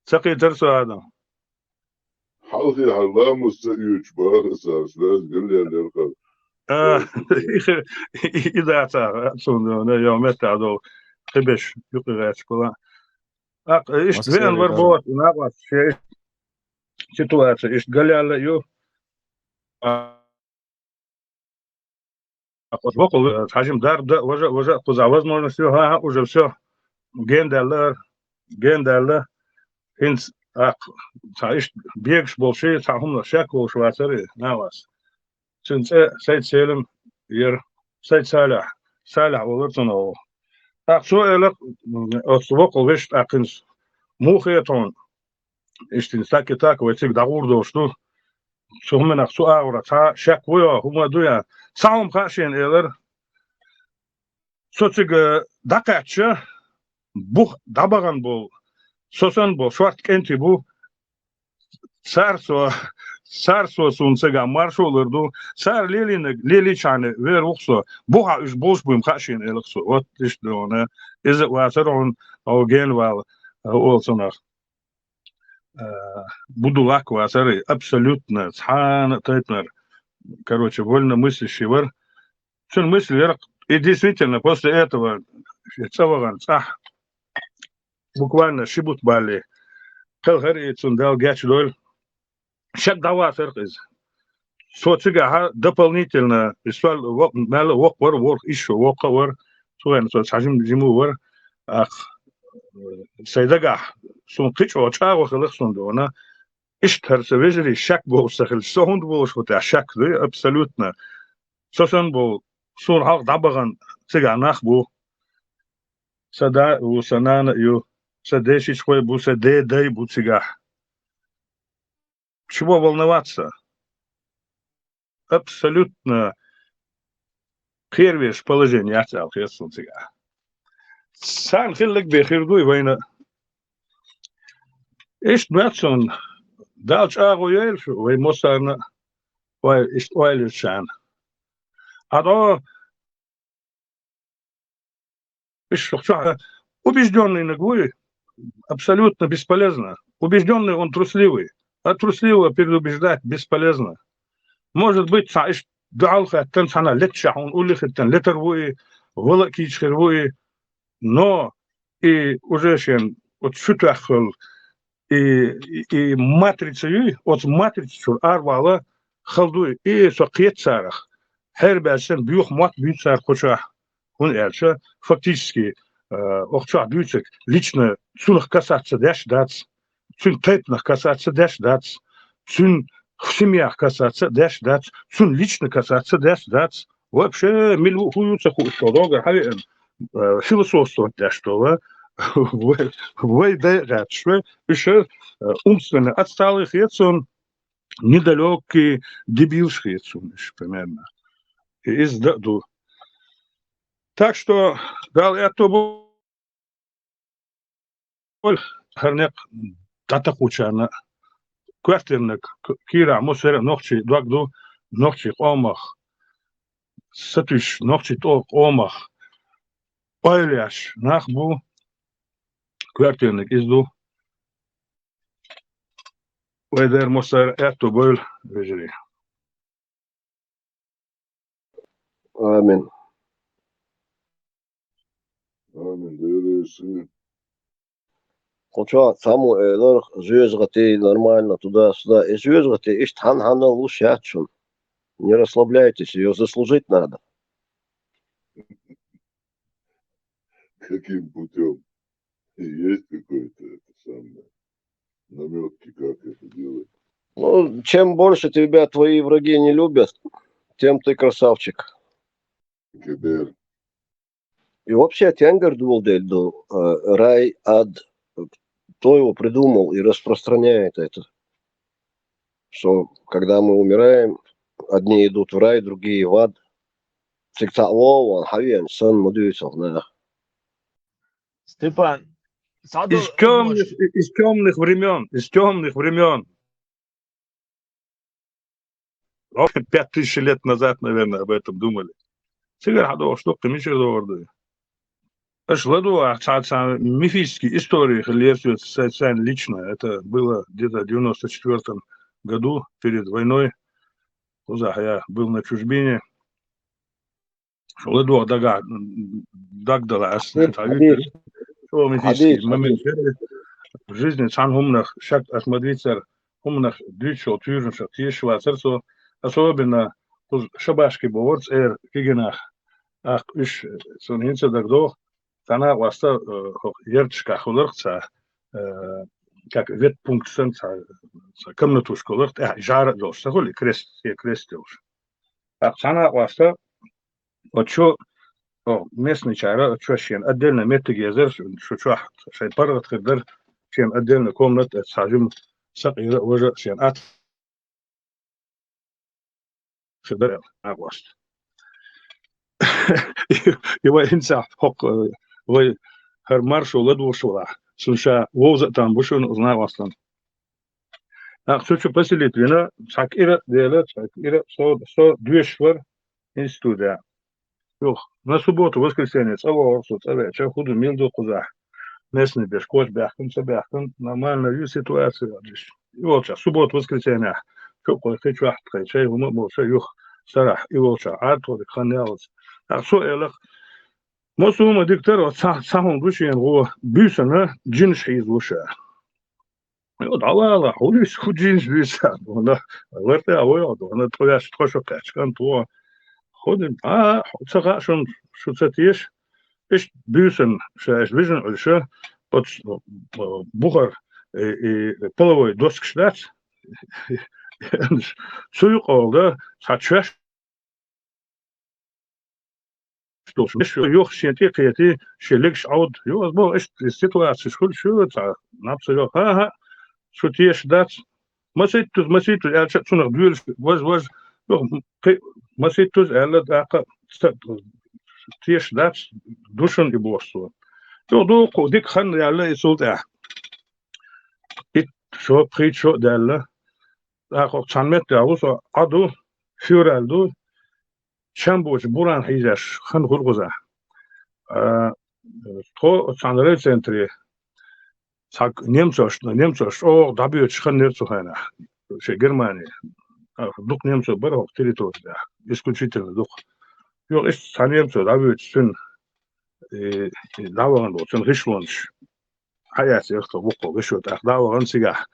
سقيتر سؤال حلقي الله مستعيش بار أساس لازم قال لي اللي الخل إذا تعصون يوم تعدو خبش يقرأ كلا إيش بين بربوت ناقص شيء ситуация إيش قال لي على يو وقل حجم دار ده وجه قزع возможность ها уже все гендерлер هنس تعيش بيكش بولشي تعهم شك وشواتري ناواس سنت سيد سالم ير سيد صالح ولتنو سؤالك أسبوع وش أكنس مو خيطون إشتين ساكي تاك ويتيك دعور دوشتو شو هم نقصو أورا تا شك ويا هم دويا ساهم خاشين إلر سوتيك دقاتش بوخ دبغان بول سوسن بول شوارت كنتي بو سارسو سونسيغا مارشولردو سار ليلي شان وير وخسو بوها إش بوش بوم خاشين إلخسو وات إش دونا إذا واترون أو جين وال أولسونر буду лаква, сары, абсолютно, цхан, тайтнер, короче, вольно мыслящий вар. Что мысли, и действительно, после этого, буквально шибут бали, калгари, цундал, гячдоль, шак дава саркиз. Социга дополнительно, испал, мало вор, еще вор, суэн, соцажим жиму вар, сайдага, сун кичо, чаго, хилых сундона, إشتهر سويجري شك بو سخل سهند بو شوتا شك ذي أبسولوتنا سوسن بو سون حق دبغن تيجا نخبو سدا وسنان يو سداشي شوي بو سدي داي بو تيجا чего волноваться абсолютно первое положение отцал хесун тига сан хиллек бехирдуй война إيش ناتسون دالش أغو يلش ويموسرنا وإيش ويلشان هذا إيش شو убежденный нагуй абсолютно бесполезно убежденный он трусливый а трусливого переубеждать бесполезно может быть إيش دعالخ تنسنا لتشح ونقول تن لتروي ولا كيش خروي но и уже شен вот شتوخل и матрица от матрицу арвала خلدوي إيه سقيت سارخ هرباسن بيوخ مات بيوت سار خوشا هون эльша фактически охча бьются лично цунах касаться дэш дац цун тетнах касаться дэш дац цун в семьях касаться дэш дац цун лично касаться дэш дац вообще милу хуются хуйство дога хавен философство дэш това вой дэш еще умственно отсталых он недалекий дебилший примерно из ду. Так что дал я то боль харнек дата кучана квартирник кира мусер ногчи дагду ногчи омах сатуш ногчи то омах ойляш нахбу квартирник изду ويدر مصر اتو بول رجلي آمين Хоча саму элер жюзгати нормально туда-сюда. И жюзгати ишь хан лучшачун. Не расслабляйтесь, ее заслужить надо. Каким путем? Есть какой-то это самое намётки, как это делать? Ну, чем больше тебя твои враги не любят, тем ты красавчик. Кедер. И вообще Тенгер Дулдельду, рай, ад, кто его придумал и распространяет это? Что когда мы умираем, одни идут в рай, другие в ад. Степан, из темных времен. 5000 лет назад, наверное, об этом думали. Сигар хадо, что ты мишер доварды. Ладу, мифические истории лезут совершенно лично. Это было где-то в 94 году, перед войной. Я был на чужбине. Ладу, дагдалас. Мифический момент в жизни. Сам умных, шаг осмотриться, умных дрючил, тюрнших, тишва, сердцу. Особенно шабашки боворц, кигенах. Ах, иш, сонинца дагдо. Тана васта ертшка хулырца, как ветпункт сенца, комнатушка лырт, жара долша, холи крест делш. А тана васта, вот что местный чара, что шен отдельно метагезер, что шен парад хедер, шен отдельно комната, сажим сакира уже шен ат хедер агваст. Его инса хок вы her marshal ладвушула. Слушай, воза там бушун узнал вас. А что поселить вина, сакира делать, сакира со двешвар институда. На субботу, воскресенье, целого вечера, худу милду куза. Местный бешкоч, бяхтун, нормальная ситуация. И вот сейчас, субботу, воскресенье, что хочу, чай, умоше, юх, сарах, и вот сейчас, вот, ханялось. А что элах? Мосума диктор самым душен го бюсана джинш излуша. Вот алла, улис худжинш бюса. Она лерте авоя, она твоя что качкан то. Ходим, цага шон шуцатиш. Иш бюсан шаш вижен ульша под бухар и половой доск штат. Суюк олда сачаш. Что юх сенти кияти шелик шауд юз бо эш ситуация шул напсо что теш дат масит я чунах дуэл воз масит эла дака теш дат душан и босу до дик хан яла исулта ит шо причо дала дака чанмет дауса аду фюралду Шамбуч буран хизаш хан хургуза. То цанрел центре сак немцош о дабиоч хан нерцухана. Ше Германия. Дук немцо баров территория. Исключительно дук. Yo ist sannemso дабиоч сын даван сын Ришмонш. Хаяс ерто буко вешот даван сига.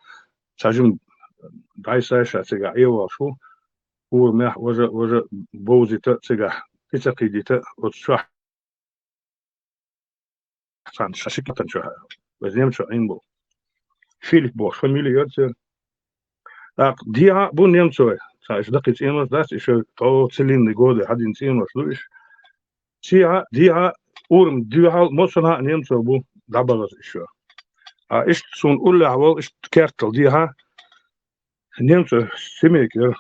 Сажим дайсаша сига евашу. уже боузита сега ицакидита от шах сан шашикатан шах возьмемшо инбо Филипп Бош фамилия так диа бун немцой саш дакит имас дас еще то целинные годы один имас луиш диа урм диа мосона немцой бу дабалас еще а иш сун улла авал иш кертл диа немцой семейкер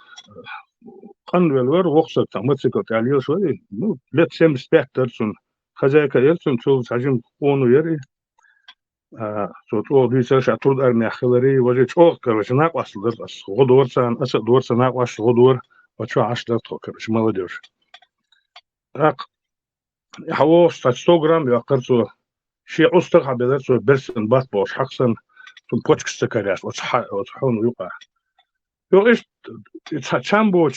Анвелвер воксат тамацикот алил шои лет 75 терсун хозяйка ерсун чул сажим ону ери то дисер шатур армия хилари важе чок короче нақваслдыр годорсан аса дорсан нақваш годор очо аштар то короче молодежь так хаво 100 грамм я карцу ши устар хабелер со берсен бат бош хаксан тун почкста каряш вот хон юка Yo ist Chamboch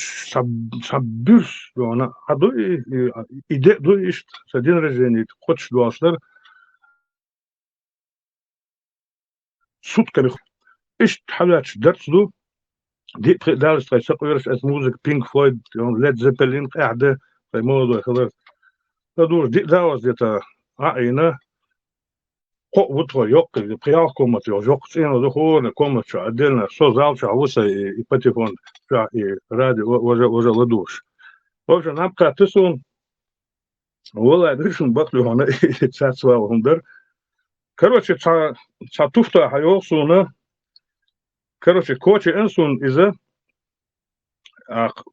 Sabürs ona adı ide du ist sadin rejenit koç duaslar sutka ist halat ders du دي دارس تسقيرش اس موزيك بينك فلويد ليد زيبلين قاعده في موضوع خضر تدور دي داوز ديتا عينا وتو يوك بريال كومات يوك سينا دخول كومات شو عدلنا شو زال شو عوسا يبتيفون شو رادي وجا لدوش وجا نبقى تسون ولا درشن بطلو هنا تساتسوا وهندر короче تا توفتا حيوصونا короче коче энсун иза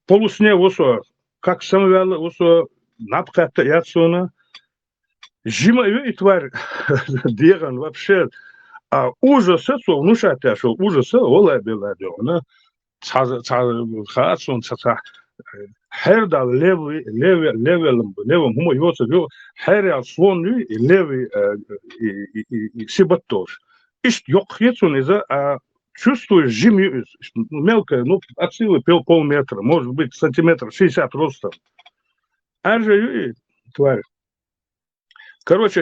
полусне восо как самвел восо напкатта ятсуна Жима и тварь деган вообще ужасы со внушать шел ужасы ола была дёна хатсон Herda levым хумо йоца вел herя слонный и левый и сибаттош. Ишь ёк хецун из-за чувствуешь жимью мелкое, ну от силы полметра, может быть сантиметр 60 ростом. А же тварь. Короче,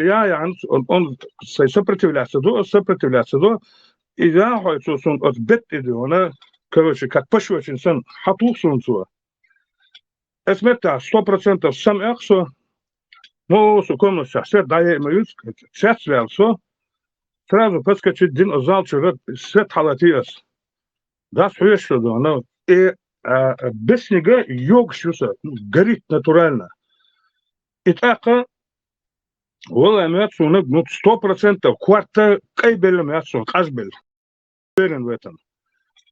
он сопротивляться до, и я хочу сон от бет иду, она, короче, как пошвачен сон хатух сонцу. Это 100% сам эксо, но сукомно свет дает мою, свет связо, сразу подскочит один зал чужой свет халатиас. Да, свет что да, но и без снега йог шуса, горит натурально. И так والله ماتسو نبنو 100% كوارتا قيبل ماتسو قشبل بيرن ويتن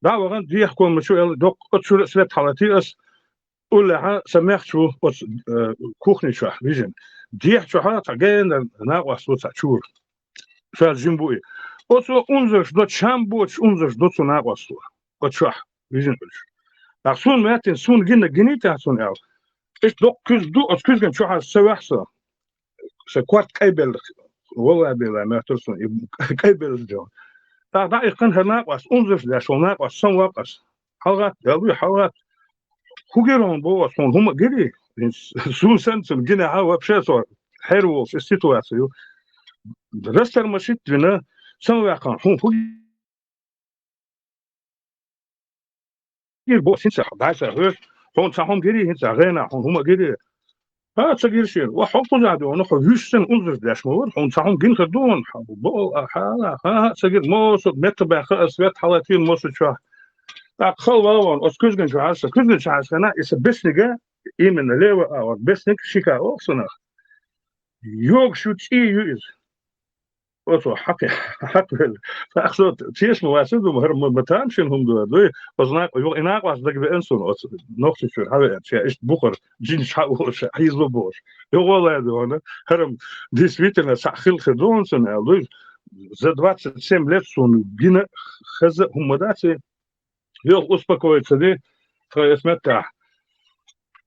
دا وغان دي يحكم مشو دوك اتشو سلت حالتي اس ولا سمعت شو كوخني شو فيجن دي يحشو حالات جاين ناقص وتشور فالجنبوي اوتو унзерш до чамбоч унзерш до ناقص اتشو فيجن اخسون ماتن سون جن جنيتا سون ال ايش دوك كز دو اتكز كان شو حال سواحسه كوارت قيبل والله بلا ما ترسون قيبل جو دا يقن هناقص انظر لا شو ناقص سن واقص حلقات يا حلقات خوغيرون بو سون هم غيري سو سنسن جنا ها вообще صار حلو في السيتواسيو رستر مشيت لنا سن واقع هم بو سنسا دايسا هو هم صاحهم غيري هنسا غينا هم غيري تغيير شيء وحطوا زادوا نحو ويشتن أنظر داش مور هم صحون جين خدون بو ها تغيير موس متبع خاص حالتين موس شو خل والله أسكوزن شو عايز أسكوزن شو عايز أنا إسبسنجا إيمن ليه أو بسنج شيكا أوصنا يوغ شو تي يوز أوتو حكي فأخذت تيس مواسد ومهرم متامشين هم دو وزناق يوغ إناق واس دك بإنسون نقطة شو هذا شيء إيش بخر جين شاوش حيز ببوش يوغ والله ده أنا هرم действительно سأخيل خدون سنة لوي за 27 лет сон гина хаза хумадати يوغ успокоиться دي فاسمتها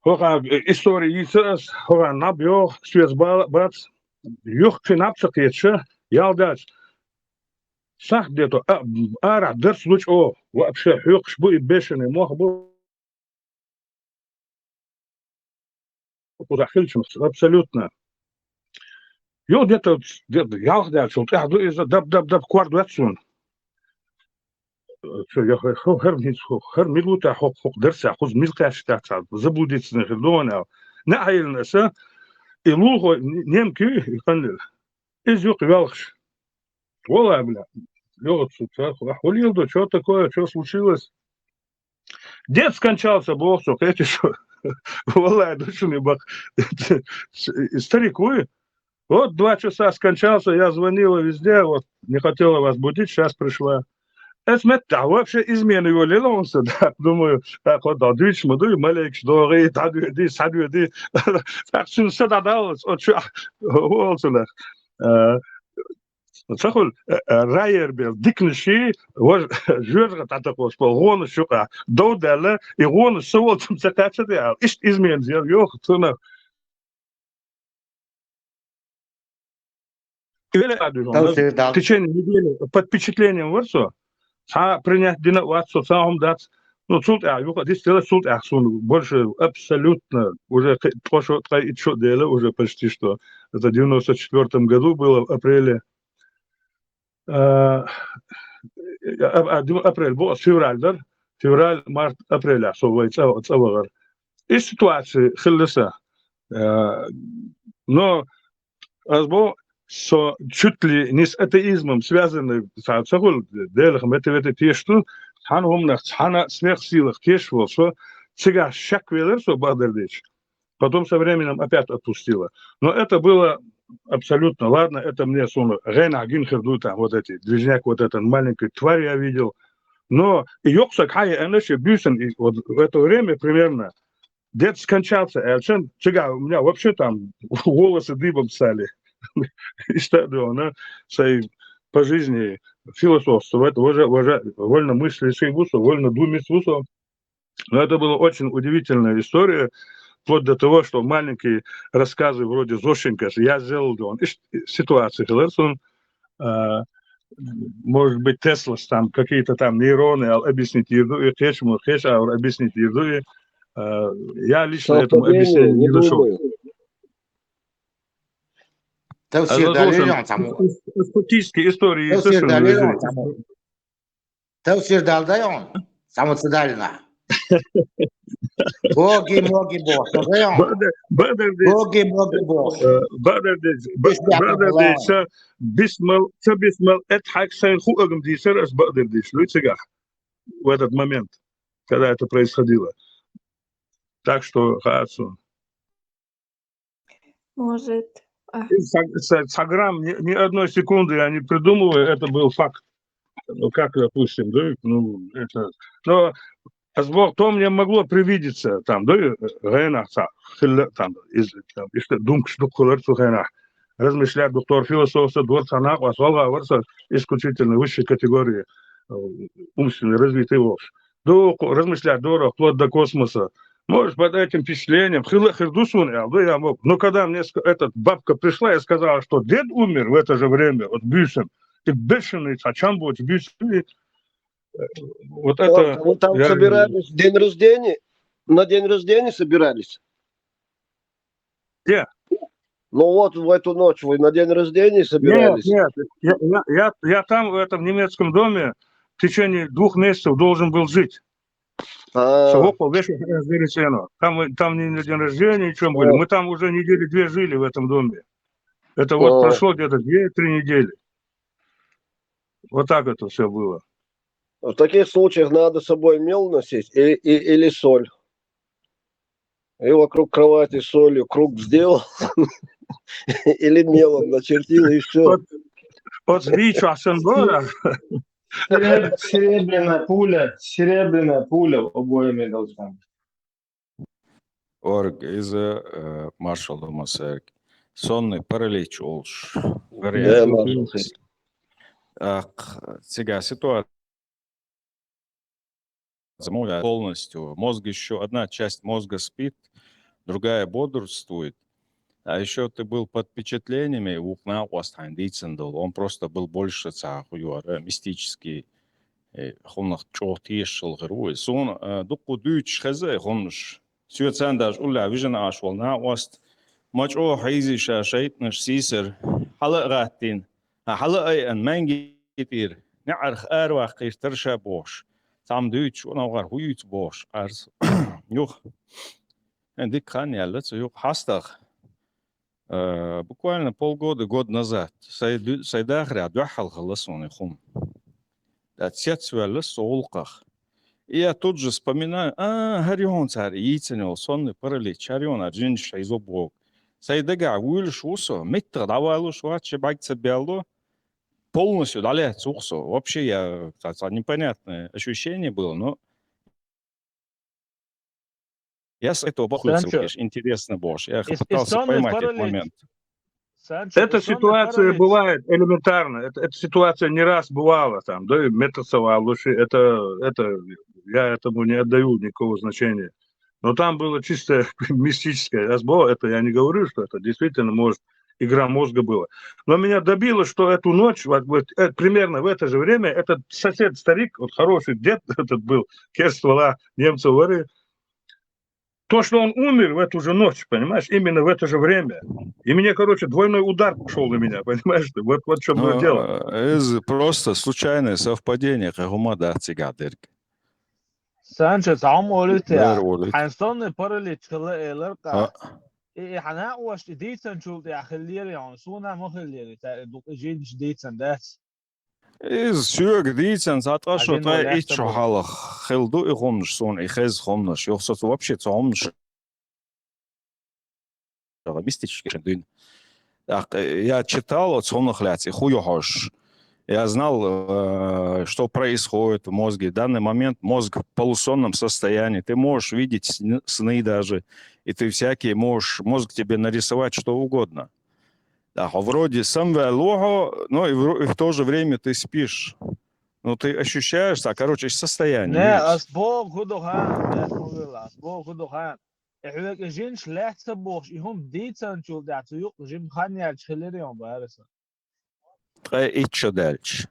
هو история يسأس هو نبيو سويس بات يوغ في نبسك يتشه يالداش صح ديتو ارع درس لوش او вообще حيوق شبوي بيشني موخ بو ودخلش абсолютно يو ديتو يالداش شو تحدو إذا دب كوارد واتسون يا خو هر ميلوتا حق درس خذ ميلكاش تاع زبوديت نخدون نعيل الناس يلوغو نيمكي يقنل إز يقبلش والله бля лёгот охуел, что такое, что случилось? Дед скончался, бог, что, эти что? Wallah, душу не бах. Старик, вы? Вот 2 часа скончался, я звонила везде, вот, не хотела вас будить, сейчас пришла. Это вообще измены его лилонса, да, думаю, так вот, да, двич, мадуй, малек, что говорит, садуди, так, что сададалось, от что, волсулах. تقول راير بالدكنشي وجرغة تعتقوش بالغون الشقة دودة يغون السوال تمسكاتش دي إيش إزمين زيال يوخ تنا в течение недели под впечатлением версу принять динавацию самым дать ну суд здесь делать суд больше абсолютно уже то что дело уже почти что это в 94 году было в апреле апрель был февраль март апрель صور ايش ситуация خلصها но разбор со чуть ли не с атеизмом связаны сагул делахм это те что ханхом на хана сверхсилах кешвол что сега шак велер со бадердич потом со временем опять отпустила но это было абсолютно ладно, это мне сон Рена Гинхерду там вот эти движняк вот этот маленький тварь я видел, но Йоксак Хай Энеши Бюсен вот в это время примерно дед скончался, Эльчен чига у меня вообще там волосы дыбом стали, и что да, сей по жизни философство это уже вольно мысли вольно думать Но это была очень удивительная история, вплоть до того, что маленькие рассказы вроде Зощенко, я сделал, он ситуации, он, может быть, Тесла, там какие-то там нейроны, объяснить еду, объяснить еду. Я лично этому Совпадение, объяснению не не нашел. думаю. Фактически истории Tavsir совершенно dalyon разные. samo. Tavsir daldayon. Samo tsidalina. Bogi mogi bo. Daldayon. Bogi mogi bo. بقدر ديش بسمل اضحك سينخو اغم ديشر اش بقدر ديش لو تسجح в этот момент, когда это происходило. Так что, хорошо. Может, Саграм ни одной секунды я не придумываю, это был факт. Ну, как, допустим, да, ну, это... Но то мне могло привидеться, там, да, гена, там, если думк, что колорцу гена. Размышлять доктор философа, дворца нахуй, говорится, исключительно высшей категории умственно развитый волш. Размышлять дорого, вплоть до космоса. Может, под этим впечатлением, я мог. Но когда мне эта бабка пришла и сказала, что дед умер в это же время от Бюсен, и бешеный, а чем будет Бюсен? Вот это... Вы там собирались в день рождения? На день рождения собирались? Где? Ну вот в эту ночь вы на день рождения собирались? Нет, я там, в этом немецком доме, в течение 2 месяцев должен был жить. Там не день рождения, ничего были. Мы там уже 2 недели жили в этом доме. Это вот прошло где-то 2-3 недели. Вот так это все было. В таких случаях надо с собой мел носить или соль. И вокруг кровати солью круг сделал или мелом начертил, и все. Вот Вичу Асенбора. Серебряная пуля обоими должна быть. Org is a Marshall Domasek. Сонный паралич олш. Да, Сега ситуация полностью. Мозг еще, одна часть мозга спит, другая бодрствует. А еще ты был под впечатлениями, он просто был больше мистический. Хоннах чотишл геруй. Сон дукку дүйч хазе хонш. Сюцен даш ула вижен ашвал на ост. Мач о хайзи шашайт наш сисер. Хала гатин. Хала ай ان منگی كتير. نعرخ ارواح قيرترشا بوش. Там дүйч онаугар хуйт бош. Арс. Юх. Эндик хан яллац юх хастах. Буквально год назад. Сайдахря духал халасон хум. Отсетствовали солках. И я тут же вспоминаю, Харион царь, яйценел, сонный паралич, Харион, джинша из обок. Сайдага, уильш усо, миттер, давай швачи, багца бело, полностью дали цухсо. Вообще непонятное ощущение было, но я с этого бахнулся, интересно, Бош. Я пытался поймать этот момент. Эта ситуация бывает элементарно. Эта ситуация не раз бывала там, да, метасова, это я этому не отдаю никакого значения. Но там было чисто мистическое. Это я не говорю, что это действительно может игра мозга была. Но меня добило, что эту ночь, примерно в это же время, этот сосед-старик, вот хороший дед этот был, Керствала, немцев говорит, то, что он умер в эту же ночь, понимаешь, именно в это же время. И мне, короче, двойной удар пошел на меня, понимаешь? Вот в чем было дело. Просто случайное совпадение, как умада цигадерк. Санчо, تعم قلت يا حنصن بارليت خلا لرقة إيه حنا وش ديتن شو يا خلير يعني صونا ما خلير دوق جيد ديتن داس Из сюрг дитен затрашил твоя ичхалах хилду и хомнш сон и хез хомнш. Йохсо вообще цомнш. Мистический дын. Я читал от сонных хуёхош. Я знал, что происходит в мозге. В данный момент мозг в полусонном состоянии. Ты можешь видеть сны даже. И ты всякие можешь, мозг тебе нарисовать что угодно. Да, вроде сам лого, но и в то же время ты спишь. Ну, ты ощущаешь, так, короче, состояние, Ne, видишь? asbog hudogan, das mogel, asbog hudogan. Ik jin slechte box, ik hom dit aan chul dat yuk, jim khan ya chhileri on baarsa. İç dəlç.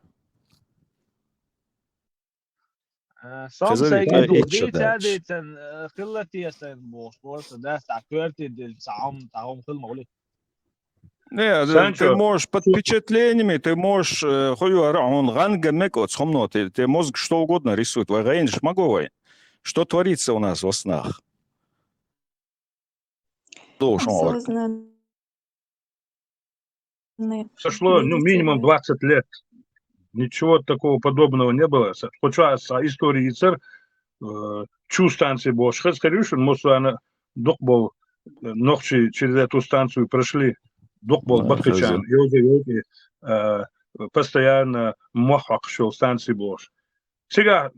Som Kızıl say du iç dit dəlç. dit an khillati yasan box box das akverti dil taam khil mawli. Не, ты Санчо, можешь под впечатлениями, ты можешь, он ганга ты мозг что угодно рисует. Что творится у нас во снах? Осознанные прошло, ну, минимум двигатели. 20 лет. Ничего такого подобного не было. Почему истории ИЦР, чу станции был, Шхацкарюшин, Мусуана, дух был, ночи через эту станцию прошли, дух был Бакачан, и постоянно махак шел станции был. Сега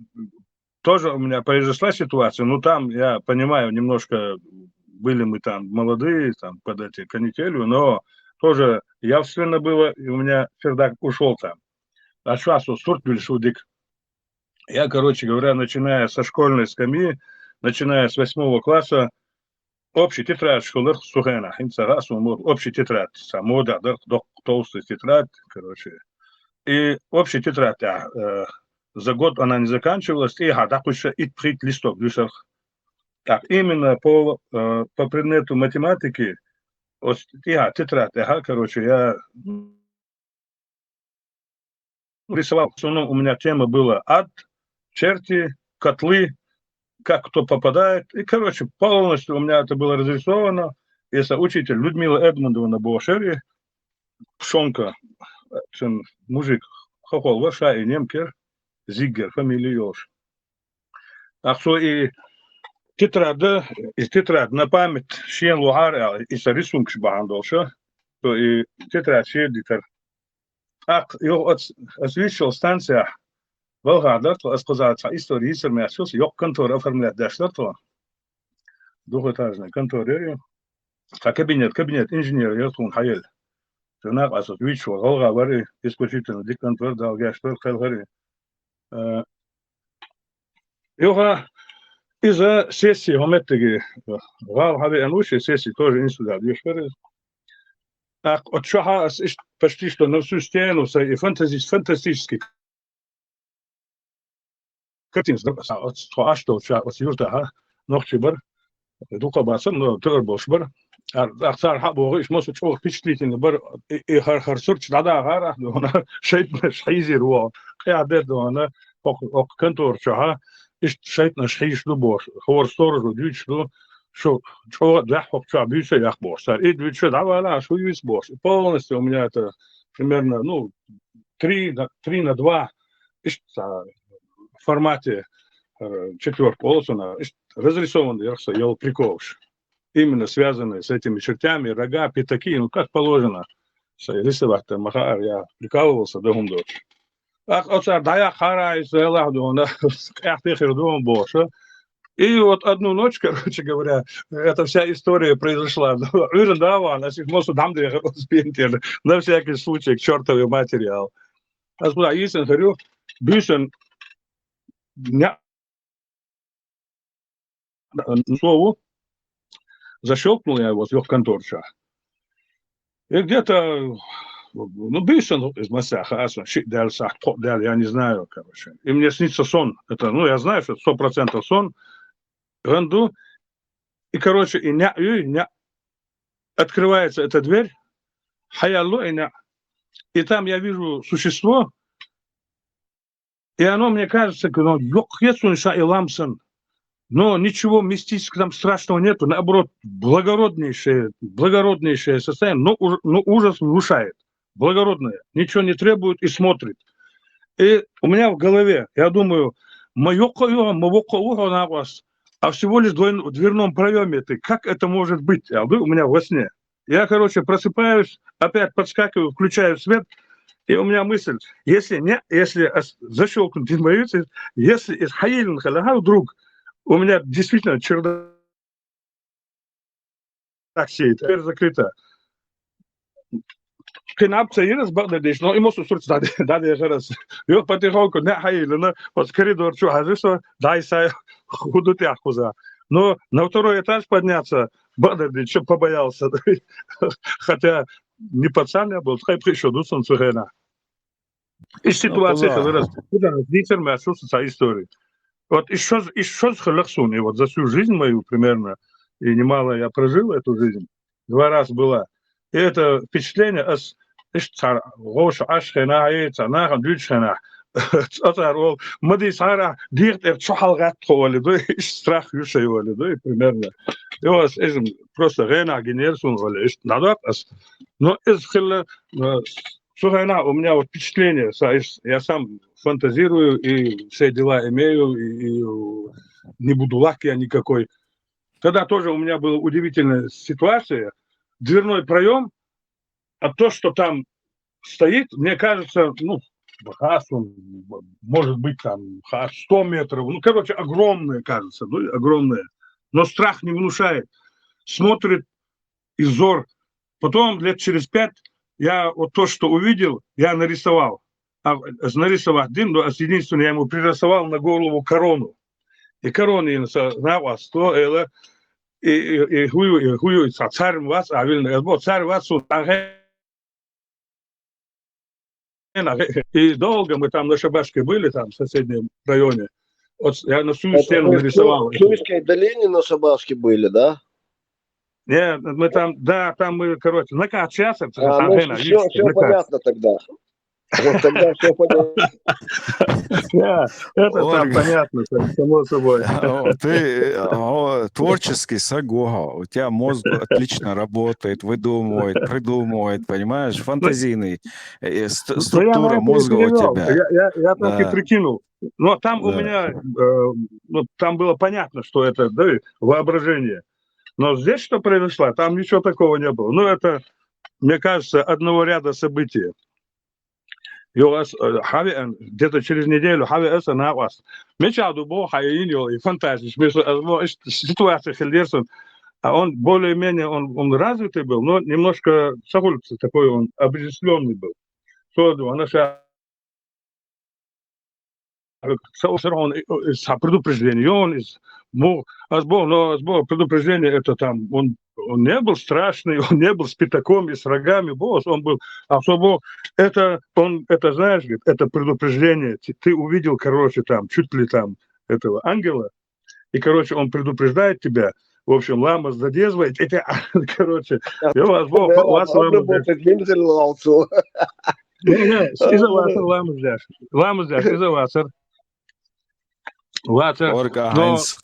тоже у меня произошла ситуация, ну там, я понимаю, немножко были мы там молодые, там под эти канителью, но тоже явственно было, и у меня чердак ушел там. А сейчас сорт бельшудик. Я, короче говоря, начиная со школьной скамьи, начиная с 8 класса, общий тетрадь школы Сухена, общий тетрадь, самода, толстый тетрадь, короче. И общий тетрадь, за год она не заканчивалась, и так еще и 3 листов. Так, именно по предмету математики, тетрадь, короче, я рисовал, в основном у меня тема была ад, черти, котлы, как кто попадает. И, короче, полностью у меня это было разрисовано. Если учитель Людмила Эдмондовна Бошери, Пшонка, мужик, хохол, ваша и немкер, Зиггер, фамилия Йош. А что и тетрадь на память Шен Лугар, и с рисунок шбахандолша, то и тетрадь шедитер. Ах, его освещал станция Волгадar, сказать, истории сэрмясус, yok контор оформлять дэштар, то двухэтажный конторер, кабинет инженера, я тун хайел. Тунак асус вичу, Волгавари, исключительно диконтор, дал гэштар, хэлгари. Йога из-за сессии, гометтеги, Волгави ануши, сессии тоже институт, ешвери. Ах, от шаха, почти что на всю стену, и фантастический картин, от что, от юрта, ногчибар, дука басам, но турбошбар. Аксар хабо, иш мосу чого впечатлительный бар, и харсурч нада гара, она шейтна шайзиру, каядет, она контор чаха, иш шейтна шайшлу бош, хор сторожу, дючлу, что чего захват ча бюсе ях бош, и дючлу давала, что юис бош. Полностью у меня это примерно, ну, 3 на 2, иш в формате 4 полосу, разрисованный, я ел приковш. Именно связанные с этими чертями, рога, пятаки, ну как положено. Рисовать там, я прикалывался до гундоч. Ах, отца, да я харай, зела, дона, как ты хердом боша. И вот одну ночь, короче говоря, эта вся история произошла. Урендава, на всех мосту дам для спинтер, на всякий случай, к чертовой материал. А куда, если говорю, бюсен, слову, защелкнул я его с конторча. И где-то, ну, бюсен из Масяха, я не знаю, короче. И мне снится сон. Это, ну, я знаю, что 100% сон. Ранду. И, короче, открывается эта дверь. И там я вижу существо. И оно, мне кажется, но ничего мистического там страшного нету. Наоборот, благороднейшее состояние, но ужас внушает. Благородное. Ничего не требует и смотрит. И у меня в голове, я думаю, а всего лишь в дверном проеме ты. Как это может быть? А у меня во сне. Я, короче, просыпаюсь, опять подскакиваю, включаю свет, и у меня мысль, если защелкнуть инвалидность, если из Хаилин Халага вдруг у меня действительно чердак сеет, дверь закрыта. Кнапца ирас багдадиш, но ему сурц да я раз. Yo потихоньку не хаилина, вот коридор чу хазиса, дай сай худут яхуза. Но на второй этаж подняться, багдадиш, что побоялся. Хотя не пацан я был, хай пришел, дусан цугена. Из ситуации вырос. Куда дитер мясуса истории. Вот еще с халаксуни, вот за всю жизнь мою примерно, и немало я прожил эту жизнь, 2 раза была. И это впечатление, гош ашхена, нахан дючхена, отарол, мади сара, дирт чухалгат ховали, да, и страх юшевали, да, и примерно. И вот этим просто рена генерсун вали, надо, но из хила, сухана, у меня вот впечатление, я сам фантазирую и все дела имею, и не буду лак я никакой. Тогда тоже у меня была удивительная ситуация. Дверной проем, а то, что там стоит, мне кажется, ну, хас, он, может быть, там 100 метров. Ну, короче, огромное, кажется, ну, огромное. Но страх не внушает. Смотрит и взор. Потом лет через 5 я вот то, что увидел, я нарисовал. Нарисовал один, но единственное, я ему пририсовал на голову корону. И короны на вас, то это и хую царь вас, а вильно, царь вас и долго мы там на Шабашке были, там в соседнем районе. Вот я на всю стену нарисовал. В Чуйской долине на Шабашке были, да? Нет, мы там, да, там мы, короче, на Качасах. Ну, все понятно тогда. Вот тогда все понятно. Это там понятно, само собой. Ты творческий сагога, у тебя мозг отлично работает, выдумывает, придумывает, понимаешь, фантазийный, структура мозга у тебя. Я так и прикинул. Но там у меня, там было понятно, что это, да, воображение. Но здесь что произошло, там ничего такого не было. Ну, это, мне кажется, одного ряда событий. Где-то через неделю Хави на вас. Мечаду бо хаинил и фантазии. Ситуация Хельдерсон, а он более-менее он развитый был, но немножко такой он объясненный был. Что она он предупреждение, он из предупреждение это там, он не был страшный, он не был с пятаком и с рогами, босс, он был особо, это знаешь, это предупреждение, ты увидел, короче, там, чуть ли там этого ангела, и, короче, он предупреждает тебя, в общем, лама задезвает, короче, я вас, вас лама здесь, из-за вас, Orga Heinz,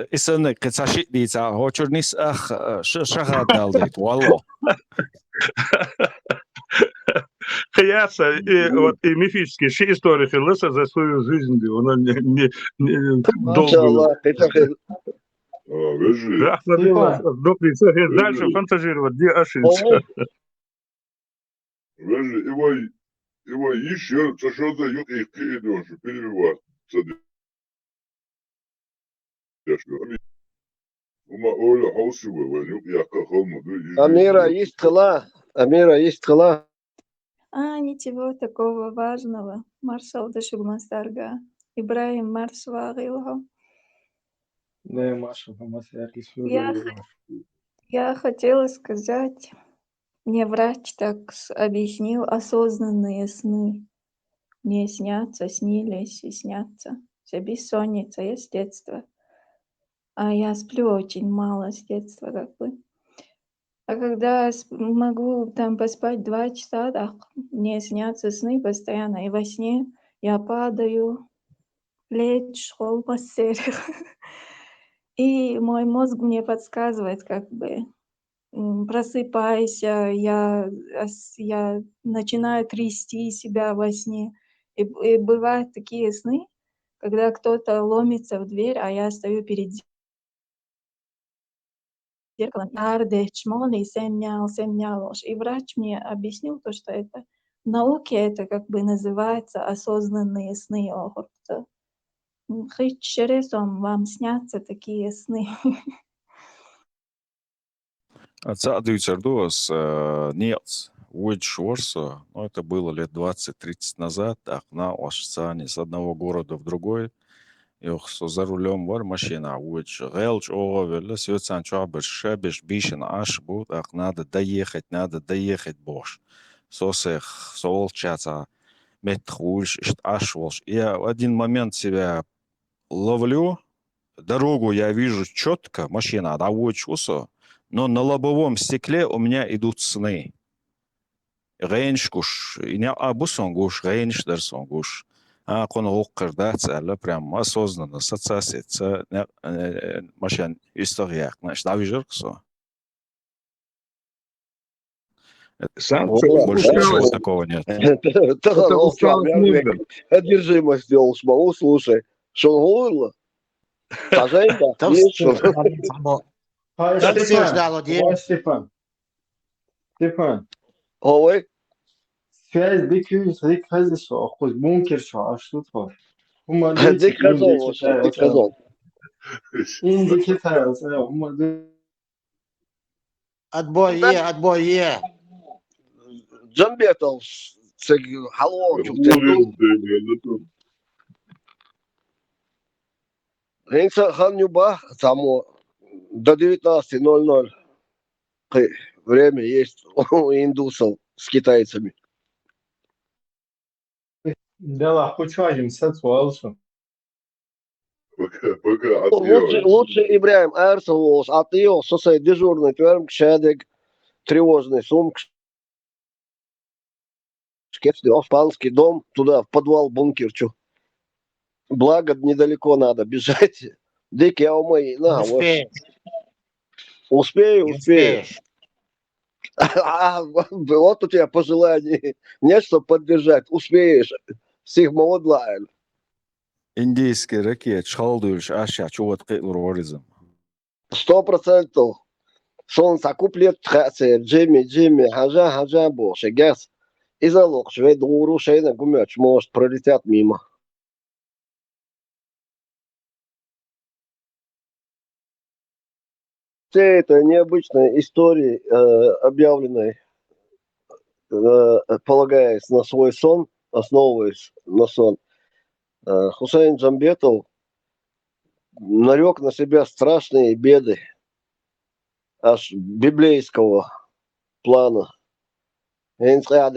isn't it? It's a shit these are Hochurnis, Shahadaldit, Wallo. Хаяса, и вот и мифические истории Хиллеса за свою жизнь, он не долго. Дальше фантазировать, где ошибся. Его еще, что дают их перебивать. Амира, есть хала. Амира, есть хала. Ничего такого важного. Маршал Дашугмастарга. Ибраим Маршварилга. Я хотела сказать, мне врач так объяснил, осознанные сны. Мне снятся, снились и снятся. Вся бессонница, я с детства. А я сплю очень мало с детства, как бы. А когда могу там поспать 2 часа, так, мне снятся сны постоянно. И во сне я падаю, плечь, холмасерих. И мой мозг мне подсказывает, как бы, просыпайся, я начинаю трясти себя во сне. И бывают такие сны, когда кто-то ломится в дверь, а я стою перед зеркалом. И врач мне объяснил то, что это в науке это как бы называется осознанные сны. Хоть через вам снятся такие сны. Atsadīts ar dos niels, Уэдж-Ворса, ну, это было лет 20-30 назад, окна Ошсани с одного города в другой. Йохсо за рулем var машина, Уэдж, Гелч, Оговелла, Сюцан Чуабер, Шебеш, Бишен, Аш, будет, ах, надо доехать, бош. Сосех, Солчаца, Метхульш, Аш, Волш. Я в один момент себя ловлю, дорогу я вижу четко, машина, да, Уэдж, но на лобовом стекле у меня идут сны. Рейншкуш, не абусонгуш, рейншдерсонгуш. А кон оқырда цәлі прям осознанно, социация, машин историяк, значит, да, вижерксо. Сам Больше да, ничего усталость, такого нет. это усталость мозга. одержимость сделал, шмалу, слушай, что он говорил? Таженька, طب видишь, что هاي Hadi ستيفان Serdalo diye. هاي ستيفان هو связь дик хазишо охуз бункершо аштутхо хума ديك дики خزون индики وش ديك خزون индики тайоса хума Отбой. جنبيته حلوة شوف Урин, это هيك خان يبا سامو до 19:00 время есть у индусов с китайцами. дела хочуажим сацуалшо пока Лучше, отъел. лучше Ибраим Эрсовос, а ты его со своей дежурной тверм кшедек, тревожный сумк, шкефный испанский дом, туда, в подвал бункерчу. Благо, недалеко надо бежать. Дик, я умой, Не на, вот. успеешь. Успею. Вот у тебя пожелание. Нет, чтобы поддержать. Успеешь. Сигма онлайн. Индийский ракет, шалдуешь, аша, чего ты урваризм. 100%. Солнце куплет тхацер, Джимми, хажа, больше газ. И залог, швей дуру, шейна гумеч, может, пролетят мимо. Все это необычной истории, объявленной, полагаясь на свой сон, основываясь на сон, Хусейн Джамбетов нарек на себя страшные беды, аж библейского плана. Дела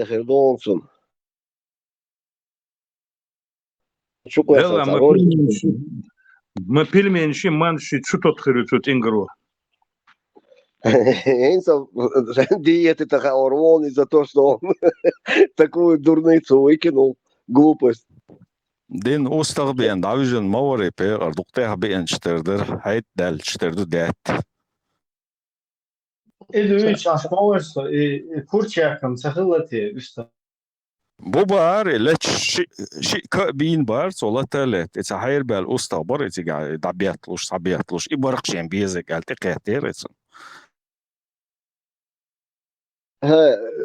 мы пельменши, манши, что тот хрючут ингру. Диеты Тахаурвон за то, что он такую дурницу выкинул, глупость. Din ustagbien davision mawari pe ardukteha bien çterdir hayt del çterdu det. إدويش أشماورسو فورتشاكم سخلتي بشتا Bu bar let şi kabin bar solatalet. It's a hayr bel ustabar it's ga dabiatluş ibarqşen bizek altiqatir it's.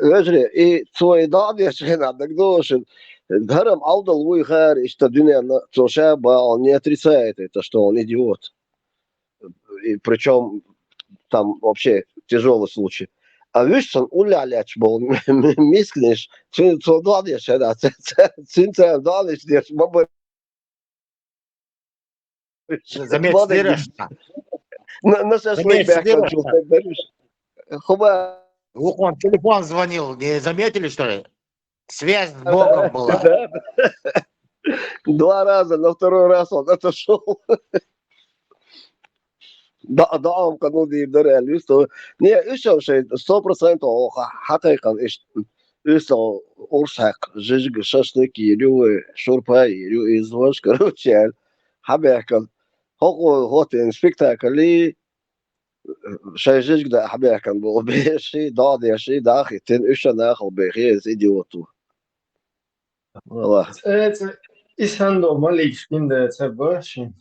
Öžri, i svoje davješće надо гдошен. Гарам алдал вы хар, что дюня цошаба, он не отрицает это, что он идиот. И причем там вообще тяжелый случай. А видишь, он уляляч был, мискнешь, цо давješće, да, цинца давješće, баба. Заметь, На шашлык бяхтан Хуба. он телефон звонил, не заметили, что ли? Связь с Богом была. 2 раза, на 2-й раз он отошел. دعم قانوني بدرع اليوستو نيا إيشو شيء 100% أو حقيقة إيش إيشو أورساق جيج شاشنك يلو شوربا يلو إزواج كروتشال حبيكل هو إنسبكتاكل لي شيء جيج ده حبيكل بو بيشي دادي شيء داخل تن إيش ناخل بخير إديوتو والله إسهندو مالك شكين تباشين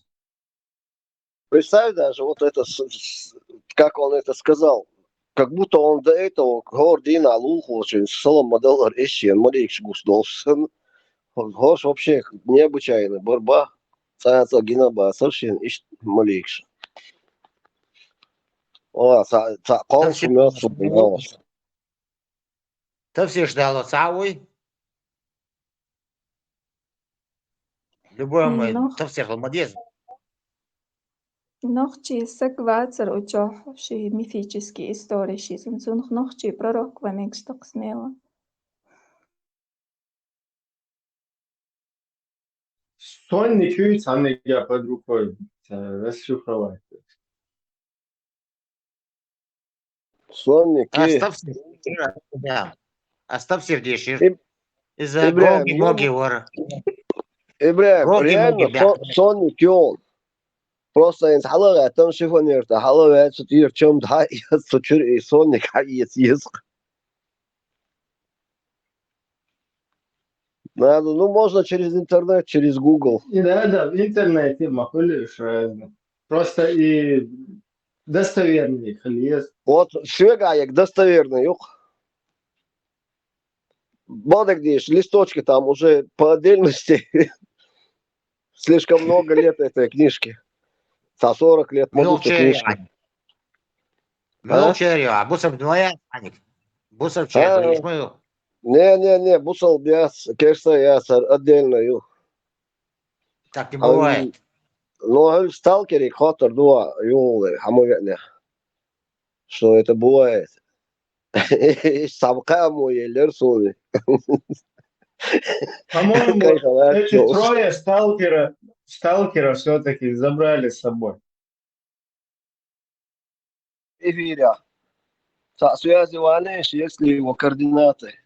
Представь даже вот это, как он это сказал, как будто он до этого гордина луху очень солом модель решен, малейший гусдолсен, гош вообще необычайно, борьба, цаца гинаба, совсем ищ малейший. О, ца кол шумет, تفسير شدالو ساوي любой Noch, تفسير المديز noch чисак вацар учох, ши мифические истории, ши сунцунх noch чи пророк вамексток смело. Сонники самые под рукой. Расшифровать. Сонники. Остав сердешир. Иб- Из-за Ибраим, гоги моги вор. Ибраим, Роги реально, моги бяк. сонники он. Просто инс халага там шифонерта, халага цутир чем да я цутир и сонник есть. Надо, ну можно через интернет, через Google. И да, в интернете махулишь разно. Просто и достоверные есть. Вот швегаек достоверный, юх. Бодагдиш, листочки там уже по отдельности. Слишком много лет этой книжки. За 40 лет могут книжки. Мелчерия. Бусов двоя, Аник. Бусов черный. Не, бусал бяс, кешса ясар отдельно, юх. Так не бывает. Но сталкери хотер дуа юлы, хамуверне. Что это бывает? Самка мой лерсули. По-моему, эти трое сталкера все-таки забрали с собой. Эфиря. Связи валишь, если его координаты.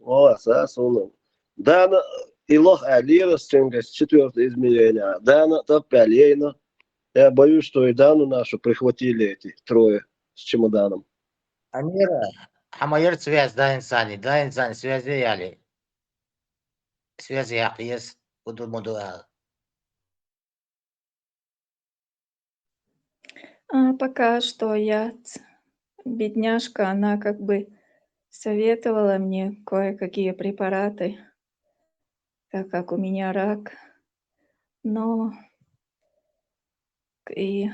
О, сасуну. Дана Илох Алира с 4-е измерение. Дана Топалейна. Я боюсь, что и Дану нашу прихватили эти трое с чемоданом. Амира. Хамайер связь, да, инсани, связи яли. Связи яқиес, удумудуал. Пока что я, бедняжка, она как бы советовала мне кое-какие препараты, так как у меня рак. Но и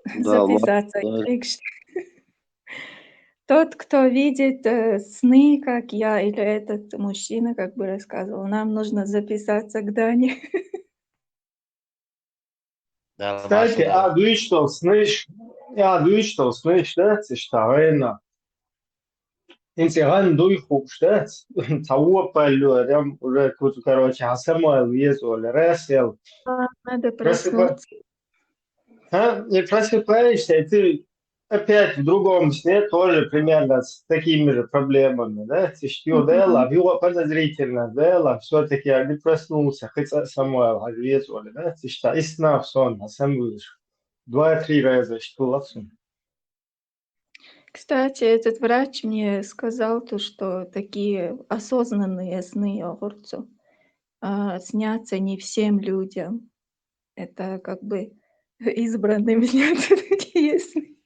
Да, записаться. да. Тот, кто видит сны, как я, или этот мужчина, как бы рассказывал, нам нужно записаться к Дане. Kстати, duisto sniš, das ist da einer. Интегран дуйху, что? Того полю, уже, короче, асама везу, ресел. Надо проснуться. И просыпаешься, и ты опять в другом сне тоже примерно с такими же проблемами, да? Ты что делал, его подозрительно делал, все-таки не проснулся, хотя Самуэл ответил, да? Ты что, из сна в сон, а сам будешь 2-3 раза что лапсу. Кстати, этот врач мне сказал то, что такие осознанные сны огурцу снятся не всем людям. Это как бы избранным снятся такие сны.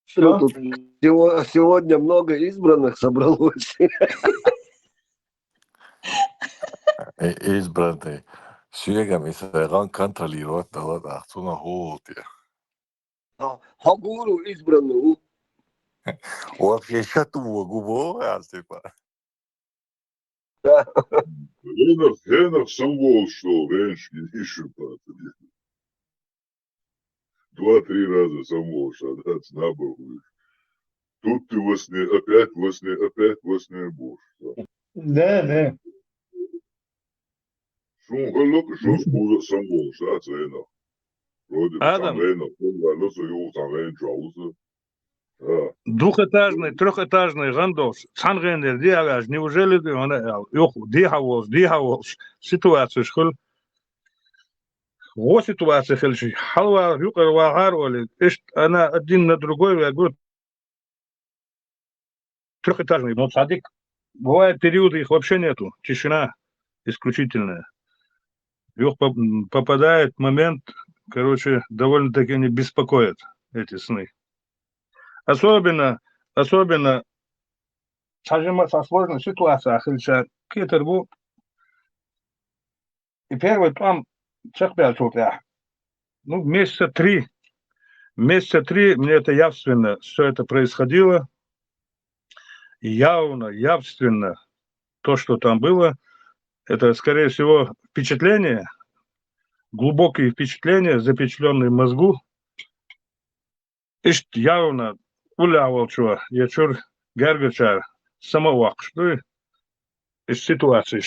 Что? Тут сегодня много избранных собралось. Избранный. Сүйегем исайган контролировать талат ахтуна хоотия. Хагуру избранный. Вообще шатуа губо, типа. Да. Хенов самвол, что раньше не шипат. 2-3 раза самвол шатать на богу. Тут ты во сне, опять во сне будешь. Да. Шунгалок, что скуда самвол шатать, Рейнов. Вроде бы Адам. там Рейнов, полгода его там Рейн чауза. Двухэтажный, трехэтажный гандос. Цангендер, диагаж, неужели дихаволс, ситуация, шхол. Во ситуации, хельши, халва, юкар, вагар, оли, она один на другой, я говорю, трехэтажный, но садик. Бывают периоды, их вообще нету, тишина исключительная. Их попадает момент, короче, довольно-таки они беспокоят, эти сны. Особенно, скажем, со сложной ситуацией, Кетербу, и первый план, ну, месяца 3, Месяца 3 мне это явственно все это происходило. Явно, явственно то, что там было, это, скорее всего, впечатление, глубокие впечатления, запечатленные в мозгу. Ишт явно улявал чего, я чур гергачар, самого, что из ситуации.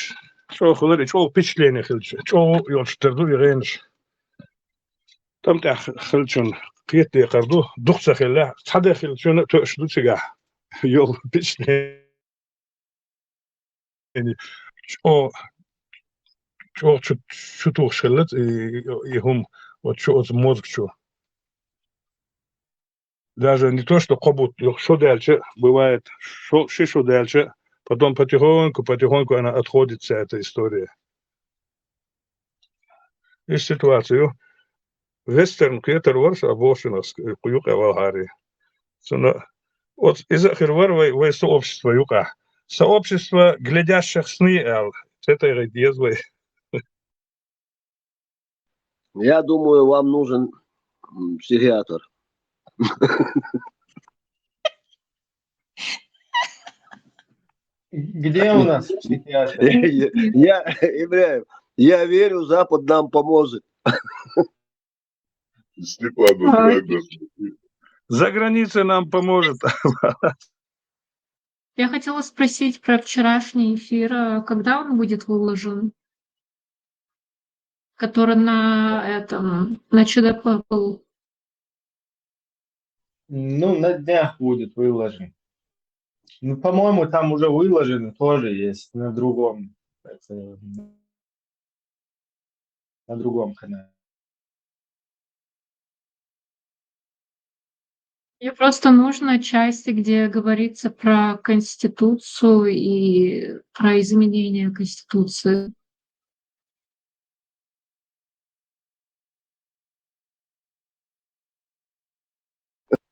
Что хулери, что впечатление хилче, что йоштерду иренш. Там так хилчон, киет я карду, духса хилля, цада хилчон, то что чига, йол впечатление. Что что шелет и хум вот что от мозг что. Даже не то, что кобут, что дальше бывает, что дальше, потом потихоньку она отходит, вся эта история. И ситуацию вестерн кретер ворш обошенос куюка валгари. Вот из-за херварвой вы сообщество юка. Сообщество глядящих сны, с этой радиезвой. Я думаю, вам нужен психиатр. Где у нас психиатр? Ибраим, я верю, Запад нам поможет. Степан, правда. За границей нам поможет. Я хотела спросить про вчерашний эфир. Когда он будет выложен? Который на ЧДП был. Ну, на днях будет выложен. Ну, по-моему, там уже выложено тоже есть на другом канале. Мне просто нужно части, где говорится про Конституцию и про изменение Конституции.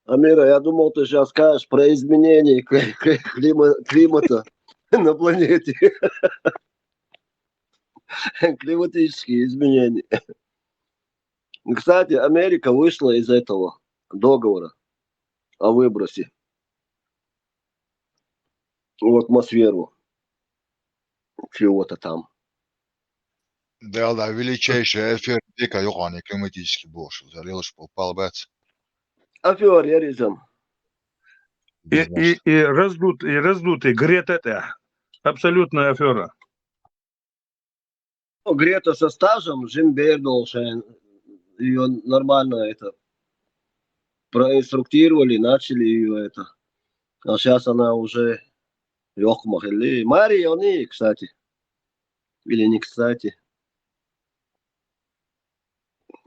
Амира, я думал, ты сейчас скажешь про изменение климата на планете. Климатические изменения. Кстати, Америка вышла из этого договора о выбросе в атмосферу чего-то там. Да, величайший эфир века Йохани климатический бошел. Залилось полбец. Афер, я резан. И раздутый Грета это абсолютная афера. Грета со стажем, Джим Бердолшайн, ее нормально это проинструктировали, начали ее это. А сейчас она уже Йохмахели. Мария, они, кстати. Или не кстати.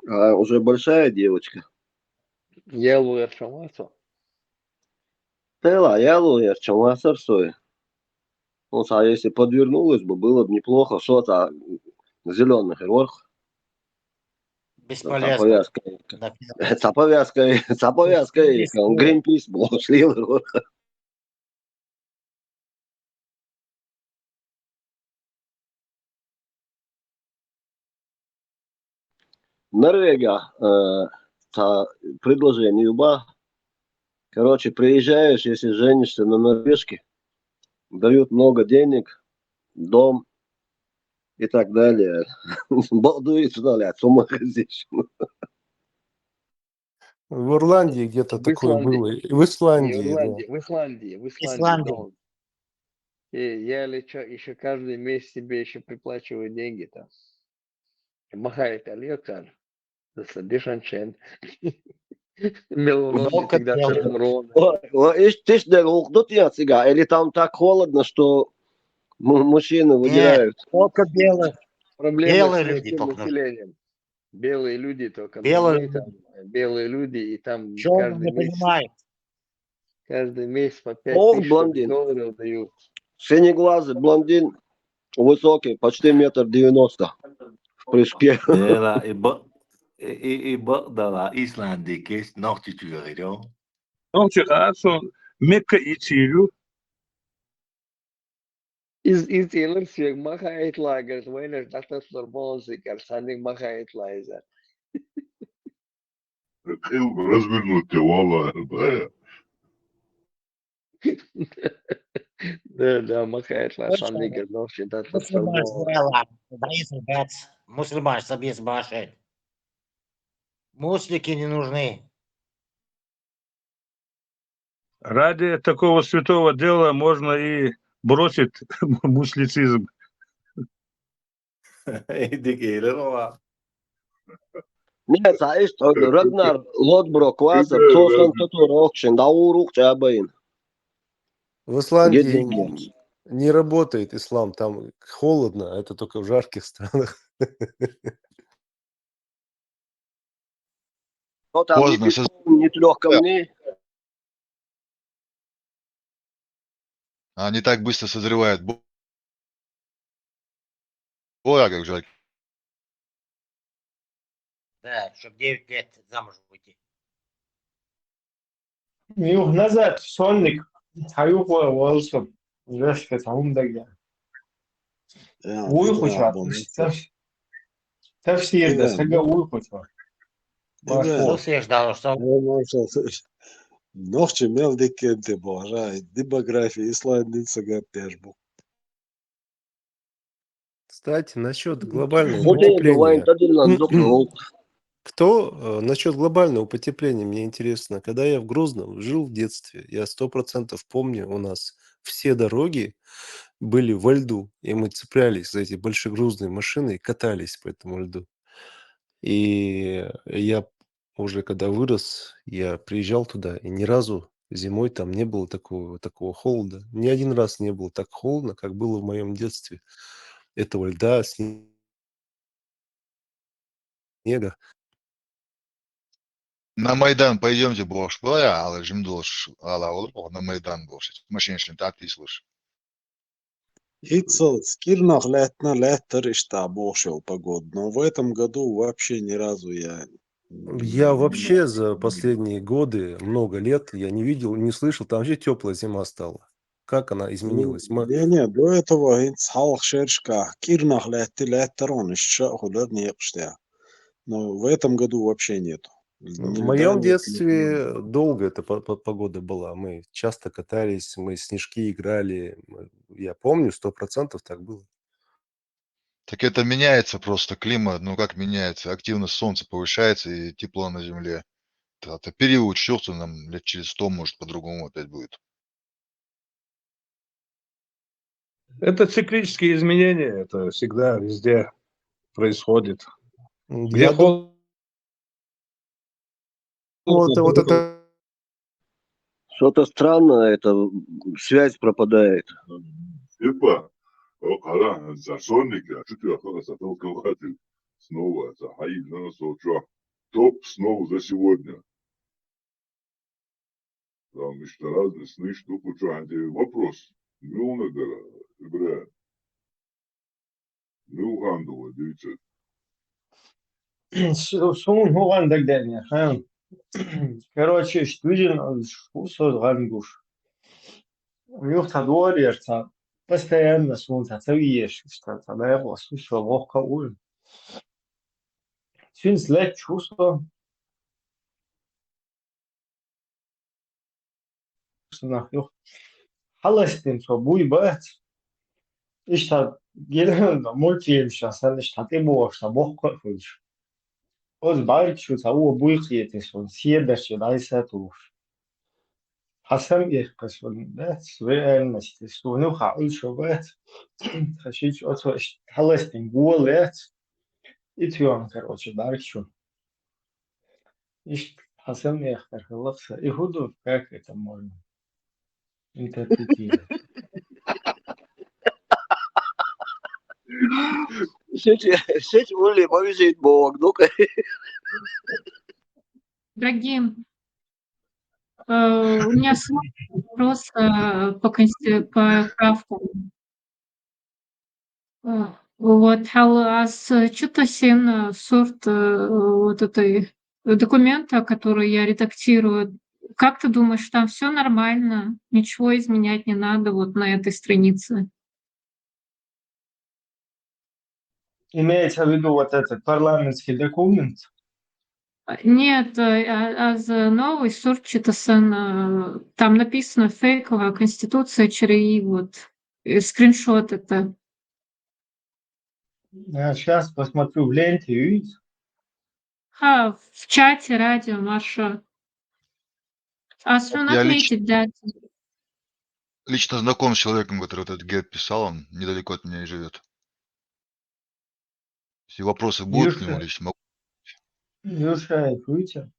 А уже большая девочка. Ялуер Шамасо. Тела, ялуер, чамасар стоит. Ну, а если подвернулось бы, было бы неплохо. Что-то зеленых верх. Бесполезно. Повязкой. Гринпис был, шли верх. Норвегия, предложение юба. Короче, приезжаешь, если женишься на норвежке, дают много денег, дом и так далее. Балдует, с ума ходишь. В Ирландии где-то такое было. В Исландии, В Исландии. Я еще каждый месяц себе еще приплачиваю деньги там. Махает Альёкар. Дешанчен. Меланон всегда шарон. Ты ж дорогут яцига, или там так холодно, что мужчины выдирают? Только белых. Проблемы Белые с люди только. населением. Белые люди только. Белые Белые люди, и там Черный не понимает. каждый месяц по 5 Ох, тысяч блондин. долларов дают. Синеглазый блондин, высокий, почти 1,90 м в прыжке. И да, Исландия есть, но чуть-чуть, да. Ну, что Мекка и Тирю. Из Илерсвег махает лагер, война, что Сорбонзик, Арсаник махает лайзер. развернуть والله البايع. Да, махает лашан нигер, но считать Мусульман лапсалмова. Мусульман собес башет. Муслики не нужны. Ради такого святого дела можно и бросить муслицизм. Nē, tā ir tāda Ragnar Lodbrok vasar, tos man tu tur augšņi, daurūk čēbain. В Исландии Гедегем. не работает ислам, там холодно, а это только в жарких странах. No tam Поздно ni pie ni трех камней. Они так быстро созревают. Ой, как жаль. Да, чтобы 9 лет замуж выйти. Юг назад, сонник. Хаюк волсом. Жешка там дагя. Уйхуча. Tafsir da saga uйхуча. Você ждал, что Нохче мел дикенте божа, демография Исландица гапешбу. Кстати, насчет глобального Modēļu vai потепления. tad ir Landokru. Насчет глобального потепления, мне интересно, когда я в Грозном жил в детстве, я 100% помню, у нас все дороги были во льду, и мы цеплялись за эти большегрузные машины и катались по этому льду. И я уже когда вырос, я приезжал туда, и ни разу зимой там не было такого холода. Ни один раз не было так холодно, как было в моем детстве. Этого льда, снега. На Майдан пойдемте, бош. Але жимдош, ала олпо на Майдан бош. Машиншин так ты слышишь. Ицел, скирнах летна летер ишта бошел погода. Но в этом году вообще ни разу я вообще за последние годы, много лет, я не видел, не слышал, там вообще теплая зима стала. Как она изменилась? Не, до этого инцхал шершка, кирнах леттерон, худер не пштя. Но в этом году вообще нету. В моем детстве долго эта погода была. Мы часто катались, мы снежки играли. Я помню, 100% так было. Так это меняется просто климат, ну как меняется, активность солнца повышается и тепло на земле. Это период чувства нам лет через 100, может, по-другому опять будет. Это циклические изменения, это всегда везде происходит. Где холодно, Вот это... Что-то странное, это связь пропадает. Типа, кара, за сонника, чуть толкал хатил снова, за хаим, на топ снова за сегодня. Там еще разные сны, штуку, что, вопрос. Милна гора, бля. Мил гандула, дивіться. Сумун хуган дагдания. Короче, штудин шусо гангуш. Юхта дворерца. Постоянно сунта тавиеш, что тогда я was шусо лохка ул. Сюнс лет чувство. Nach юх. Халастин со буй бат. Ишта гелен мультфильм шасан ишта тибо шта бохка фуш. Оз байчу сау буй қиетес он сиедаш дайсатуш. Хасам ихкас он бат реальность стуну хаул шобат. Хашич отво халастин гуолет. Итюан короче барчу. Иш хасам ихкар халакса. Ихуду как это можно интерпретировать? Сеть ули повезет Бог, ну-ка. Дорогие, у меня свой вопрос по правкам. Вот, халас, что-то сен сорт вот этой документа, который я редактирую. Как ты думаешь, там все нормально? Ничего изменять не надо вот на этой странице? Имеется в виду вот этот парламентский документ? Нет, аз новый сурт читасан, там написано фейковая конституция ЧРИ, вот, скриншот это. Сейчас посмотрю в ленте, видите? В чате радио, Маша. А что Я отметить, да. лично знаком с человеком, который вот этот гет писал, он недалеко от меня и живет. Если вопросы будут к нему лично, могу. Юша, видите?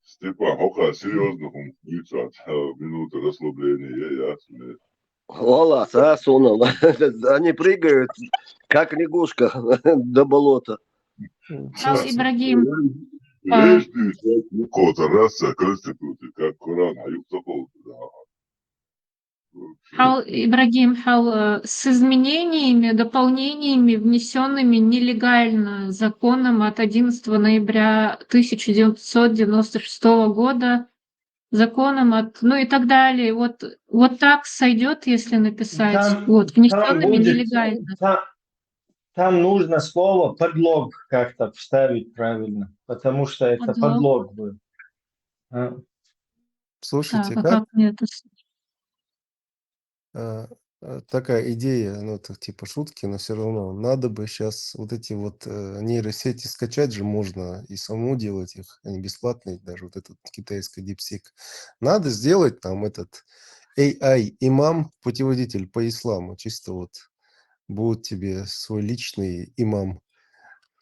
Степан, ока серьезно включат минуты расслабления, ясно. Ола, Сасуна, они прыгают, как лягушка до болота. Ибрагим. Видишь, ты, кота, раса, конституция, как Коран, а юг Ибрагим, с изменениями, дополнениями, внесенными нелегально законом от 11 ноября 1996 года, законом от, ну и так далее. Вот так сойдет, если написать, внесенными нелегально. Там нужно слово подлог как-то вставить правильно, потому что это подлог был. Слушайте, Так, как мне это... такая идея, ну, это типа шутки, но все равно надо бы сейчас вот эти вот нейросети скачать же можно и самому делать их, они бесплатные, даже вот этот китайский DeepSeek. Надо сделать там этот AI-имам, путеводитель по исламу, чисто вот будет тебе свой личный имам.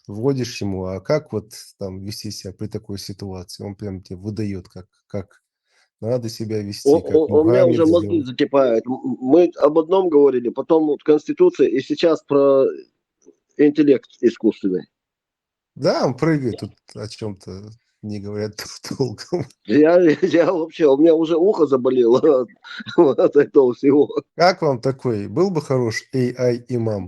Вводишь ему, а как вот там вести себя при такой ситуации, он прям тебе выдает, как надо себя вести, как У меня уже Мухаммед мозги сделал. закипают. Мы об одном говорили, потом вот Конституция, и сейчас про интеллект искусственный. Да, он прыгает тут о чем-то, не говорят толком. Я вообще, у меня уже ухо заболело от этого всего. Как вам такой? Был бы хорош AI-имам?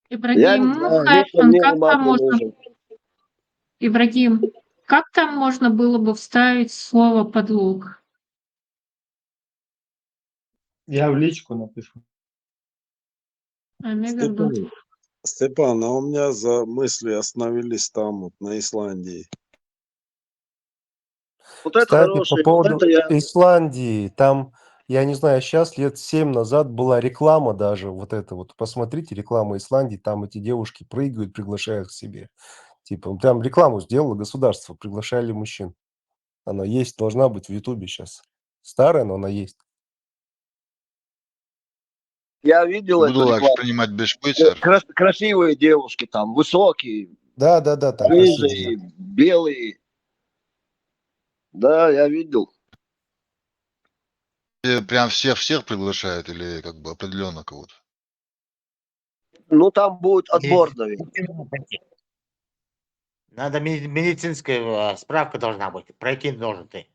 Я не Ибрагим, знаю, лично мне имам не нужен. Ибрагим, как там можно было бы вставить слово подлог? Я в личку напишу. Степан, а у меня за мысли остановились там, вот на Исландии. Вот это Кстати, по хорошее, вот поводу это я... Исландии, там, я не знаю, сейчас лет 7 назад была реклама даже, вот это вот, посмотрите, реклама Исландии, там эти девушки прыгают, приглашают к себе. Типа, там рекламу сделало государство, приглашали мужчин. Она есть, должна быть в Ютубе сейчас. Старая, но она есть. Я видел эту Буду рекламу. принимать бешпыцер. Красивые девушки там, высокие, Да, там рыжие, белые. Да, я видел. Прям всех приглашают или как бы определенно кого-то? Ну, там будет отбор, наверное. Надо медицинская справка должна быть. Пройти должен ты.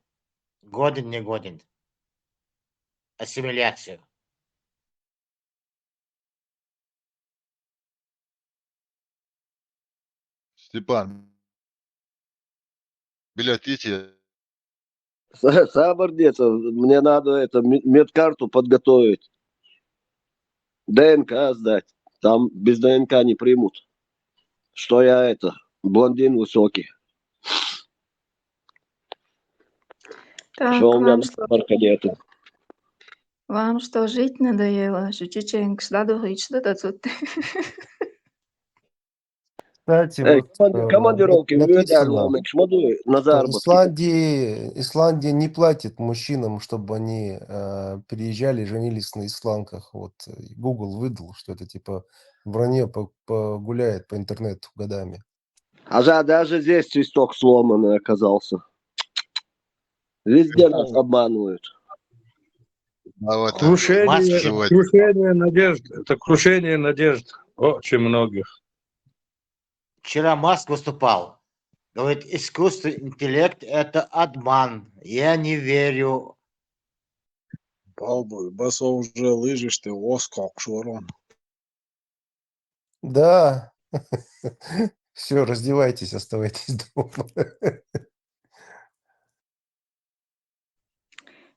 Годен, не годен. Ассимиляцию. Степан, билет идти. Сабардец, мне надо это медкарту подготовить. ДНК сдать. Там без ДНК не примут. Что я это, блондин высокий. Так, Что у меня марка нету. Вам что, жить надоело? Шучиченко, да, дурить, что-то тут. Кстати, Командировки написано, на что заработки. Исландия не платит мужчинам, чтобы они приезжали, женились на исландках. Вот Google выдал, что это типа вранье погуляет по интернету годами. А даже здесь свисток сломанный оказался. Везде нас обманывают. Крушение надежд. Это крушение надежд очень многих. Вчера Маск выступал. Говорит, искусственный интеллект – это обман. Я не верю. Балбой, басо уже лыжишь ты, оскок шурон. Да. Все, раздевайтесь, оставайтесь дома.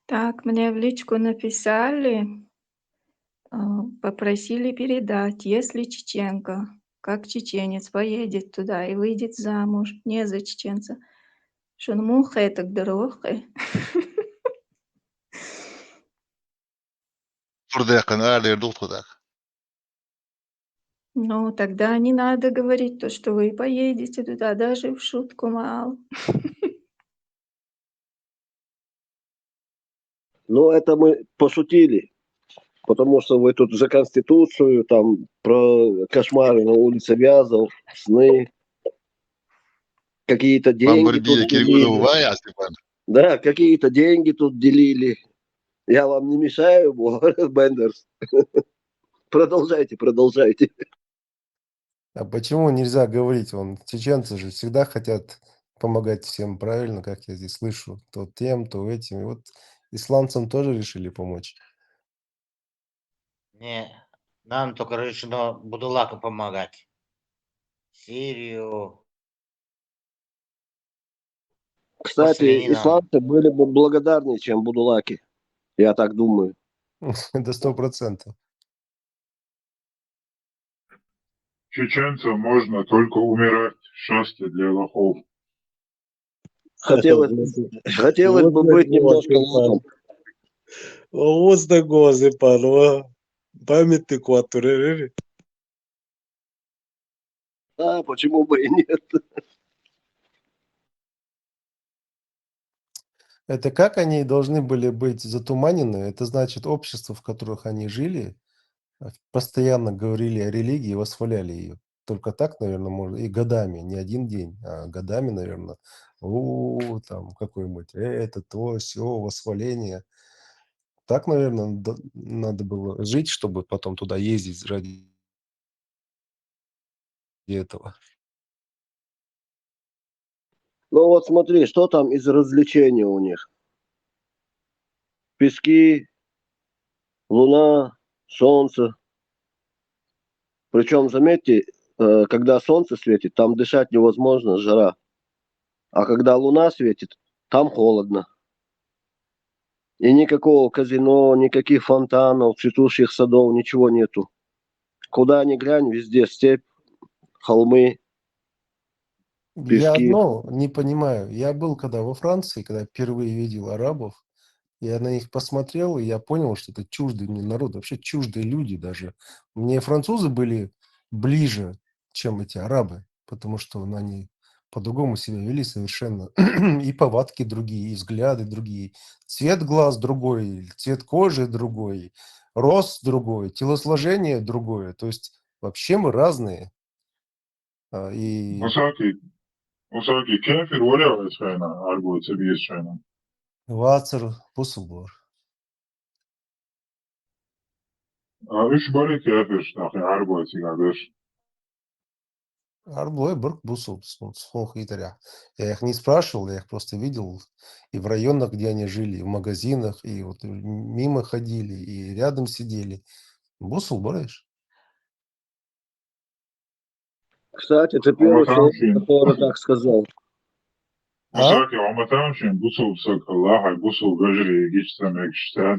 Так, мне в личку написали. попросили передать, если чеченка, как чеченец, поедет туда и выйдет замуж не за чеченца, что мухой так дорогой. Ну, тогда не надо говорить то, что вы поедете туда, даже в шутку мало. Но это мы пошутили, потому что вы тут за Конституцию, там, про кошмары на улице Вязов, сны, какие-то деньги тут делили. Да, какие-то деньги тут делили. Я вам не мешаю, Бендерс? Продолжайте, продолжайте. А почему нельзя говорить? Вон, чеченцы же всегда хотят помогать всем, правильно, как я здесь слышу. То тем, то этим. И вот исландцам тоже решили помочь. Не, нам только решено Будулаку помогать. Сирию. Кстати, Мусульманам. исландцы были бы благодарнее, чем будулаки. Я так думаю. До 100%. Чеченцам можно только умирать. Счастье для лохов. Хотелось бы быть немножко лохом. Озда гозы парва. Памятный квартиры. Да, почему бы и нет? Это как они должны были быть затуманены? Это значит, общество, в которых они жили, постоянно говорили о религии и восхваляли ее. Только так, наверное, можно. И годами, не один день, а годами, наверное. Там какой-нибудь это, то, все, восхваление. Так, наверное, надо было жить, чтобы потом туда ездить ради этого. Ну вот смотри, что там из развлечений у них? Пески, луна, солнце. Причем, заметьте, когда солнце светит, там дышать невозможно, жара. А когда луна светит, там холодно. И никакого казино, никаких фонтанов, цветущих садов, ничего нету. Куда ни глянь, везде степь, холмы, Я пески. одно не понимаю. Я был когда во Франции, когда впервые видел арабов, я на них посмотрел, и я понял, что это чуждый мне народ, вообще чуждые люди даже. Мне французы были ближе, чем эти арабы, потому что они по-другому себя вели совершенно. И повадки другие, и взгляды другие. Цвет глаз другой, цвет кожи другой, рост другой, телосложение другое. То есть вообще мы разные. И Osaki kefir oraya şayna argo seviyes şayna. Вацер, Пусулбор. Üç bari kefir ştahi argo sigadır. Арблой, Бург, Бусул, Слух и Таря. Я их не спрашивал, я их просто видел и в районах, где они жили, и в магазинах, и вот мимо ходили, и рядом сидели. Бусул, Бореш? Кстати, ты первый человек, который так сказал. Osaki ama tam şimdi bu soğuk sakalla bu soğuk gajri geçtemek işte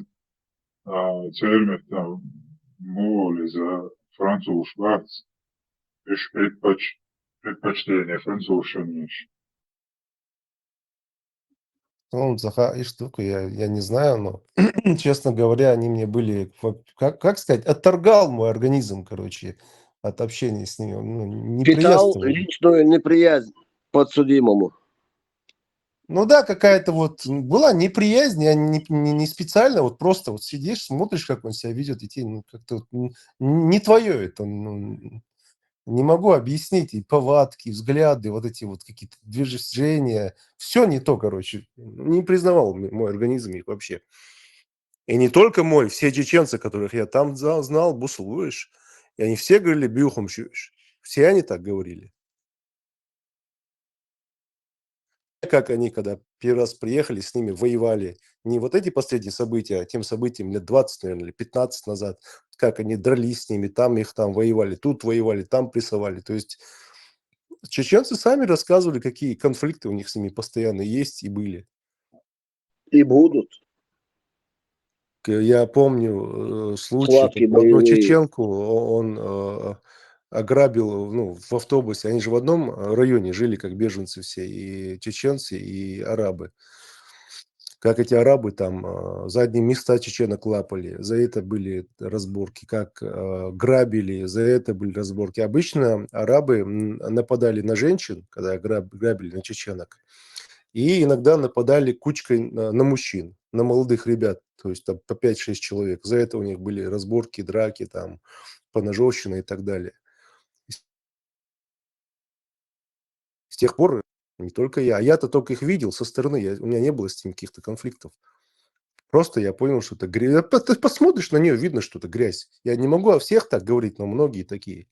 çevirmekten Moğol za Fransuz bak iş предпочтение французшего. Ну, и штуку я не знаю, но, честно говоря, они мне были, как сказать, отторгал мой организм, короче, от общения с ними. Ну, не Питал приветствовал. личную неприязнь подсудимому. Ну да, какая-то вот была неприязнь, я не специально, вот просто вот сидишь, смотришь, как он себя ведет, и тебе как-то вот не твое это, не могу объяснить, и повадки, и взгляды, вот эти вот какие-то движения, все не то, короче, не признавал мой организм их вообще. И не только мой, все чеченцы, которых я там знал, бусулуешь, и они все говорили бюхом щуешь, все они так говорили. Как они, когда первый раз приехали, с ними воевали. Не вот эти последние события, а тем событиям лет 20, наверное, или 15 назад. Как они дрались с ними, там их там воевали, тут воевали, там прессовали. То есть чеченцы сами рассказывали, какие конфликты у них с ними постоянно есть и были. И будут. Я помню случай, Схватки когда одну боевые. чеченку он ограбил, ну, в автобусе. Они же в одном районе жили, как беженцы все, и чеченцы, и арабы. Как эти арабы там задние места чеченок лапали, за это были разборки. Как грабили, за это были разборки. Обычно арабы нападали на женщин, когда грабили на чеченок, и иногда нападали кучкой на мужчин, на молодых ребят, то есть там по 5-6 человек. За это у них были разборки, драки, там, поножовщина и так далее. С тех пор не только я, а я-то только их видел со стороны, у меня не было с ним каких-то конфликтов. Просто я понял, что это грязь. Ты посмотришь на нее, видно, что это грязь. Я не могу о всех так говорить, но многие такие.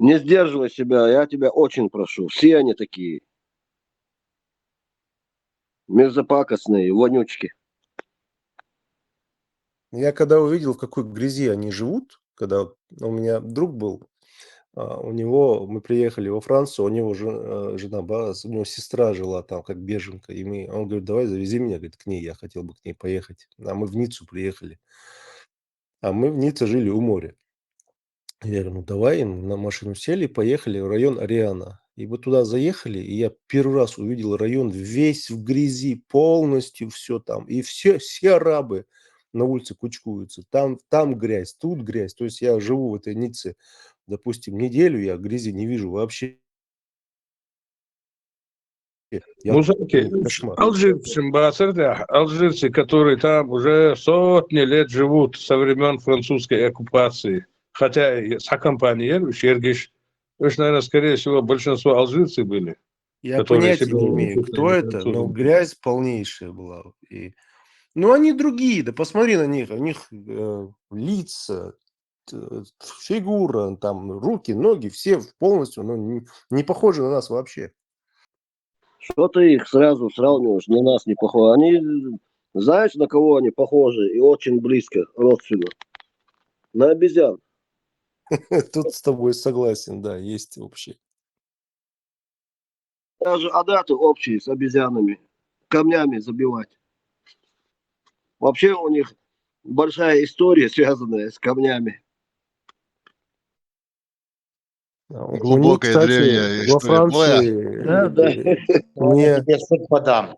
Не сдерживай себя, я тебя очень прошу. Все они такие. Мерзопакостные, вонючки. Я когда увидел, в какой грязи они живут, когда у меня друг был, у него, мы приехали во Францию, у него жена, у него сестра жила там, как беженка, и он говорит, давай завези меня, говорит, к ней, я хотел бы к ней поехать. А мы в Ниццу приехали. А мы в Ницце жили у моря. Я говорю, ну давай, на машину сели, поехали в район Ариана. И вот туда заехали, и я первый раз увидел район весь в грязи, полностью все там. И все арабы на улице кучкуются. Там грязь, тут грязь. То есть я живу в этой Ницце, допустим, неделю, я грязи не вижу вообще. Музыки, Кошмар. алжирцы, которые там уже сотни лет живут со времен французской оккупации, хотя и с компанией Шергиш, уж, наверное, скорее всего, большинство алжирцы были. Я которые понятия себя не имею, кто это, но грязь полнейшая была. Ну, они другие, да посмотри на них, у них лица, фигура, там, руки, ноги, все полностью, ну, не похожи на нас вообще. Что ты их сразу сравниваешь, на нас не похожи? Они, знаешь, на кого они похожи и очень близко, родственно? На обезьян. Тут с тобой согласен, да, есть общее. Даже адаты общие с обезьянами, камнями забивать. Вообще у них большая история, связанная с камнями. У них, Глубокая кстати, древняя во история твоя. Франции, Ладно, теперь суд подам.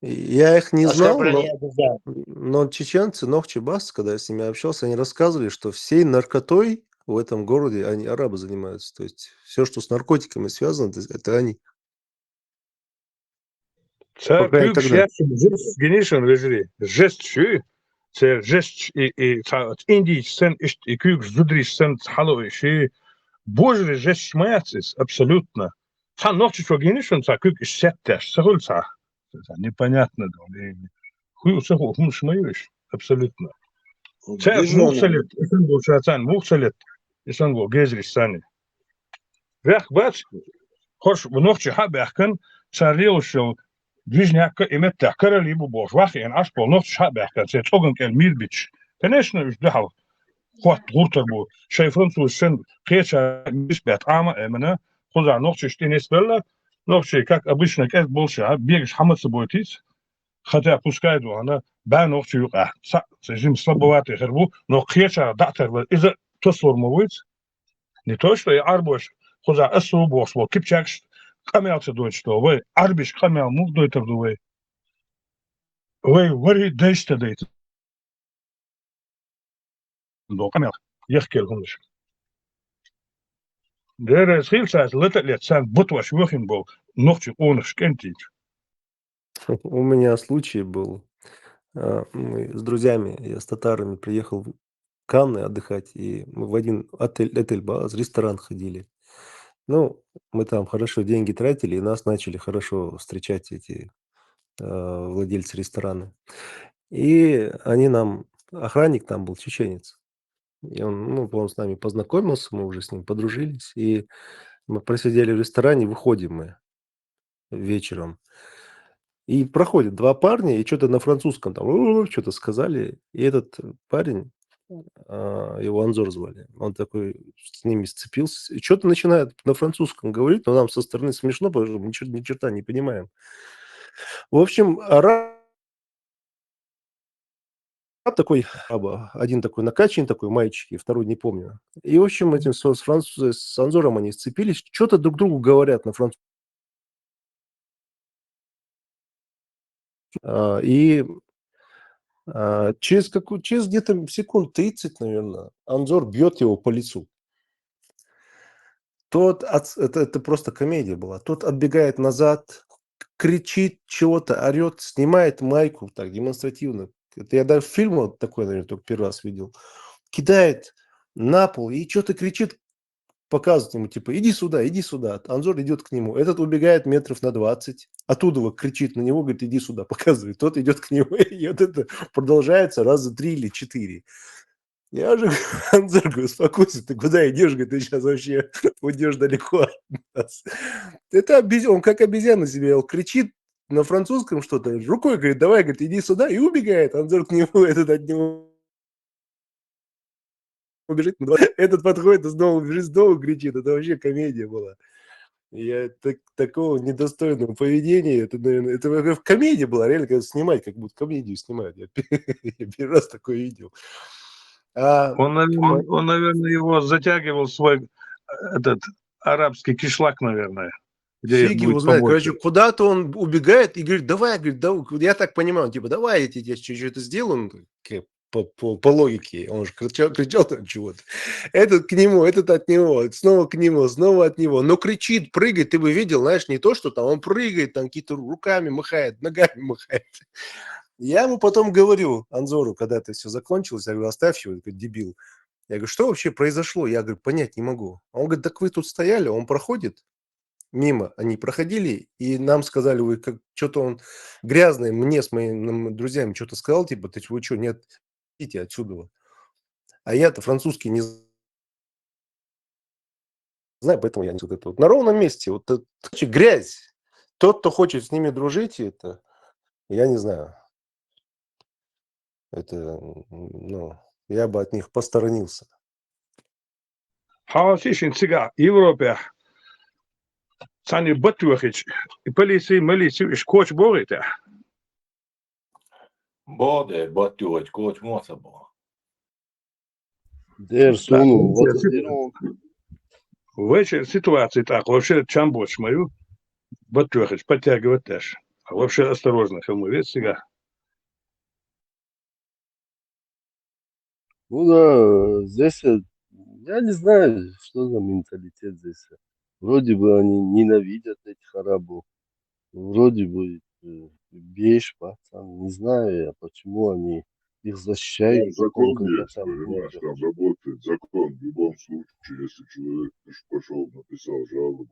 я их не знал, Оскорбление обезьян. но чеченцы, Нохчебас, когда я с ними общался, они рассказывали, что всей наркотой в этом городе арабы занимаются. То есть все, что с наркотиками связано, это они. Це Пока и küük тогда. şersin jest genişen vejri. Jest şu. Це jest и индийч сен и küük зудриш сен халой ши. Божри жест шмаяцис абсолютно. Ца ночи что genişen ца küük сеттеш. Сахул ца. Непонятно. Хуй сахул хум шмаюш. Абсолютно. Це мухселет. Исан гол шацан мухселет. Исан гол гезриш сани. Вях бац. Хош ночи хабахкан. Царил шо. Движняк имет карали бу бош вахи ан ашпол нот шабах кан се цоган кел мирбич конечно уж дахал хват гуртер бу шей француз сен кеча мисбет ама эмена хоза нот штинес белла нот как обычно как больше бегаш хамат собойтис хотя пускай до она ба нот юка сежим слабоватый гербу но кеча датер из тосформовит не то что и арбош хоза асу бош бо кипчакш камелце дойчто вы арбиш камел мув дойтер дуwe Ой, вари дейсте дейт. До камел. Яхкел гомш. Der schilsaat letterlijk zijn botwas wochen bol. Nog je oners kent dit. У меня случай был. Мы с друзьями, я с татарами приехал в Канны отдыхать, и мы в один отель Бааз, ресторан ходили. Ну, мы там хорошо деньги тратили, и нас начали хорошо встречать эти владельцы ресторана. И они нам, охранник там был чеченец. И он с нами познакомился, мы уже с ним подружились. И мы просидели в ресторане, выходим мы вечером. И проходят два парня, и что-то на французском там что-то сказали. И этот парень, его Анзор звали, он такой с ними сцепился. И что-то начинает на французском говорить, но нам со стороны смешно, потому что мы ни черта не понимаем. В общем, араб такой, один такой накачанный, такой мальчик, и второй не помню. И, в общем, этим с Анзором они сцепились, что-то друг другу говорят на французском. И через где-то секунд 30, наверное, Анзор бьет его по лицу. Это просто комедия была. Тот отбегает назад, кричит чего-то, орет, снимает майку так демонстративно. Это я даже фильм вот такой, наверное, только первый раз видел. Кидает на пол и что-то кричит, показывает ему, типа, иди сюда, иди сюда. Анзор идет к нему. Этот убегает метров на 20. Оттуда вот кричит на него, говорит, иди сюда, показывает. Тот идет к нему. И вот это продолжается раза 3 или 4. Я уже Анзор говорю, успокойся, ты куда идешь? Говорит, ты сейчас вообще уйдешь далеко от нас. Это он как обезьяна себе вел, кричит на французском что-то, рукой говорит, давай, говорит, иди сюда, и убегает. Анзор к нему, этот от него убежит. Этот подходит и снова убежит, снова кричит. Это вообще комедия была. Я такого недостойного поведения, это, наверное, это комедия была, реально, когда снимать, как будто комедию снимают. Я первый раз такое видел. Он, наверное, его затягивал свой этот арабский кишлак, наверное. Где Фиг будет его знает. побольше. Короче, куда-то он убегает и говорит, давай, говорит, я так понимаю, типа, давай я тебе что-то сделаю, по логике. Он же кричал там чего-то. Этот к нему, этот от него, снова к нему, снова от него. Но кричит, прыгает, ты бы видел, знаешь, не то, что там он прыгает, там какие-то руками махает, ногами махает. Я ему потом говорю, Анзору, когда это все закончилось, я говорю, оставь его, такой дебил. Я говорю, что вообще произошло? Я говорю, понять не могу. Он говорит, так вы тут стояли, он проходит мимо, они проходили, и нам сказали, вы как что-то он грязный, мне с моими друзьями что-то сказал, типа, вы что, нет, идите отсюда. А я-то французский не знаю, поэтому я не вот это вот. На ровном месте, вот грязь. Тот, кто хочет с ними дружить, это, я не знаю, это, ну, я бы от них посторонился. Havasishin siga Европе. Sani Batwachich. Полиции, шкоч борите. Bode, Batwach, коч Мосабо. Вечер ситуации так, вообще чамбоч мою. Батвахич, подтягивать też. А вообще осторожно, кому ведь сега. Ну да, здесь, я не знаю, что за менталитет здесь. Вроде бы они ненавидят этих арабов. Вроде бы бейш, пацан. Не знаю я, почему они их защищают. Закон есть, понимаешь, там работает закон. В любом случае, если человек пошел, написал жалобу,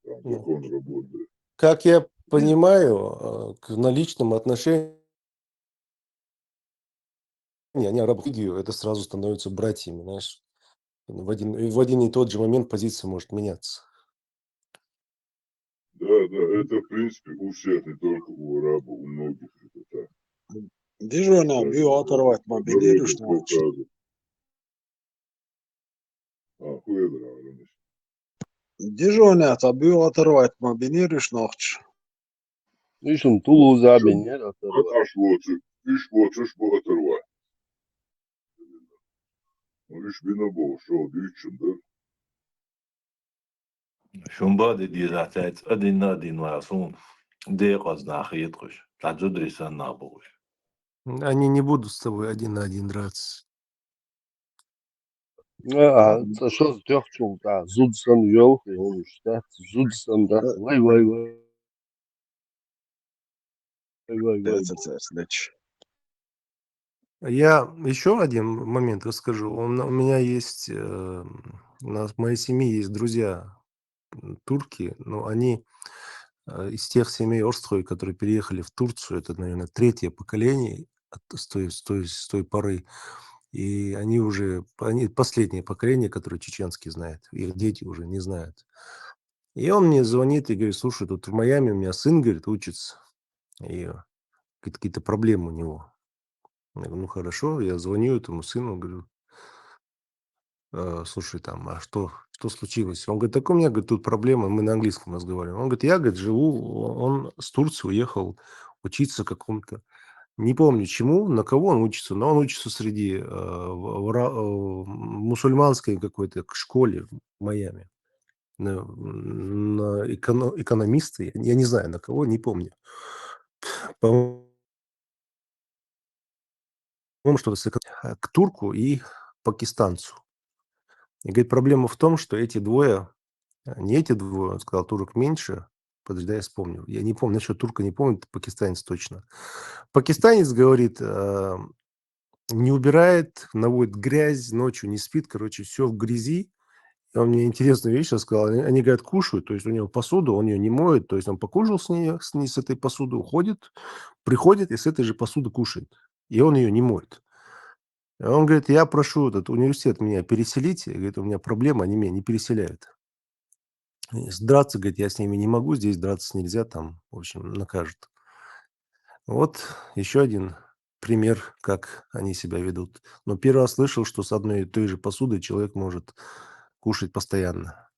там закон работает. Как я понимаю, на личном отношении они арабы, это сразу становятся братьями, знаешь. В один и тот же момент позиция может меняться. Да, это в принципе у всех, не только у арабов, у многих это так. Дежурно бью оторвать мобилирую, что Дежурно бью оторвать мобилирую, что Ишун Тулуза бенер оторвать. Иш bu оторвать. Иш бинобол, шо, дичен, да? Шумбаде дизацайц один на один васун. Деказ нахиетхуш. Таджудрисан набуш. Они не будут с тобой один на один драться. Что с трех чул, да, Зудсон вел, и он что, Зудсон, да, вай. Я еще один момент расскажу. У меня есть, в моей семье есть друзья турки, но они из тех семей Орстрой, которые переехали в Турцию, это, наверное, третье поколение с той поры. И они последнее поколение, которое чеченский знает. Их дети уже не знают. И он мне звонит и говорит, слушай, тут в Майами у меня сын, говорит, учится. И какие-то проблемы у него. Я говорю, ну хорошо, я звоню этому сыну, говорю, слушай, там, а что случилось? Он говорит, так у меня, говорит, тут проблема, мы на английском разговариваем. Он говорит, я, говорит, живу, он с Турции уехал учиться какому-то Не помню чему, на кого он учится, но он учится среди мусульманской какой-то школе в Майами. На экономиста, я не знаю на кого, не помню. По-моему, что-то к турку и пакистанцу. И говорит, проблема в том, что эти двое, не эти двое, он сказал, турок меньше. Подожди, дай я вспомню. Я не помню, насчет турка не помню, пакистанец точно. Пакистанец, говорит, не убирает, наводит грязь, ночью не спит, короче, все в грязи. И он мне интересную вещь сказал. Они, говорят, кушают, то есть у него посуду, он ее не моет, то есть он покушал с ней, с этой посуды, уходит, приходит и с этой же посуды кушает. И он ее не моет. И он говорит, я прошу этот университет меня переселить. И, говорит, у меня проблема, они меня не переселяют. И драться, говорит, я с ними не могу, здесь драться нельзя, там, в общем, накажут. Вот еще один пример, как они себя ведут. Но первый раз слышал, что с одной и той же посудой человек может кушать постоянно.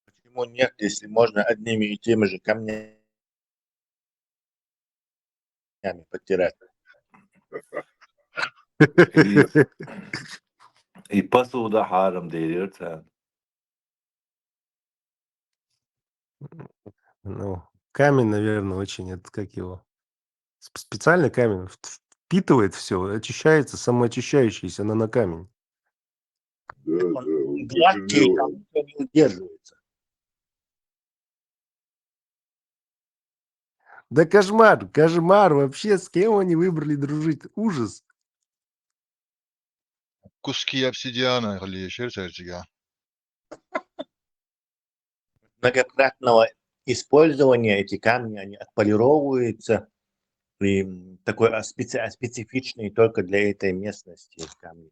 Почему нет, если можно одними и теми же камнями подтирать? И посуда харам делится. Ну, камень, наверное, очень, это как его, специальный камень впитывает все, очищается, самоочищающийся на камень. Да, Он да, он гладкий, очень там ничего не удерживается. Да кошмар, кошмар вообще, с кем они выбрали дружить, ужас. Куски обсидиана или еще что-то. Многократного использования эти камни, они отполировываются. И такой специфичный только для этой местности камни.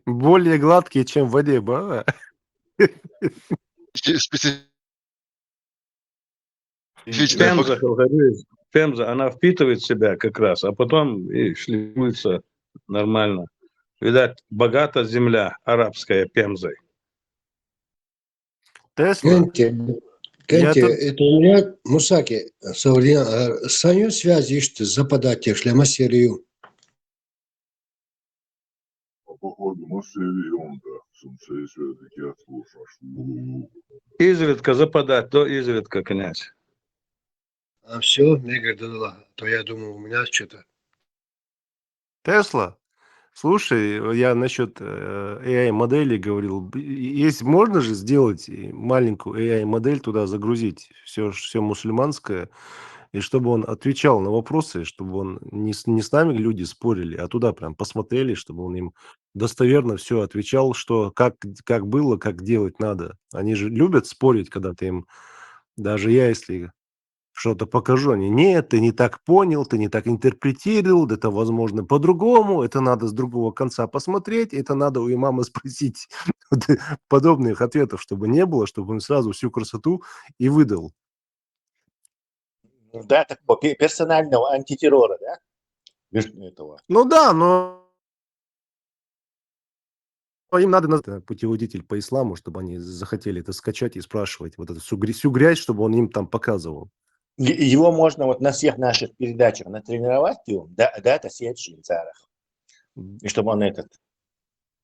Более гладкие, чем в воде, ба. Пемза, говорю, Пемза, она впитывает в себя как раз, а потом и шлифуется нормально. Видать, богата земля арабская Пемзой. Тесла. Кенте, это у меня Мусаки, саню связи işte западать шлемасерию. походу, он, да, все-таки отслушал. Изредка западать, то изредка, князь. А все, негр дала, то я думал, у меня что-то. Тесла. Слушай, я насчет AI-модели говорил. Есть, можно же сделать маленькую AI-модель, туда загрузить все мусульманское, и чтобы он отвечал на вопросы, чтобы он не с нами люди спорили, а туда прям посмотрели, чтобы он им достоверно все отвечал, что как было, как делать надо. Они же любят спорить, когда ты им, даже я, если что-то покажу, они, нет, ты не так понял, ты не так интерпретировал, это возможно по-другому, это надо с другого конца посмотреть, это надо у имама спросить. Подобных ответов, чтобы не было, чтобы он сразу всю красоту и выдал. Да, такого персонального антитеррора, да? Этого. Ну да, но им надо путеводитель по исламу, чтобы они захотели это скачать и спрашивать вот эту всю грязь, чтобы он им там показывал. Его можно вот на всех наших передачах натренировать, да, это сеть в Швейцарах. И чтобы он этот...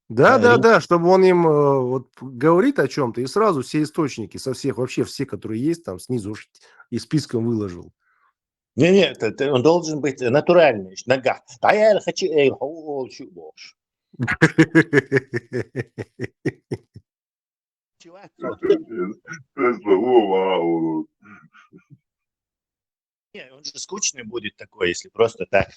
Да, чтобы он им вот говорит о чем-то и сразу все источники со всех, вообще все, которые есть там снизу и списком выложил. Нет, он должен быть натуральный, нога. А я хочу... Не, он же скучный будет такой, если просто так.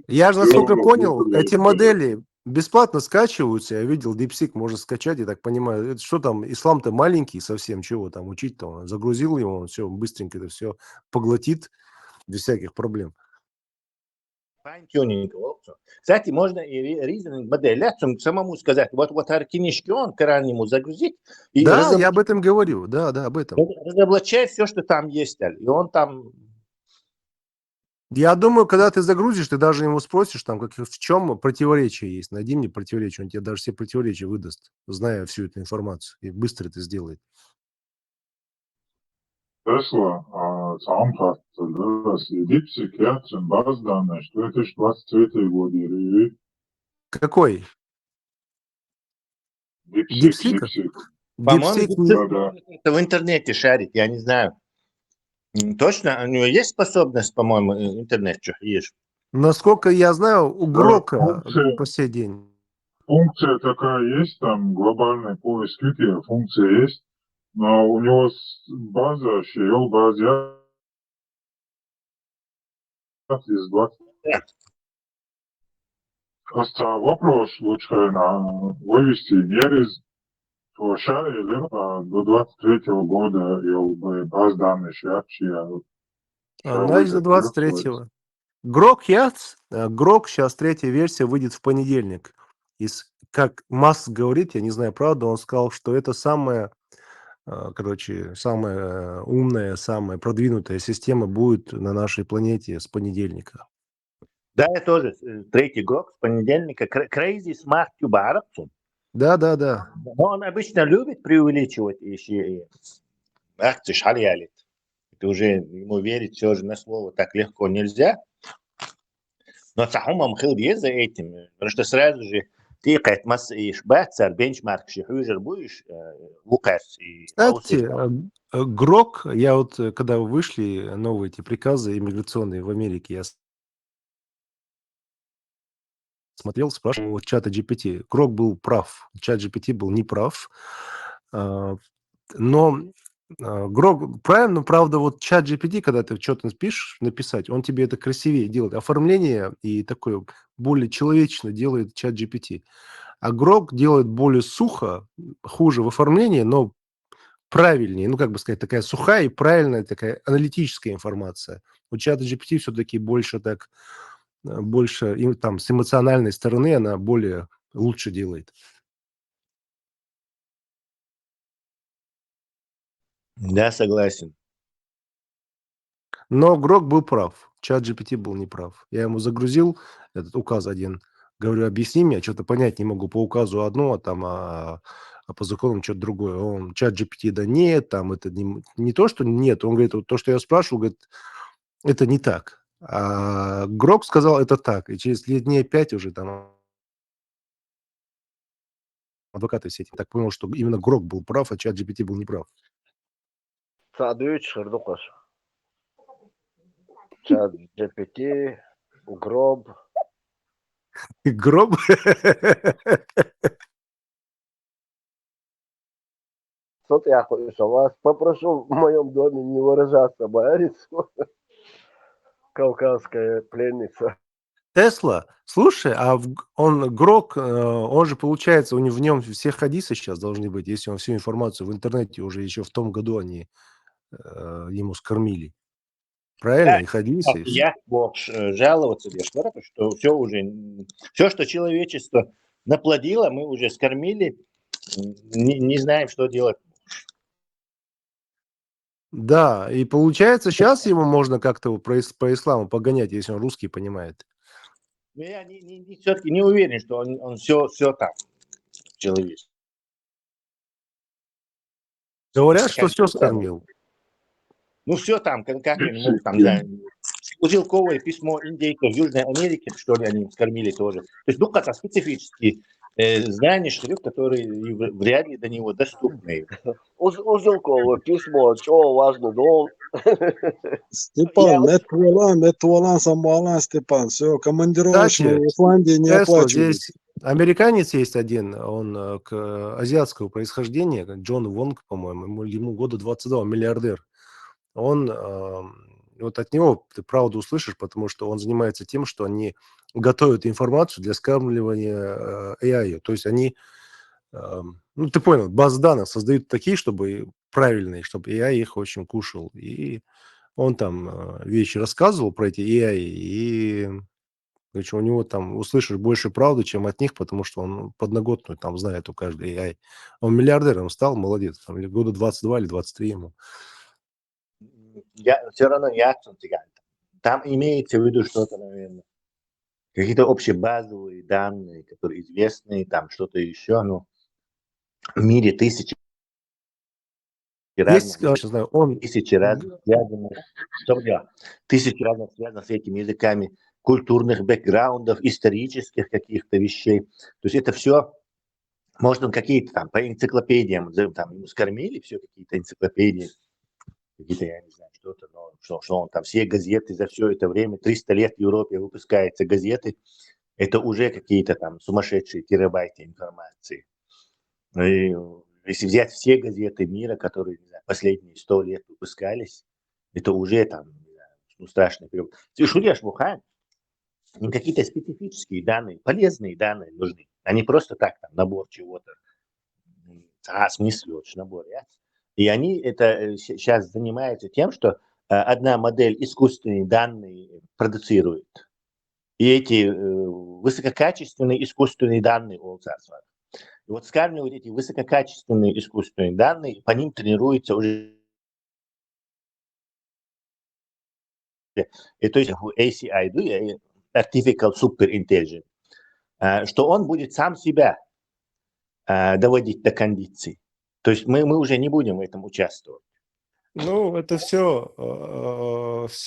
Я же, насколько понял, эти модели бесплатно скачиваются. Я видел, DeepSeek можно скачать, я так понимаю. Это что там, ислам-то маленький совсем, чего там учить-то? Он загрузил его, он все быстренько это все поглотит без всяких проблем. Файн-тюнинг. Кстати, можно и reasoning модель самому сказать, вот книжки он, Коран ему загрузить. И да, я об этом говорю, да, об этом. Разоблачать все, что там есть, и он там... Я думаю, когда ты загрузишь, ты даже ему спросишь, там, в чем противоречие есть. Найди мне противоречие, он тебе даже все противоречия выдаст, зная всю эту информацию, и быстро это сделает. Tesla, Samsung, Dipsik, Jatsen, Bazdanes, 2023 года, и Какой? Дипсик, Дипсика? Дипсик. По-моему, Дипсик не... Да-да. это в интернете шарит, я не знаю. Точно? У него есть способность, по-моему, интернет, что есть? Насколько я знаю, у Грока Функция, по сей день. функция такая есть, там глобальный поиск Вики, функция есть, но у него база, Шиел база из 20. Просто вопрос лучше вывести через до 23 года и баз данных Значит, до 23-го. Грок Яц, Грок сейчас третья версия выйдет в понедельник. Как Маск говорит, я не знаю, правда, он сказал, что это самая, самая умная, самая продвинутая система будет на нашей планете с понедельника. Да, я тоже. Третий год с понедельника. Crazy Smart Tube арабцу. Да. Но он обычно любит преувеличивать еще акции шалиалит. Это уже ему верить все же на слово так легко нельзя. Но Сахумам хилдез за этим. Потому что сразу же ты как масс и шбацар, бенчмарк, шихужер будешь лукас и Кстати, Грок, я вот, когда вышли новые эти приказы иммиграционные в Америке, я смотрел, спрашивал вот чата GPT. Грок был прав, чат GPT был неправ. Но Грок правильно, правда, вот чат GPT, когда ты что-то пишешь, написать, он тебе это красивее делает. Оформление и такое более человечно делает чат GPT. А Грок делает более сухо, хуже в оформлении, но правильнее, ну, как бы сказать, такая сухая и правильная, такая аналитическая информация. У чата GPT все-таки больше так, больше там с эмоциональной стороны она более лучше делает. Да, согласен. Но Грок был прав, чат GPT был неправ. Я ему загрузил этот указ один, говорю, объясни мне, что-то понять не могу, по указу одно, а по законам что-то другое. Он, чат GPT, да нет, там это не то, что нет, он говорит, вот то, что я спрашивал, говорит, это не так. А Грок сказал, это так, и через дней 5 уже там адвокаты все эти так понял, что именно Грок был прав, а чат GPT был неправ. Садуич, Шардукаш. Чат GPT, Гроб. Гроб? Что-то я вас попрошу в моем доме не выражаться, Борис. Кавказская пленница. Тесла, слушай, он Грок, он же, получается, в нем все хадисы сейчас должны быть, если он всю информацию в интернете уже еще в том году они ему скормили. Правильно? И хадисы, и все. Я мог жаловаться, что все уже, все, что человечество наплодило, мы уже скормили, не знаем, что делать. Да, и получается, сейчас ему можно как-то по исламу погонять, если он русский понимает. Но я все-таки не уверен, что он все там, человечество. Говорят, что все скормил. Ну, все там, как-нибудь, там, да. Узелковое письмо индейцев в Южной Америке, что ли, они скормили тоже. То есть, ну, как-то специфические знания, шрифт, которые вряд ли до него доступны. Узелковое письмо, чего важно, дом. Степан, Метволан, Самуалан, Степан, все, командировочную в Исландии не оплачивают. Здесь американец есть один, он азиатского происхождения, Джон Вонг, по-моему, ему года 22, миллиардер. Он, вот от него ты правду услышишь, потому что он занимается тем, что они готовят информацию для скармливания AI. То есть они, ну ты понял, базы данных создают такие, чтобы правильные, чтобы AI их очень кушал. И он там вещи рассказывал про эти AI, и короче, у него там услышишь больше правды, чем от них, потому что он подноготную там знает у каждой AI. Он миллиардером стал, молодец, там, или года 22 или 23 ему. Все равно там имеется в виду что-то, наверное, какие-то общие базовые данные, которые известны, там что-то еще, но в мире тысячи Есть, не знаю, он... Тысячи разных связанных, тысячи разных связанных с этими языками, культурных бэкграундов, исторических каких-то вещей. То есть это все, может, он какие-то там по энциклопедиям, там ему скормили все какие-то энциклопедии, какие-то, я не знаю, что-то, но что он там, все газеты за все это время, 300 лет в Европе выпускаются газеты, это уже какие-то там сумасшедшие терабайты информации. И если взять все газеты мира, которые, не знаю, последние 100 лет выпускались, это уже там, не знаю, ну, страшный период. Им какие-то специфические данные, полезные данные нужны, а не просто так, там, набор чего-то. Смысл очень набор, ja? И они это сейчас занимаются тем, что одна модель искусственные данные продуцирует. И эти высококачественные искусственные данные и вот скармливают эти высококачественные искусственные данные, по ним тренируется уже. И то есть ACI, Artificial Super Intelligence, что он будет сам себя доводить до кондиций. То есть мы уже не будем в этом участвовать. Ну, это все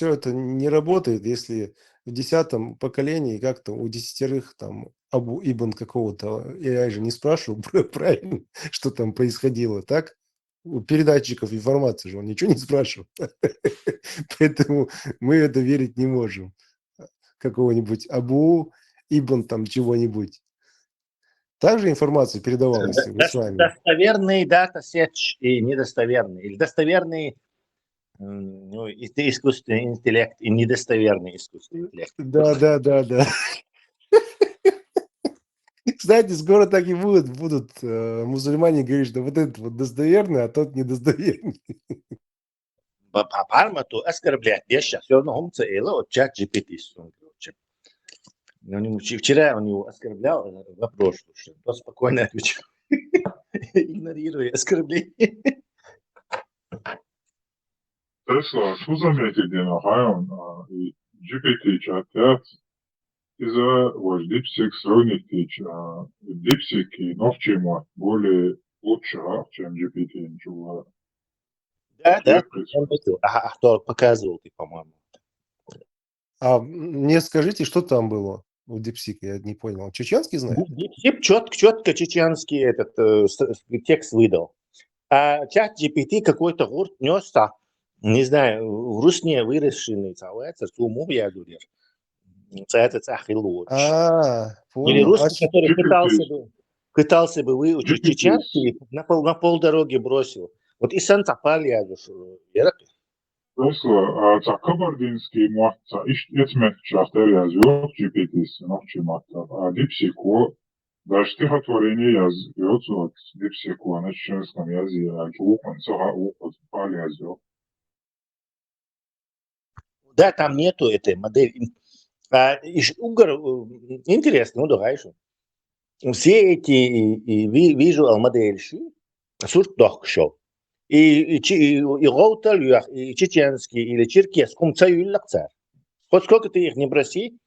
это не работает, если в 10-м поколении как-то у 10 там Абу Ибн какого-то, я же не спрашивал правильно, что там происходило, так? У передатчиков информации же он ничего не спрашивал. Поэтому мы это верить не можем. Какого-нибудь Абу Ибн там чего-нибудь. Также информация передавалась в исламе. Достоверный датасет и недостоверный. Или достоверный искусственный интеллект и недостоверный искусственный интеллект. Да. Кстати, скоро так и будут мусульмане говорить, что вот этот вот достоверный, а тот недостоверный. По формату оскорблять. Я сейчас все равно от чат GPT. Вчера он его оскорблял, вопрос, что он спокойно отвечал, игнорируя оскорбление. Tesla su zametili na Hajon i GPT-chat из-за ваш DeepSeek сравнить DeepSeek и Novchima более лучше, чем GPT. Да, а кто показывал ты, по-моему. А мне скажите, что там было у DeepSeek, я не понял. Чеченский знает? DeepSeek четко чеченский этот текст выдал. А чат GPT какой-то гурт нес, не знаю, в Русне выращенный, сумму я говорю. Это лучше. Или Понял. русский, который пытался бы выучить чеченский, на полдороги бросил. Вот и Сан Цапали, я говорю, Tesla, Kabardinski muhta etmek şartları yazıyor GPT'si, Novchima, DeepSeek'u da стихотворение yazıyor, DeepSeek'u на чеченском языке, yazıyor. Да, там нету этой модели. Угор интересно, ну давай же. Все эти visual модели, сурт дохшо. И Роуталь, и чеченский, или черкесском цаюллак царь. Хоть сколько ты их не броси.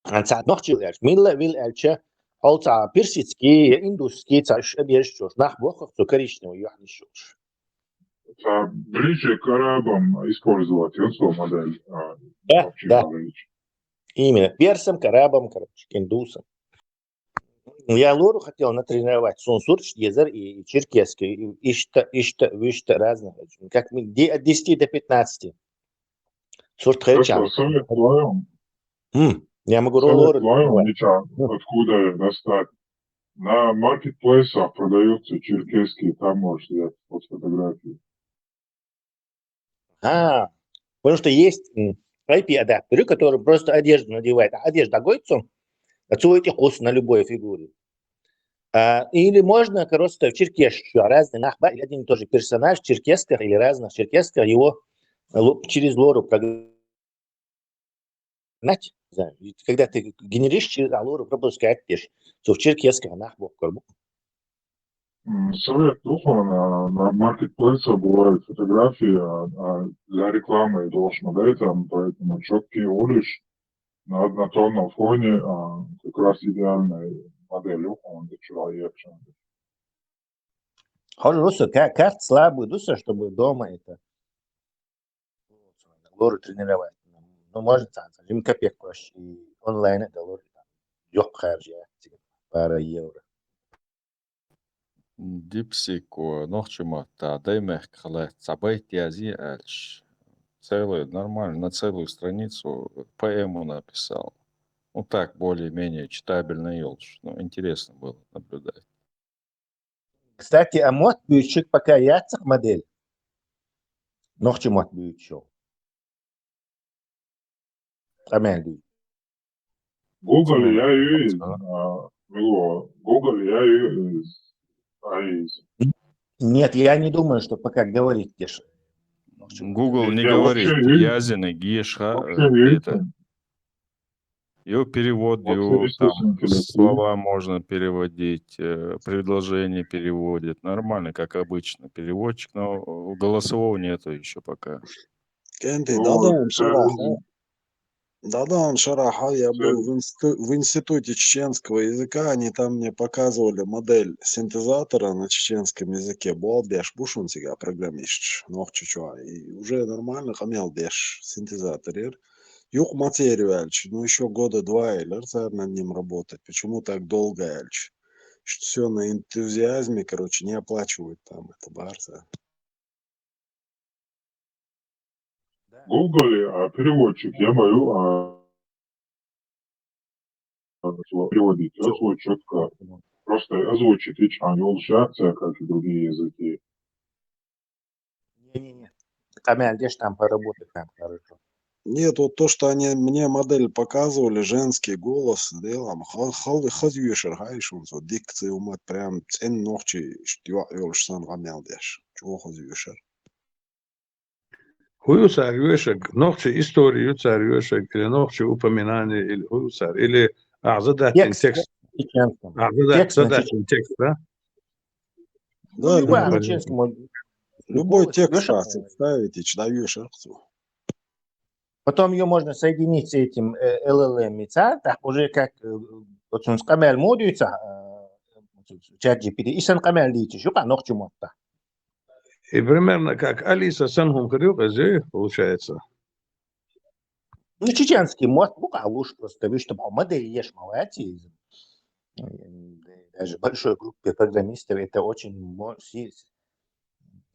Ансат noch человек. Милла вил эльча. Холца персидский, индусский, царь объезжаешь. Нах бохах, то коричневый, я не шуш. Ближе к арабам использовать эту модель. Да. Именно. Персам, к арабам, короче, к индусам. Я Лору хотел натренировать сурч, езер и черкесский, ишта разных. Как от 10 до 15. Сурт хречан. Я могу Лору. Откуда достать? На маркетплейсах продаются черкесские, там можешь взять под фотографии. Потому что есть IP-адаптеры, которые просто одежду надевают. Одежда годится, отсюда вкус на любой фигуре. Или можно, короче, в черкеске разные, один и тот же персонаж в черкесках или разных черкесках, его через лору прогнать. Когда ты генеришь через лору, пропускать, что в черкесках нахбок корбук. Совет плохо, на маркетплейсе бывают фотографии, а для рекламы должно дать, поэтому четкий улиш на однотонном фоне как раз идеальная модель для человека. Руссо, карт слабый, Руссо, чтобы дома это лору тренировать. Ну, может, им копеек и онлайн это лору. Yok harcaya пара евро. Дипсико, нохчима, та даймех кхалай, цабай тязи альш. Целую, нормально, на целую страницу поэму написал. Ну так, более-менее читабельно елш. Ну, интересно было наблюдать. Кстати, а мод büyütecek пока яцах модель. Нохчи мод büyütüyor. Амел. Google я Google я Нет, я не думаю, что пока говорить дешево. Google не Я говорит, вообще язины, геша, вообще это, ее перевод, вообще ее там искусственный интеллект. слова можно переводить, предложения переводит, нормально, как обычно, переводчик, но голосового нету еще пока. كنتي Ну, دادون это شرحه Дадон шараха, я был цель. в институте чеченского языка, они там мне показывали модель синтезатора на чеченском языке. Был беш бушун сега программист, ног чучуа. И уже нормально хамел беш синтезатор. Юг материю альч, ну еще года два или над ним работать. Почему так долго альч? Что все на энтузиазме, короче, не оплачивают там это барса. Google, переводчик, я мою переводить, озвучить четко. Просто озвучить и чан, улучшаться, как и другие языки. Не-не-не. Амел, где ж там поработать там хорошо? Нет, вот то, что они мне модель показывали, женский голос, делам, хазюшер, хайшун, вот дикции умат прям цен ногчи, что юлшсан гамелдеш, чего хазюшер. Хую царь вешек, ногчи историю царь вешек, или ногчи упоминания, или хую царь, или задать текст. Чеченском. Задать текст, да? Ну, любая на чеченском. Любой текст ставить и читаешь. Потом ее можно соединить с этим LLM, так уже как вот он с камель модуется, чат GPT, и сан камель летишь, юка ногчу мотта. И примерно как Алиса Санхум Хрюкази, получается. Ну, чеченский мод, ну, а лучше просто, вы что, модель ешь молодец. Даже большой группе программистов это очень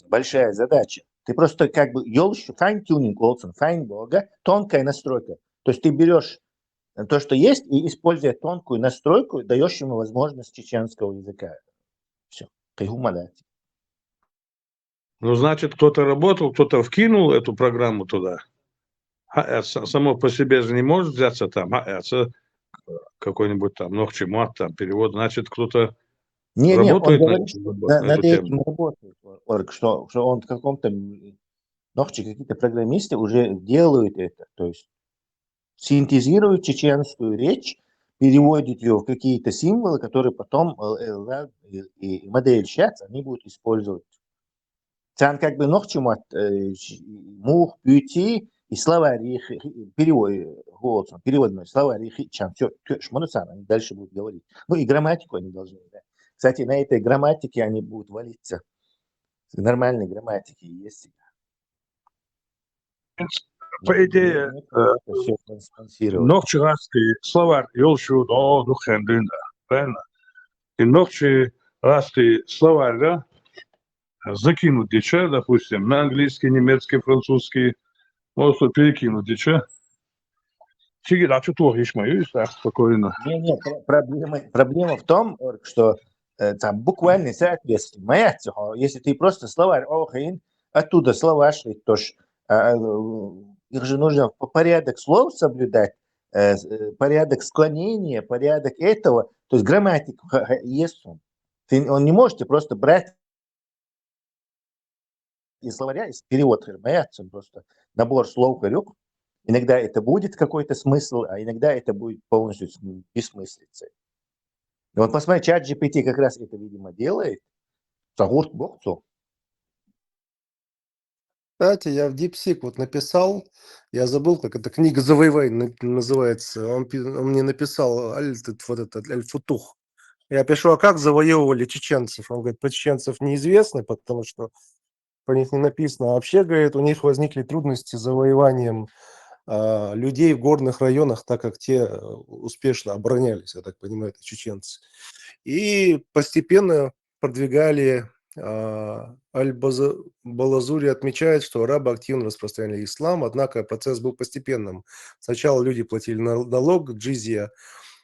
большая задача. Ты просто как бы елщу файн-тюнинг, файн-бога, тонкая настройка. То есть ты берешь то, что есть, и, используя тонкую настройку, даешь ему возможность чеченского языка. Все. Ты умоляешь. Ну, значит, кто-то работал, кто-то вкинул эту программу туда. Само по себе же не может взяться там, это какой-нибудь там ногчимат, там перевод. Значит, кто-то работает над этим работает. Что он в каком-то ногче какие-то программисты уже делают это. То есть синтезируют чеченскую речь, переводят ее в какие-то символы, которые потом и модель сейчас они будут использовать. Там как бы ногчимат, мух, бюти и словарь их переводной словарь их чем все они дальше будут говорить. Ну и грамматику они должны. Да. Кстати, на этой грамматике они будут валиться. Нормальной грамматики есть. По идее, ногчи словарь елшу до духендинда, правильно? И ногчи словарь, да? Закинуть дича, допустим, на английский, немецкий, французский, можно перекинуть дича. Чиги, да, что плохо мою, так спокойно. Нет, проблема в том, что там буквально соответствие. Если ты просто словарь охин, оттуда слова шли, то их же нужно порядок слов соблюдать, порядок склонения, порядок этого. То есть грамматика есть он. Он не можете просто брать из словаря, из перевода, он просто набор слов горюк. Иногда это будет какой-то смысл, а иногда это будет полностью бессмыслицей. И вот посмотри, чат GPT как раз это, видимо, делает. Кстати, я в DeepSeek вот написал, я забыл, как эта книга «Завоевай» называется. Он мне написал вот этот Аль-Футух. Я пишу, а как завоевывали чеченцев? Он говорит, про чеченцев неизвестно, потому что про них не написано. А вообще, говорит, у них возникли трудности с завоеванием людей в горных районах, так как те успешно оборонялись, я так понимаю, это чеченцы. И постепенно продвигали, Аль-Балазури отмечает, что арабы активно распространяли ислам, однако процесс был постепенным. Сначала люди платили налог, джизья,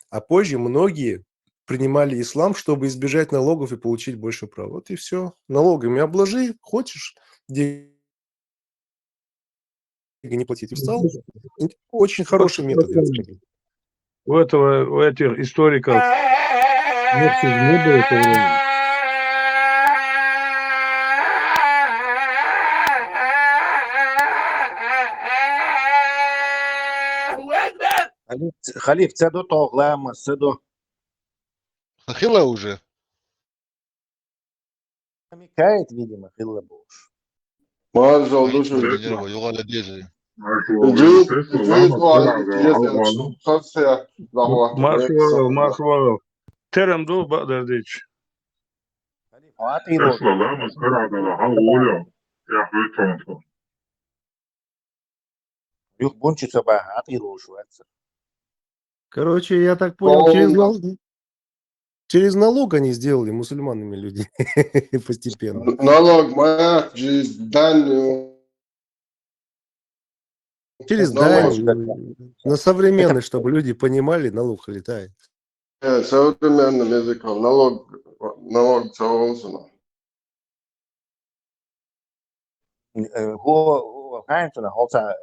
а позже многие принимали ислам, чтобы избежать налогов и получить больше прав. Вот и все. Налогами обложи, хочешь, деньги не платить. Устал? Очень хороший метод, я скажу. У этих историков нацизм не было в то время. Халиф, цеду тоглама, цеду. Хила уже. Намекает, видимо, Хилла Буш. ما زودوش Нерва, югала дези. جيد جيد وايد جيد خاصة ضهوة Маршваров. Терем ду бадардич. Tesla lēmums parādās Hauļā. Jā, Vitfonsko. Юх бунчи собаха, атируш, ватса. Короче, я так понял, через налог они сделали мусульманами людей постепенно. налог моя جيد дань Через дань, на современный, чтобы люди понимали, налог летает. современным языком налог целовался. هو كانتنا هوتا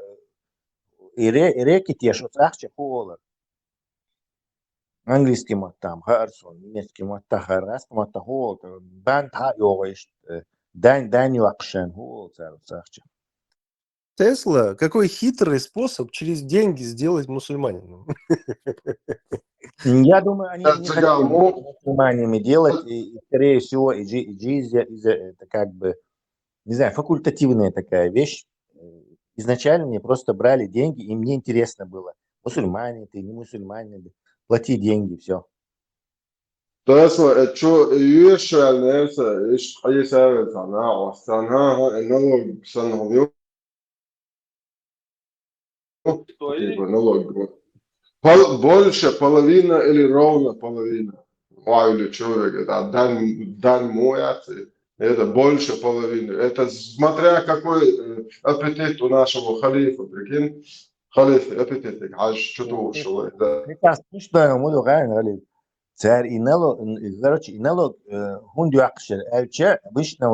إيريكي تيشو تأخشى كولا английский маттам харсон немецкий матта харас матта хол банд ха йогыш дань юакшен хол царцахча. Тесла, какой хитрый способ через деньги сделать мусульманином. Я думаю, они не хотят мусульманами делать, и скорее всего, и джизья, это как бы, не знаю, факультативная такая вещь. Изначально мне просто брали деньги, и мне интересно было, мусульмане ты, не мусульмане, плати деньги, все. Тесла, что еще нравится, что есть она, остальная, налог санал. Налог. Больше половина или ровно половина. Или человек, это дань мой, это больше половины. Это смотря какой аппетит у нашего халифа, прикинь. Халиф аппетит, аж что-то ушло. Это смешно, мы говорим, царь и налог, короче, и налог, хунду акшер, эльче, обычно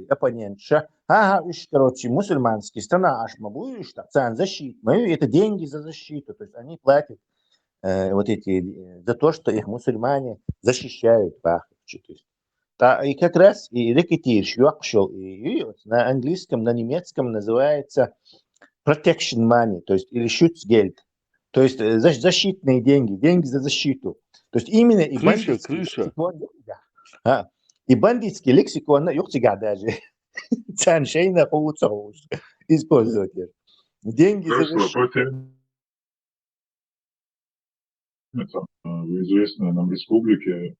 оппонентша, ага, короче, мусульманские страна, аж могу, что царь защит, это деньги за защиту, то есть они платят вот эти, за то, что их мусульмане защищают паховчи. И как раз и рекетир, швакшел, и на английском, на немецком называется protection money, то есть или schutzgeld, то есть защитные деньги, деньги за защиту. То есть именно и бандитский лексикон, и бандитский лексикон, даже цаншейна использовать. Деньги за защиту. В известной нам республике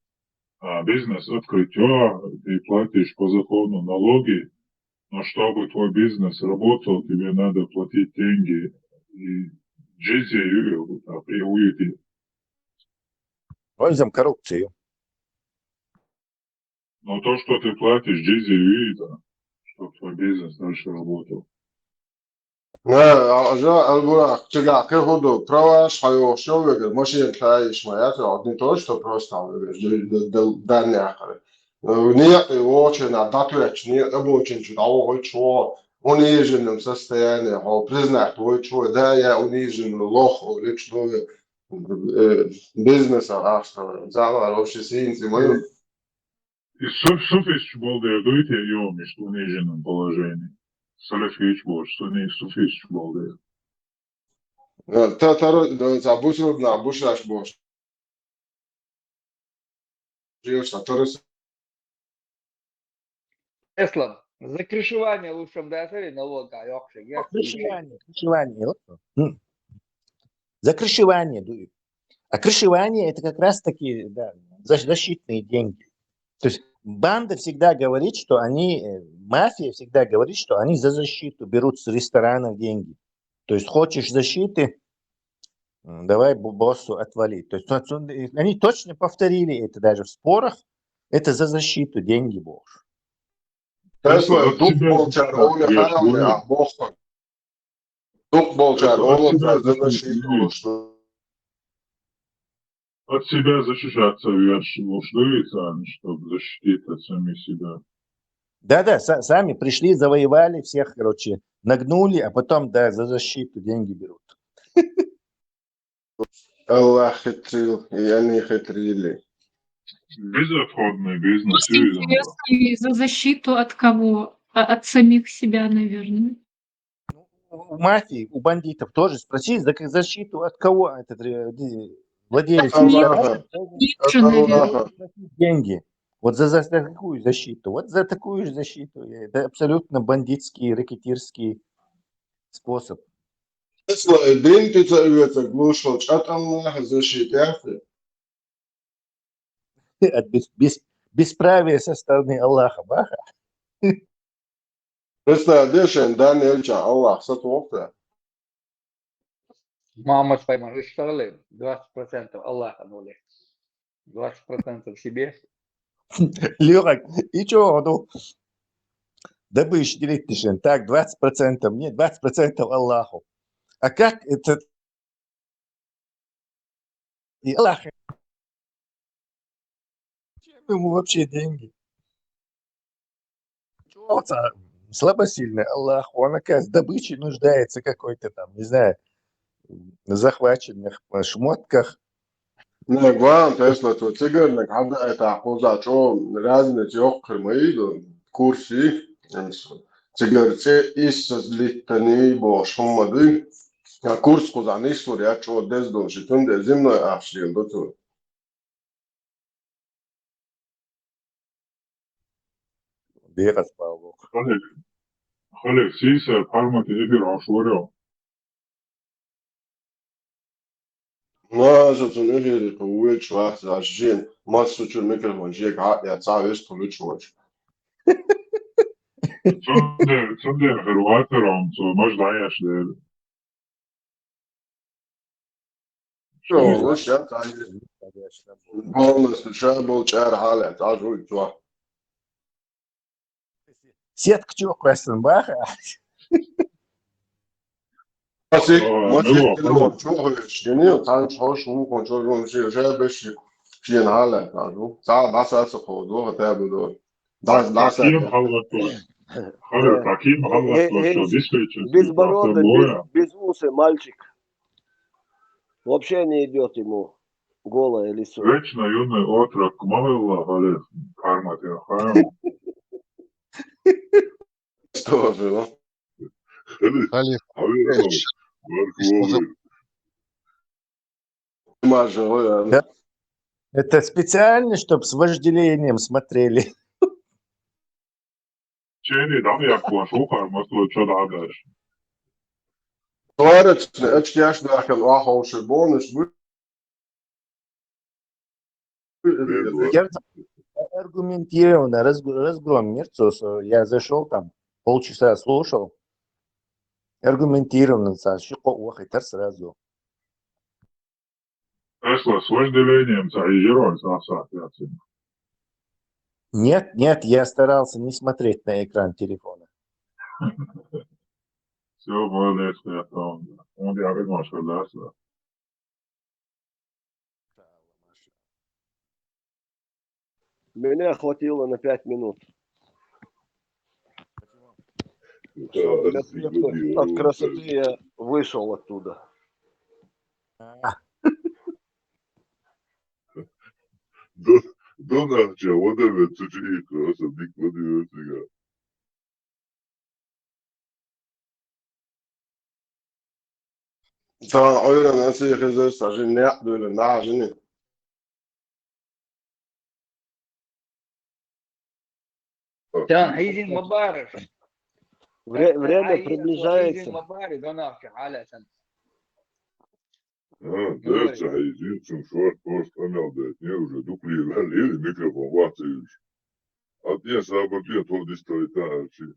бизнес открытия, ты платишь по закону налоги, но чтобы твой бизнес работал, тебе надо платить деньги и джизию при уюте. Пользуем коррупцию. Но то, что ты платишь джизию, чтобы твой бизнес дальше работал. البراق تقع كهودو براش حيو شو بقى ماشي تلاقيش ما ياتي عدني توش تو براش تعمل دان آخره نيا يوچه نا داتوچ نيا ابوچن شو داو هوچو унижен в состоянии هو признать هوچو да я унижен лох лично бизнес арашта зала вообще синси мою И суфиш был дойти ее между униженным положением. Салафич был, что не суфиш был да. Татаро забусил на бушаш бош. Тесла, за крышевание лучше дать налог, а крышевание. За крышевание. А крышевание это как раз таки, да, защитные деньги. То есть банда всегда говорит, что мафия всегда говорит, что они за защиту берут с ресторанов деньги. То есть хочешь защиты, давай боссу отвали. То есть они точно повторили это даже в спорах. Это за защиту деньги больше. От себя защищаться нужно, чтобы защитить от самих себя. Да, сами пришли, завоевали всех, короче, нагнули, а потом, да, за защиту деньги берут. Аллах хитрил, и они хитрили. Безотходный бизнес. Просто интересно, и за защиту от кого? От самих себя, наверное. У мафии, у бандитов тоже спроси, за защиту от кого этот владелец Аллаха. деньги. Вот за какую защиту? Вот за такую же защиту. Это абсолютно бандитский, рэкетирский способ. Если идентифицируется глушил, от Аллаха защитяться. От бесправия со стороны Аллаха. Баха. Представляешь, Даниэльча, Аллах сотворца. Мама пойма, решали 20% Аллаха нули. 20% себе. Лёха, и чё, ну, добышь делить так, 20% мне, 20% Аллаху. А как это? И Аллах, чем ему вообще деньги? Слабосильный Аллах, он, оказывается, добычей нуждается какой-то там, не знаю, захваченных шмотках. Не, главное, если tu cigarnik atnētā uzā čo razniec jokrimīdu kursi, cigarci izsazlitanībo šumadi, kurs kuzan izsuri atšo dezdoši tunde zimnoj afšiem dotu. Бегас, слава богу. Халек, сиса, пармати ефир ашурё. Nā, tu nevieri, ka uveč vārds žien, maz suču mikrofon žiek ja caur tu lučoč. Цундер Хрватером, то можно яшдер. Jo, luč, ja, tā ir. Galvenais, ka šajā būtu čēra hālē, tā žuļ to. Сетка чоку esam Баха. Masik kilom çoğuştini, tan çoğuşun kontrolün şeye beşi şiyen hālē, tā žuļ. Tā basās kodu, tā būtu. Таким халату. Халек, таким халату, что диспетчер. Безбородый, без усы мальчик. Вообще не идет ему голое лицо. Вечно юный отрок, мамилла, Халек, пармати ахаем. Что же, ну? Халек, Это специально, чтобы с вожделением смотрели. Чени, там я квашу, пармату, что дагаш. Творец, это яшдахен ахауши бонус. Аргументированно разгром Мерцус. Я зашел там, полчаса слушал. Аргументированно, это сразу. Эсла, с вожделением заезжай, соответственно. Нет, я старался не смотреть на экран телефона. Все, молодец, я там. Он я видно, что да. Меня хватило на 5 минут. От красоты я вышел оттуда. Donatça, whatever, such a cross a big body. Tā oira nesīkazēs, tā žin neapdūļa nāžini. كان حيجي المبارك. Время приближается. المبارك Donatça على سنة. ده عايزين شوية بوست أمل ده уже дупли галили микрофон ватыш. Отне сабатия то дистроитачи.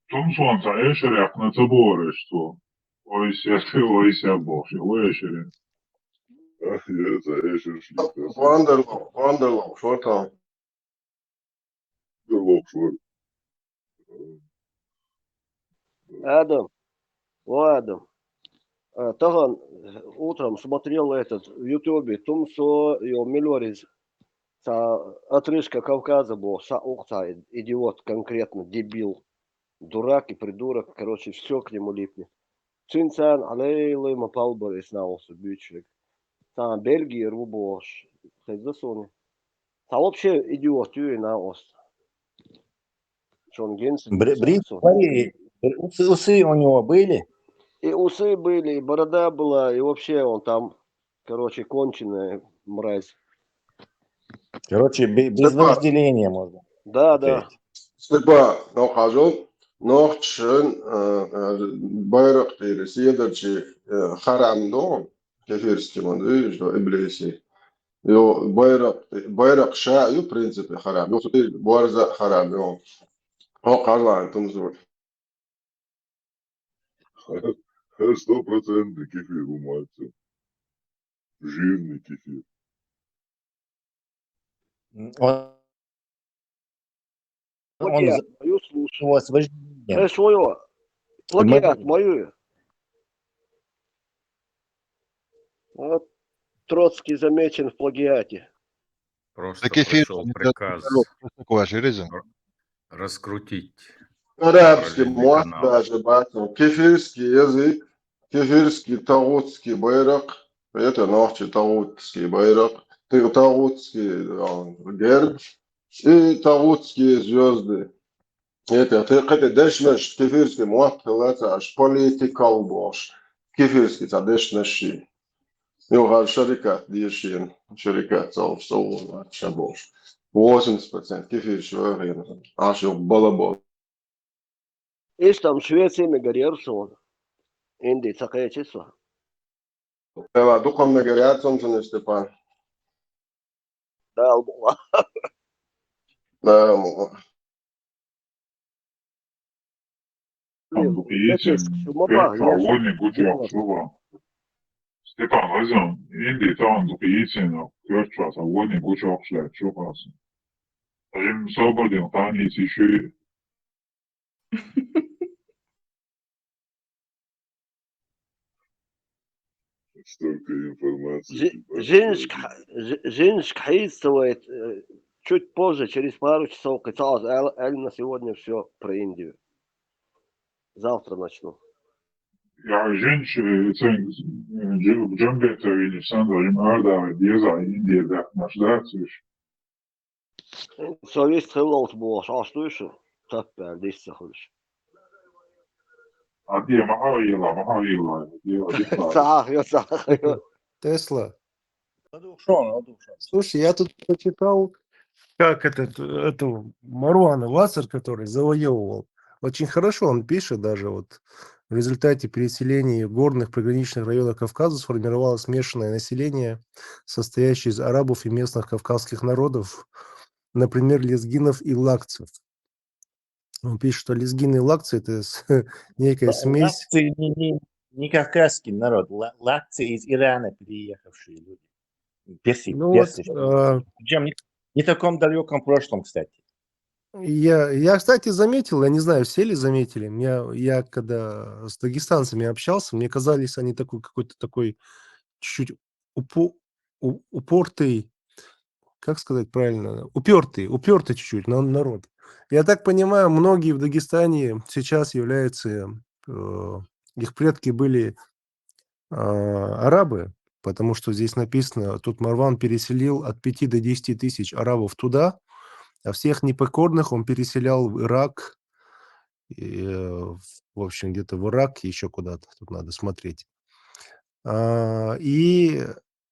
Томсон за эшери акна таборештво. Ой ся боши, ой эшери. Ах, я за эшер шлика. Вандерлов, что там? Дерлок швар. Адам, Адам. Таган утром смотрел этот в Ютубе, Тумсо и Милорис. Отрыжка Кавказа был, Саухта, идиот конкретно, дебил, дурак и придурок, короче, все к нему липнет. Цинцан, алейлы, мапалбар и снаулся, бючек. Там Бельгии, Рубош, хоть засуни. Там вообще идиот, и на ост. Шон Генсен. Усы у него были? И усы были, и борода была, и вообще он там, короче, конченая мразь. Короче, без вожделения можно. Да, да. Степа, нахожу, нахчен, байрак тири, седерчи, харамдо, кефирский мандуй, что иблиси. Йо, байрак ша, в принципе, харам. Йо, ты борза харам, йо. О, карлан, тумзур. 100% кефир у мальцев. Жирный кефир. Плагиат, мою слушай. Свое. Плагиат, мою. Вот Троцкий замечен в плагиате. Просто кефир, прошел приказ такой железом. раскрутить Арабский параллельный муат канал. даже, батон. Кефирский язык, кефирский таутский байрак. Это нахчи таутский байрак. Таутский герб. И таутские звезды. Это ты дешнеш кефирский муат, это аж политикал бош. Кефирский дешнеши. يوغال شركات ديشين شركات صوف شابوش 80% كيف شوية عاشوا بلابول. إيش там Швеция мегарерсон. Инди такая числа. Ела духом мегарятсон же не Степан. Да, албула. Да, Салоне куча шува. Степан, возьмем, Инди там запиетина, кёрча, салоне куча шля, шувасы. Им свободен, танец еще. Столько информации. Женск хействует чуть позже, через пару часов. Казалось, Эль на сегодня все про Индию. Завтра начну. Я женщина, Джамбета и Александр, им Арда, Деза, Индия, да, наш дациш. Så visst tror jag på avslutet. Tappar dessa hus. А где Махаила? Тесла. Слушай, я тут почитал, как эту Маруана Вассер, который завоевывал. Очень хорошо он пишет, даже вот в результате переселения в горных приграничных районах Кавказа сформировалось смешанное население, состоящее из арабов и местных кавказских народов, например, лезгинов и лакцев. Он пишет, что лезгины и лакцы – это некая смесь. Лакцы не кавказский народ, лакцы из Ирана переехавшие люди. Персы. Причем не в таком далеком прошлом, кстати. Я, кстати, заметил, я не знаю, все ли заметили, я когда с дагестанцами общался, мне казались они какой-то такой чуть-чуть упортый, как сказать правильно, упертый чуть-чуть народ. Я так понимаю, многие в Дагестане сейчас являются, их предки были арабы, потому что здесь написано, тут Марван переселил от 5 до 10 тысяч арабов туда, а всех непокорных он переселял в Ирак, в общем, где-то в Ирак, еще куда-то, тут надо смотреть. И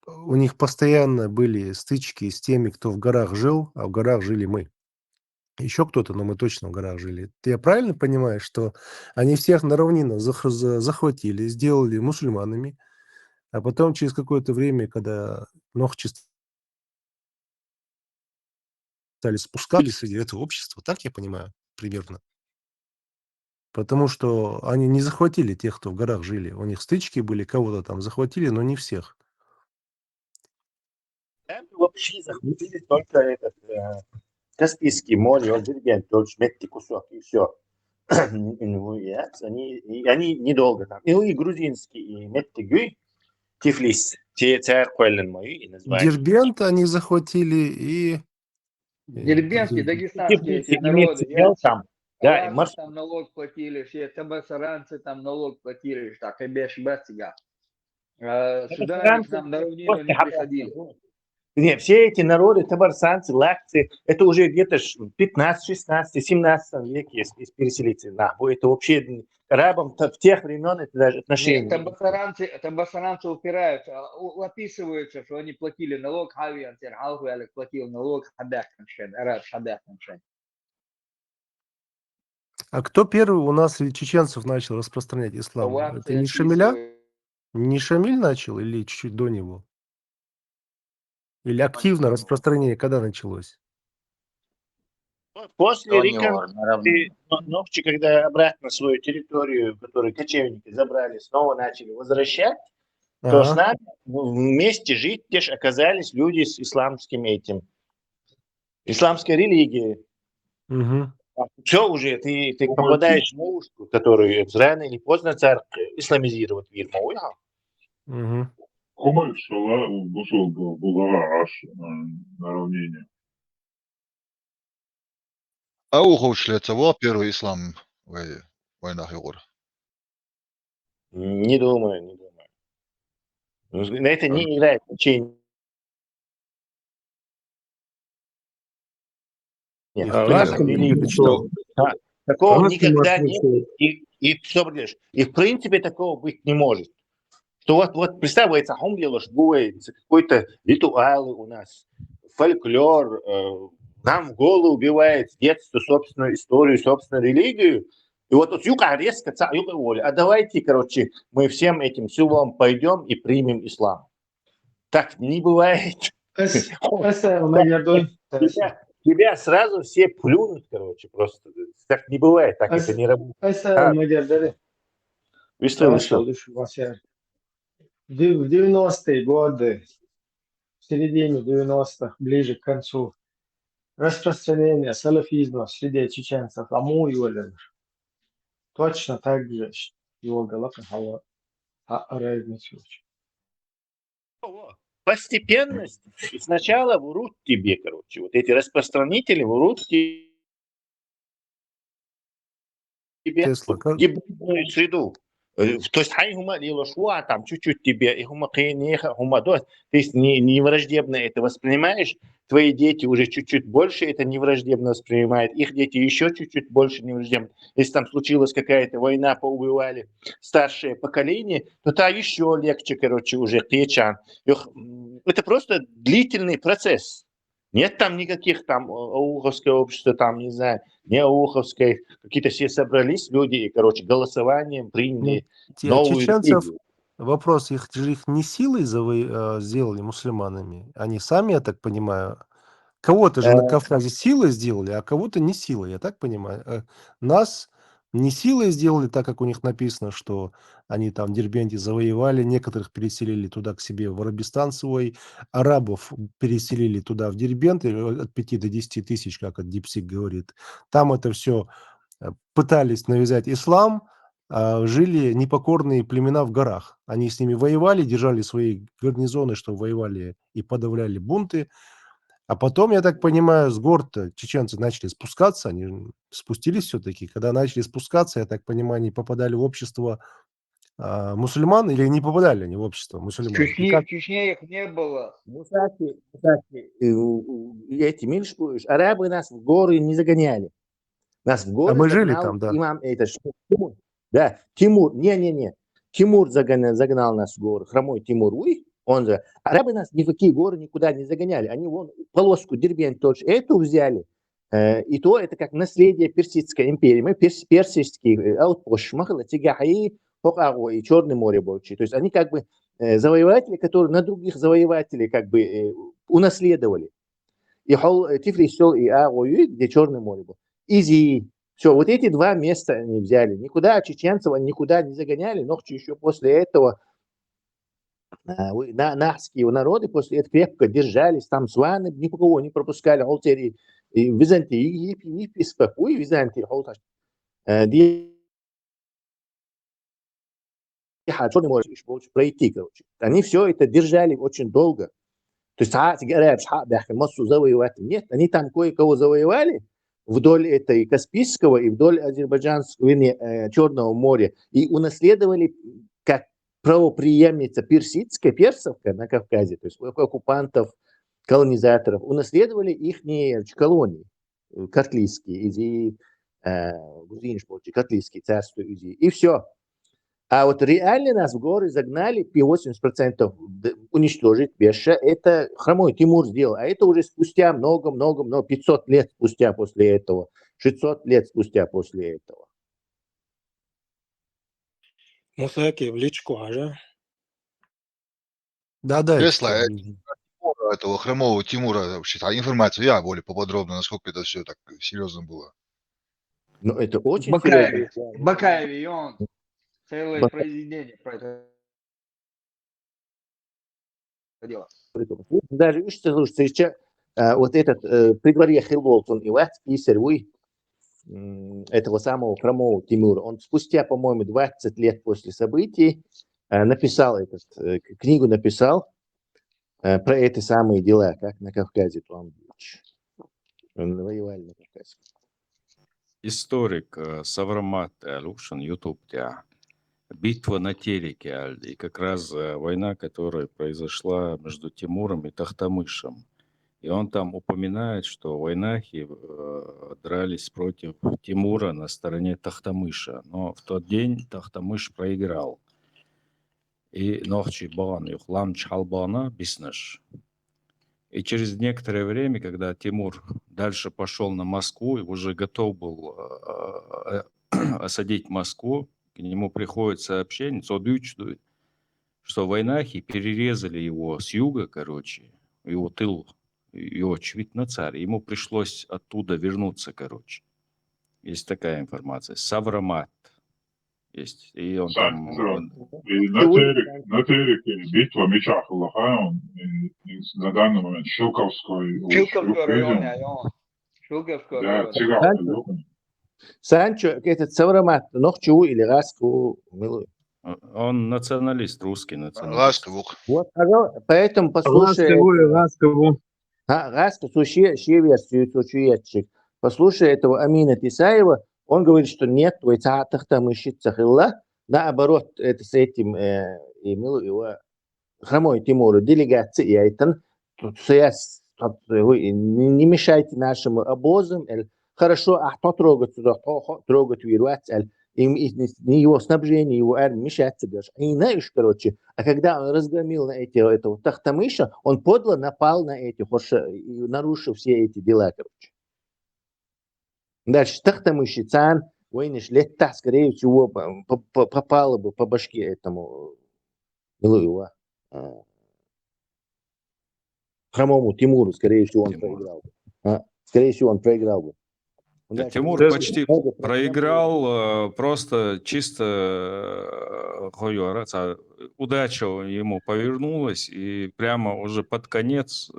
у них постоянно были стычки с теми, кто в горах жил, а в горах жили мы. Еще кто-то, но мы точно в горах жили. Я правильно понимаю, что они всех на равнинах захватили, сделали мусульманами, А потом через какое-то время, когда ногчи стали спускаться среди этого общества, так я понимаю, примерно. Потому что они не захватили тех, кто в горах жили. У них стычки были, кого-то там захватили, но не всех. Там вообще захватили только этот Каспийский море, он Дербент, только меткий кусок, и все. Они недолго там. И грузинский, и Меттигюй, Тифлис, те церковь мои, и название. Дербент они захватили и... Дербентские, дагестанские эти Тифлис народы. имел там. Да, и Аланцы там налог платили, все табасаранцы там налог платили, так, и беш бестига. Сюда они к нам на равнину не приходили. Нет, все эти народы, табарсанцы, лакцы, это уже где-то 15, 16, 17 веке из переселиться. Это вообще арабам в тех времен это даже отношения. Нет, табасаранцы упираются, описывается, что они платили налог, Хавиантер, Халхуэлек платил налог, Хабяхнамшен, араб Хабяхнамшен. А кто первый у нас среди чеченцев начал распространять ислам? Это не Шамиля? Не Шамиль начал или чуть-чуть до него? Или активно распространение когда началось? После реконструкции Ногчи, когда обратно свою территорию, которую кочевники забрали, снова начали возвращать, то с нами вместе жить теж оказались люди с исламским этим, исламской религией. Все уже, ты попадаешь в ловушку, которую рано или поздно царь исламизировать мир. Кумаль шала была аж на равнине. А ухудшляется был первый ислам в войнах Югор? Не думаю. На это не играет значения. Такого никогда нет. И что говоришь? И в принципе такого быть не может. Что вот представляется, какой-то ритуалы у нас, фольклор, нам в голову убивает с детства собственную историю, собственную религию. И вот юга резко, юга воля. А давайте, короче, мы всем этим силам пойдем и примем ислам. Так не бывает. Тебя сразу все плюнут, короче, просто. Так не бывает, так это не работает. В 90-е годы, в середине 90-х, ближе к концу, распространение салафизма среди чеченцев, точно так же его голова Постепенность. Сначала врут тебе, короче, вот эти распространители врут тебе гибридную среду. То есть там чуть-чуть тебе, и то есть не враждебно это воспринимаешь, твои дети уже чуть-чуть больше это невраждебно воспринимают, их дети еще чуть-чуть больше невраждебно. Если там случилась какая-то война, поубивали старшее поколение, то та еще легче, короче, уже кричан. Это просто длительный процесс. Нет там никаких там ауховское общество, там, не знаю, не ауховское, какие-то все собрались люди и, короче, голосованием приняли новую чеченцев, религию. вопрос, их не силой сделали мусульманами, они сами, я так понимаю, кого-то же на Кавказе силой сделали, а кого-то не силой, я так понимаю. Нас не силой сделали, так как у них написано, что они там в Дербенте завоевали, некоторых переселили туда к себе в Арабистан свой, арабов переселили туда в Дербент, от 5 до 10 тысяч, как от Дипсик говорит. Там это все пытались навязать ислам, жили непокорные племена в горах. Они с ними воевали, держали свои гарнизоны, что воевали и подавляли бунты. А потом, я так понимаю, с гор-то чеченцы начали спускаться, они спустились все-таки. Когда начали спускаться, я так понимаю, они попадали в общество мусульман или не попадали они в общество мусульман? В Чечне их не было. Эти, видишь, арабы нас в горы не загоняли. Нас в горы мы жили там, да. Имам, это, Тимур. Да, Тимур, не. Тимур загнал нас в горы, хромой Тимур. Он же. Арабы нас ни в какие горы никуда не загоняли. Они вон полоску Дербент тоже эту взяли. И то это как наследие Персидской империи. Мы персидские аутпост, Шмахала, Тигахи, Хокаго и Черное море больше. То есть они как бы завоеватели, которые на других завоевателей как бы унаследовали. И Тифлис сел и Агою, где Черное море было. Изи. Все, вот эти два места они взяли. Никуда чеченцев они никуда не загоняли, но еще после этого нахские народы после этого крепко держались, там сваны никого не пропускали, холтери и Византии, и спокойно Византии, холташ. Черное море пройти, короче. Они все это держали очень долго. То есть массу завоевателей. Нет, они там кое-кого завоевали вдоль этой Каспийского и вдоль Азербайджанского, Черного моря и унаследовали как правопреемница персов на Кавказе, то есть оккупантов, колонизаторов, унаследовали их колонии котлийские, и грузинские, котлийские царства, и все. А вот реально нас в горы загнали, 80% уничтожить Беша, это хромой Тимур сделал. А это уже спустя много, 500 лет спустя после этого, 600 лет спустя после этого. Мусаки в личку, ага. Да-да, Тесла, это этого хромого Тимура, вообще, информацию я более поподробно, насколько это все так серьезно было. Ну, это очень Бакаеве, серьезно. Бакаеве, и он целое произведение про это дело. Даже, слушайте, сейчас вот этот при дворе Хилволтон и Вац Писарь, этого самого хромого Тимура, он спустя, по-моему, 20 лет после событий написал книгу написал про эти самые дела, как на Кавказе воевали на Кавказе. Историк Саврамат Алушин, YouTube, битва на Тереке, и как раз война, которая произошла между Тимуром и Тахтамышем. И он там упоминает, что войнахи дрались против Тимура на стороне Тахтамыша. Но в тот день Тахтамыш проиграл. И нохчи бан юхлам чхалбана биснеш. И через некоторое время, когда Тимур дальше пошел на Москву и уже готов был осадить Москву, к нему приходит сообщение, что войнахи перерезали его с юга, короче, его тыл, его очевидно царь. Ему пришлось оттуда вернуться, короче. Есть такая информация. Саврамат есть. И он там... И на Тереке битва меча Халаха, на данный момент Шилковской район. Шилковский Да, район. Цыганский. Санчо, этот Саврамат, Нохчу или Раску, милую. Он националист, русский националист. Вот, поэтому послушай... Раску, версию, послушай этого Амина Тисаева, он говорит, что нет, наоборот, это с этим его хромой Тимуру, делегация, не мешайте нашим обозам, хорошо, а кто трогать туда, трогать вирвать, не его снабжение, его армия мешаться даже. И знаешь, короче, а когда он разгромил этого Тахтамыша, он подло напал на этих, нарушил все эти дела, короче. Дальше Тахтамыш и Цан, Войниш летта, скорее всего, попало бы по башке этому его хромому Тимуру, скорее всего, он проиграл бы. Скорее всего, он проиграл бы. Тимур почти проиграл, просто чисто удача ему повернулась, и прямо уже под конец,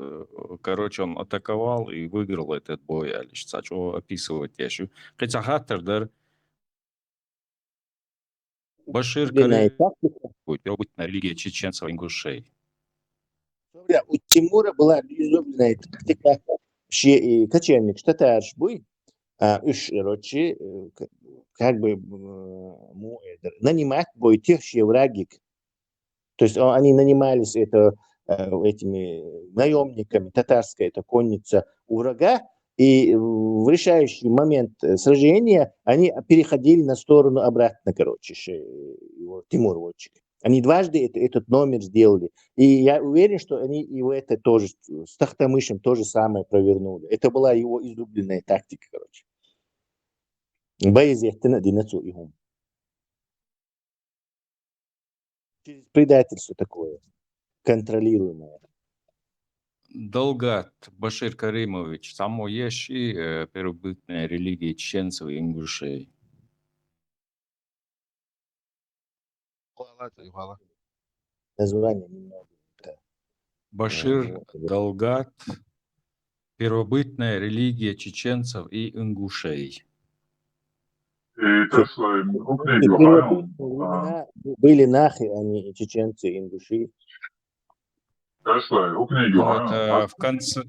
короче, он атаковал и выиграл этот бой. Что описывать я еще. Хотя Хаттер, Башир будет на религии чеченцев и ингушей. У Тимура была излюбленная тактика, кочевник татарш бой, короче, как бы нанимать бой тех, чьи враги. То есть они нанимались этими наемниками, татарская эта конница у врага, и в решающий момент сражения они переходили на сторону обратно, короче, Тимур Вотчик. Они дважды этот номер сделали. И я уверен, что они его это тоже, с Тахтамышем то же самое провернули. Это была его излюбленная тактика, короче. через предательство такое, контролируемое. Далгат Башир Каримович, само есть и первобытная религия чеченцев и ингушей. Название немного. Башир Далгат, первобытная религия чеченцев и ингушей. И Тесла им И книгу первобытные Хайл, времена были нахи, они чеченцы, ингуши. Тесла книгу Ну, Хайл, это в конце...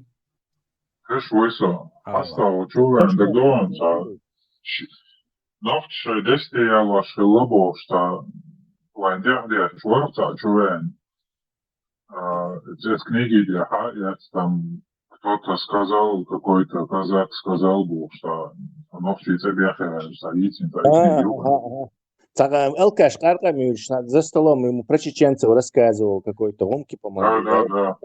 Хэш Войсо, А, Хастава Чувен, Дагдон, Nocht šai destajā лабо, что Вандердер Чворца Чувен. Здесь книги для Хаят, там кто-то сказал, какой-то казак сказал бы, что ночи тебе садится, Алкаш Каркамович за столом ему про чеченцев рассказывал какой-то Омки, по-моему. Да.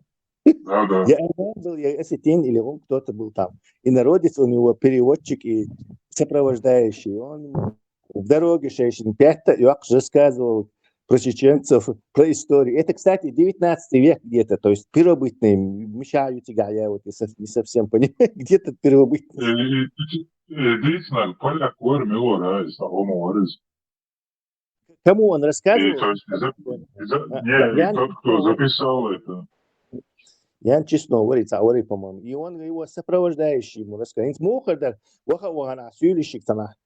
Я был, я осетин или он кто-то был там. И народец у него переводчик и сопровождающий. Он ему в дороге 65 рассказывал про чеченцев, про историю. Это, кстати, 19 век где-то, то есть первобытные, мешаю тебя, я вот не совсем понимаю, где-то первобытные. Действительно, поляк Мило, да, из того Морис. Кому он рассказывал? Не, тот, кто записал это. Ян Честно говорится, Аори, по-моему. И он его сопровождающий ему рассказал. Мухарда, вахавана, сюлищик, тана,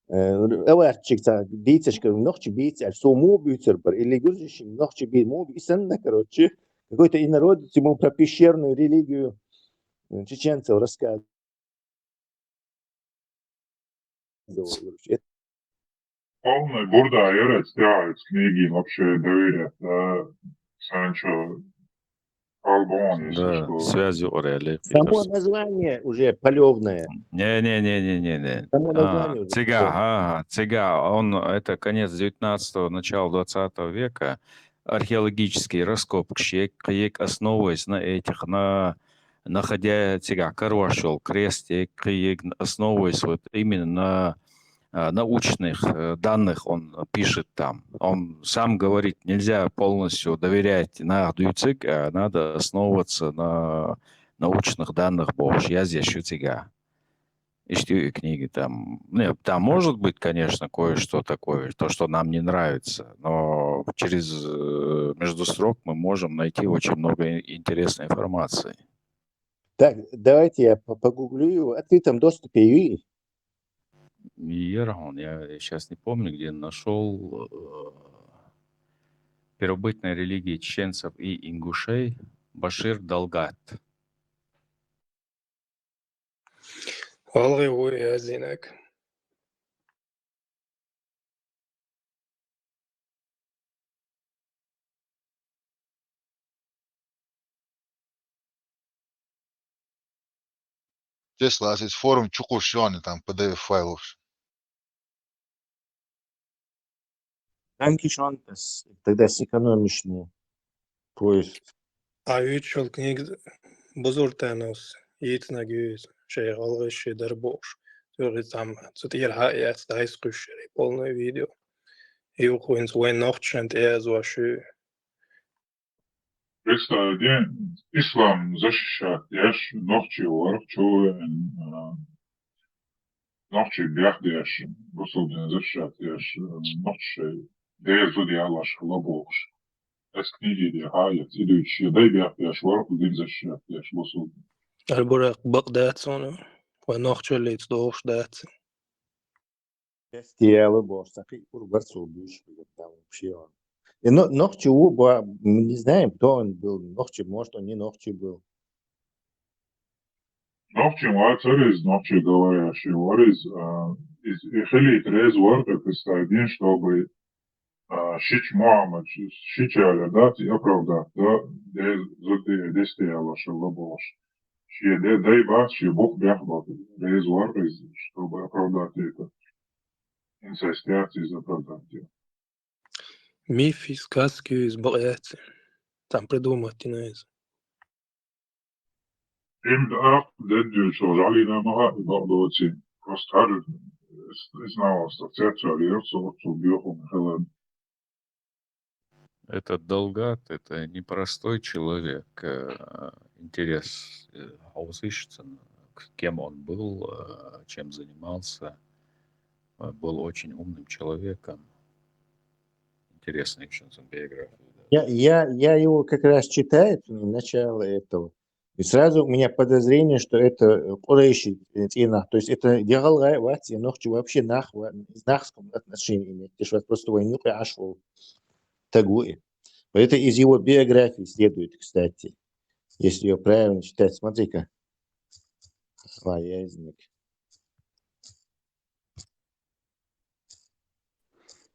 эварчик, биточка, ногчи битя, все му бьютер, или гузищик, ногчи бит, му бисанна, короче. Какой-то инородец ему про пещерную религию чеченцев рассказывал. Полный бурда, я стягивает книги, вообще доверят, да, Санчо. Да, связи орели. Само название уже полевное. Не. Само название уже. Цыга, он, это конец 19-го, начало 20 века. Археологический раскопки, основываясь на этих, находя цыга, Карвашел, кресте, основываясь вот именно на научных данных, он пишет там. Он сам говорит, нельзя полностью доверять на ЦИК, а надо основываться на научных данных, боже, я здесь шутига. И книги там. Нет, там может быть, конечно, кое-что такое, то, что нам не нравится, но через между строк мы можем найти очень много интересной информации. Так, давайте я погуглю. В открытом доступе есть. Ерагон, я сейчас не помню, где нашел первобытная религия чеченцев и ингушей Башир Далгат. والله هو يهزينك. Тесла, есть форум Чукушони, там PDF файлов. Анкишонтес, тогда сэкономишь поиск. Ayuçol knig buzurtanos yitnagüz şey algışı derboş. Sonra tam tutil hayat dais kuşeri полное видео. И уходит свой нохчент so schön. Представьте, ислам защищает, яш ногчи ворчуен, ногчи бяхдяш, бусулден защищает, яш ногчи, дезуди алаш лабош. Эс книги де хаят, идущие, дай бяхдяш ворку дин защищает, яш бусулден. البراق بغداد صنع ونخجل يتصدوش دات. Стиэлы бож, такие урбарцу бьющие там вообще. И Нохчи, мы не знаем, кто он был. Нохчи, может, он не Нохчи был. Ногчи мацарис, ногчи говорящий ворис, хилит рез ворка, кстати, чтобы шич Мухаммад, шичаля, да, и оправдать, да, де стояла шалабош. Дай бас, Бог бяхбат, рез ворис, чтобы оправдать это. Инцестиации заправдать. Мифы, сказки из Богати. Там придумать не из. Им да, дедю, что жалина мага, бардовцы. Просто хард, знал, что церковь льется, что бьёхом хелен. Этот Далгат, это непростой человек. Интерес ищется, кем он был, чем занимался. Был очень умным человеком. Интересная еще биография. Я его как раз читаю, начало этого. И сразу у меня подозрение, что это Курейши, то есть это делал Вати, но вообще нахском отношении иметь. Ты что просто войну ашвал тагуи. Это из его биографии следует, кстати, если ее правильно читать. Смотри-ка. Язник.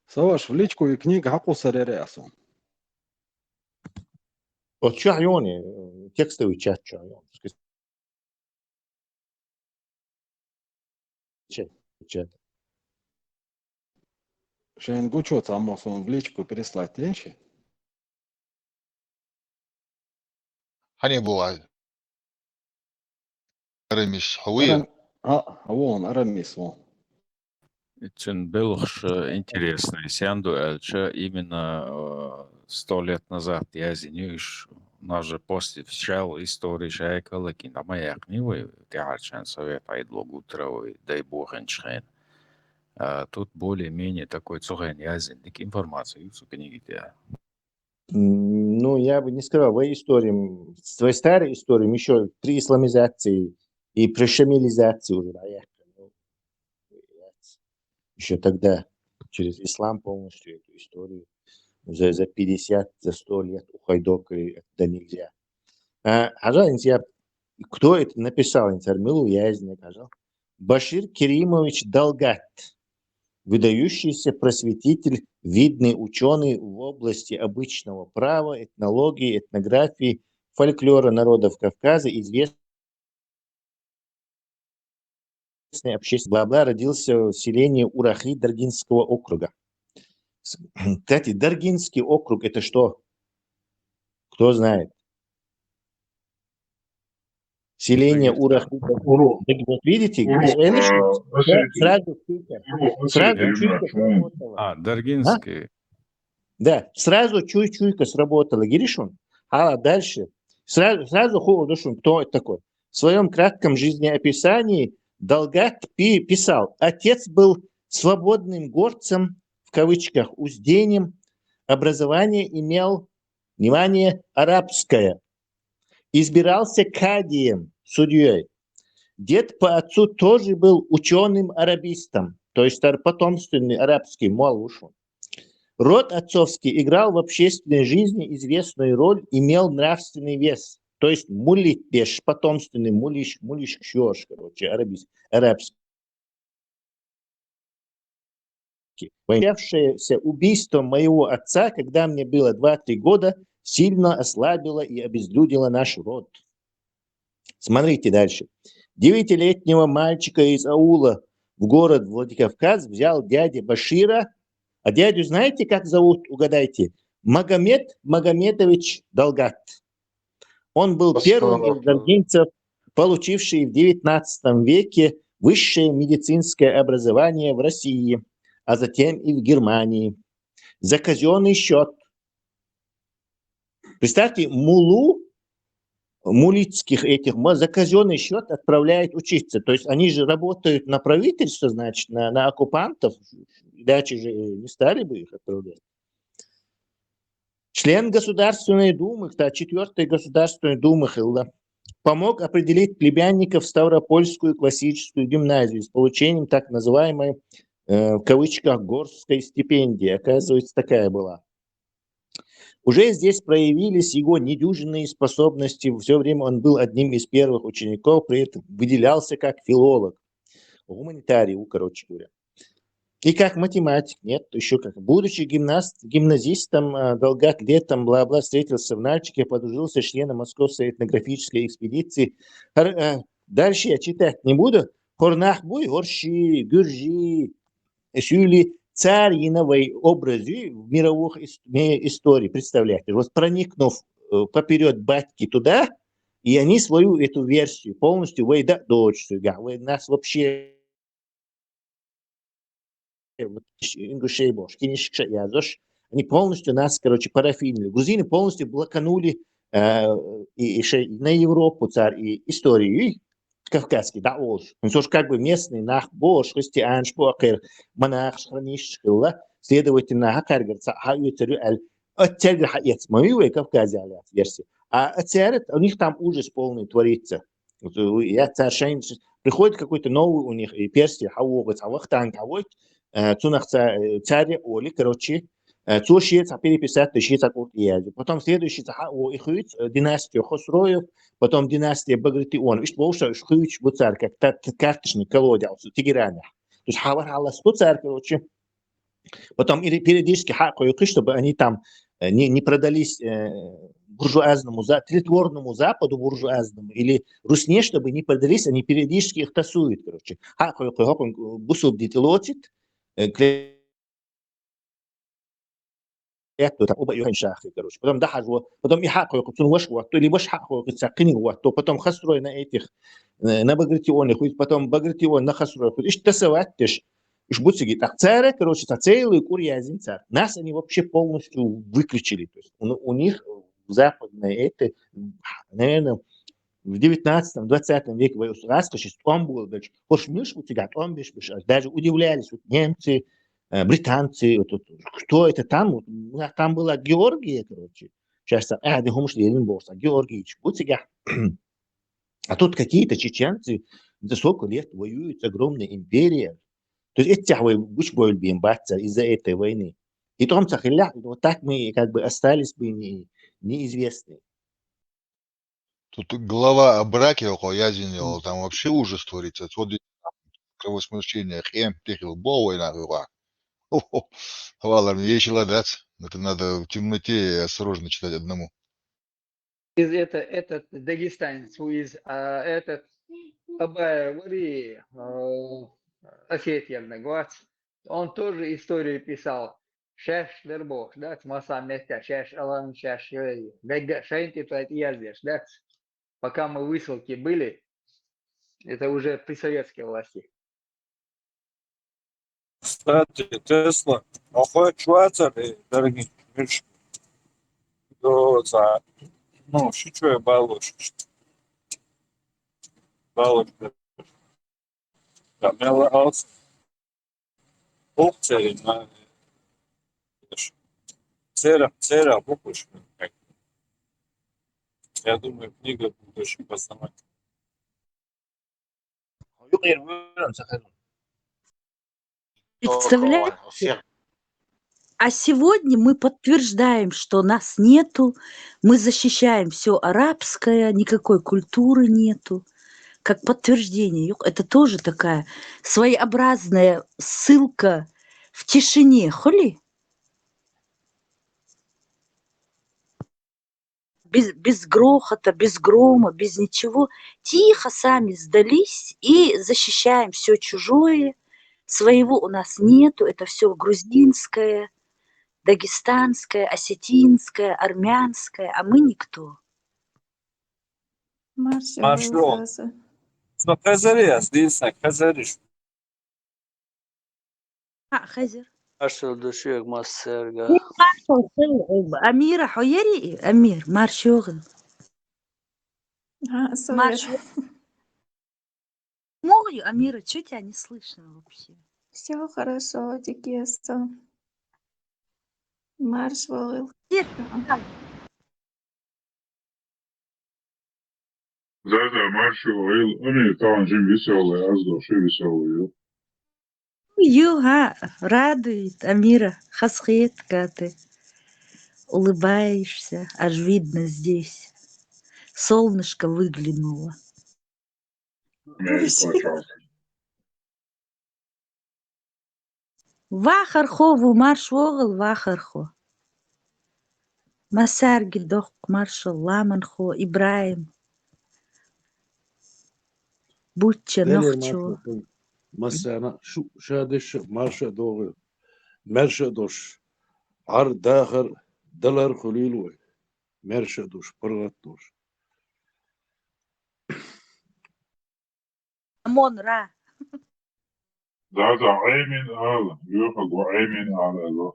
Саваш, в личку и книга Хаку Сарерясу. Вот чайоне, текстовый чат чайон. Чат. Шейн Гучо Цамосон в личку переслать тенчи. Hani bu Арамис Хауия. Вон, Арамис, вон. Очень был интересный Сянду Эльча именно 100 лет назад. Я извиняюсь, у нас же после встречал истории Шайкала, кино моя книга, Тиарчан Совет Айдлог Утровой, дай бог Энчхен. Тут более-менее такой цугэн язык информации в книге. Ну, я бы не сказал, в истории, с твоей старой историей, еще при исламизации и при шамилизации уже, еще тогда, через ислам полностью эту историю, за 50, за 100 лет у Хайдока это нельзя. Кто это написал? Информилу Язник, Башир Керимович Далгат, выдающийся просветитель, видный ученый в области обычного права, этнологии, этнографии, фольклора народов Кавказа, известный общественный бла-бла, родился в селении Урахи Даргинского округа. Кстати, Даргинский округ это что? Кто знает? Селение Урахи. Вот видите? Сразу чуйка сработала. Даргинский. Да, сразу чуйка сработала. Гиришун. А дальше. Сразу холодушун. Кто это такой? В своем кратком жизнеописании Далгат писал: отец был свободным горцем, в кавычках, узденем, образование имел, внимание, арабское. Избирался кадием, судьей. Дед по отцу тоже был ученым-арабистом, то есть потомственный арабский муалушун. Род отцовский играл в общественной жизни известную роль, имел нравственный вес. То есть мулит беш, потомственный мулиш кшёш, короче, арабский. Боявшееся убийством моего отца, когда мне было 2-3 года, сильно ослабило и обезлюдило наш род. Смотрите дальше. 9-летнего мальчика из аула в город Владикавказ взял дядя Башира. А дядю знаете, как зовут? Угадайте. Магомед Магомедович Далгат. Он был первым из даргинцев, получивший в 19 веке высшее медицинское образование в России, а затем и в Германии. За казенный счет. Представьте, мулитских этих за казенный счет отправляют учиться. То есть они же работают на правительство, значит, на оккупантов. Иначе же не стали бы их отправлять. Член Государственной Думы, 4-й Государственной Думы Хилла, помог определить племянников в Ставропольскую классическую гимназию с получением так называемой, в кавычках, горской стипендии. Оказывается, такая была. Уже здесь проявились его недюжинные способности. Все время он был одним из первых учеников, при этом выделялся как филолог, гуманитарий, короче говоря. И как математик, нет, еще как. Будучи гимназистом, Далгат летом, бла-бла, встретился в Нальчике, подружился с членом Московской этнографической экспедиции. Дальше я читать не буду. Хорнахбуй, горши, гюржи, сюли, царь иновой образы в мировых истории, представляете. Вот проникнув поперед батьки туда, и они свою эту версию полностью выйдут дочь, вы нас вообще ингушей бош, кинешка язош, они полностью нас, короче, парафинили. Грузины полностью блоканули и еще на Европу царь, и историю, и кавказский, да, уж. Он тоже как бы местный, нах, бош, христиан, шпокер, монах, храниш, следовательно, хакар, говорится, хаютерю, оттягр хаец, мою Кавказе, версия. А оттягр, у них там ужас полный творится. Я царь, приходит какой-то новый у них, и персия, хаугать, хавахтан, хавойт, цунах царь, оли, короче, цушец, переписать, тащить от Уртиязи. Потом следующий, ихуит, династию Хосроев, потом династия Багратион. Видишь, больше шхуич буцар, как карточный колодец в Тегеране. То есть хавар аллас буцар, короче. Потом периодически хакуют, чтобы они там не продались буржуазному, тлетворному Западу буржуазному или Русне, чтобы не продались, они периодически их тасуют, короче. Хакуют, бусуб дитилотит, это оба юрин шахи, короче. Потом дахажу, потом и хакуют, или ваш хакуют, потом хастрой на этих, на Багратионе, потом Багратион на хастрой. Ишь тасовать, ишь буцеги, так царь, короче, целый курьязин царь. Нас они вообще полностью выключили. То есть у них в западной, это, наверное, в 19-20 веке раскошь, он был, дальше, пошмыш у тебя, он бишь, даже удивлялись, вот немцы, британцы, вот, кто это там, там была Георгия, короче, сейчас, да хумш Ленинборс, Георгиевич, буцега. А тут какие-то чеченцы за сколько лет воюют с огромной империей. То есть эти гусь бойльбим баться из-за этой войны. И том цахилля, вот так мы как бы остались бы неизвестны. Тут глава о браке, я зенел, там вообще ужас творится. Вот кровосмущение, хем, тихил, бовой на рука. Ладно, весело, да? Это надо в темноте осторожно читать одному. Этот дагестанец, этот Абай Осетьевна, он тоже историю писал. Шеш дербош, да, смаса места, шеш алан, шеш шейнти тайт ездишь, да. Пока мы в высылке были, это уже при советской власти. Кстати, Тесла, охочуаться, дорогие, ну, что я балуешь? Балуешь, камела алс, опции на цера, буквы, я думаю, книга будет очень познавательная. Представляете? А сегодня мы подтверждаем, что нас нету, мы защищаем все арабское, никакой культуры нету. Как подтверждение. Это тоже такая своеобразная ссылка в тишине. Холи? Без грохота, без грома, без ничего. Тихо сами сдались и защищаем все чужое. Своего у нас нету. Это все грузинское, дагестанское, осетинское, армянское. А мы никто. Маршал. Но Хазария, здесь Хазариш. Хазар. Маршал душек массерга. Амира Хуяри, Амир, маршогл. Маршогл. Мою, Амира, что тебя не слышно вообще? Все хорошо, Дикеста. Маршал. Да, маршал, они там же веселые, аз души веселые. Юга, радует, Амира, хасхетка ты. Улыбаешься, аж видно здесь. Солнышко выглянуло. Вахархо, в маршвогл, вахархо. Масар гидох, маршал, ламанхо, Ибраим. Бутча, нохчо. مثلا شو شادش مارشا دوغ مرشا دوش عر داخر دلار خليلوي مرشا دوش برغت دوش Амон Ра. Да, عيمين على يوفق وعيمين على الله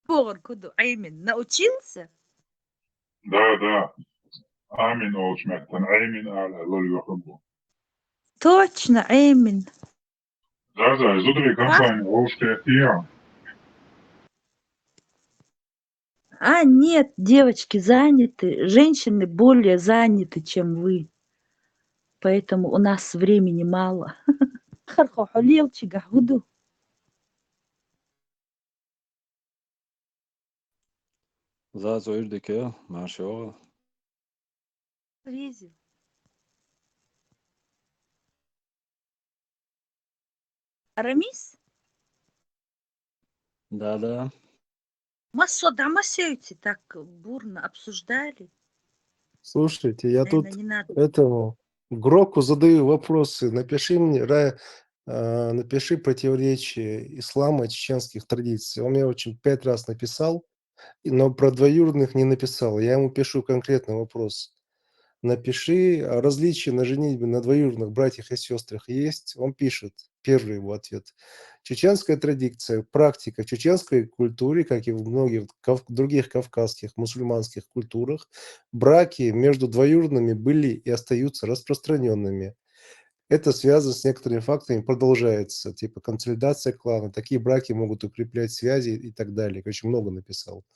Куду Аймен научился? Да. Амин Олчмектан, Амин Аля, Лоли Вахабу. Точно, Аймен. Да, изудрей компания Олшкая Тия. А, нет, девочки заняты. Женщины более заняты, чем вы. Поэтому у нас времени мало. Хархо холелчига гуду. Zazo ürdeke, marşo. Рези. Арамис? Да. Массо дамасеете так бурно обсуждали. Слушайте, я Наверное, тут не надо. этому Гроку задаю вопросы. Напиши мне, напиши противоречие ислама и чеченских традиций. Он мне очень 5 раз написал, но про двоюродных не написал. Я ему пишу конкретный вопрос. Напиши, различия на женитьбе на двоюродных братьях и сестрах есть? Он пишет, первый его ответ. Чеченская традиция, практика в чеченской культуре, как и в многих других кавказских мусульманских культурах, браки между двоюродными были и остаются распространенными. Это связано с некоторыми фактами, продолжается, типа консолидация клана, такие браки могут укреплять связи и так далее. Очень много написал.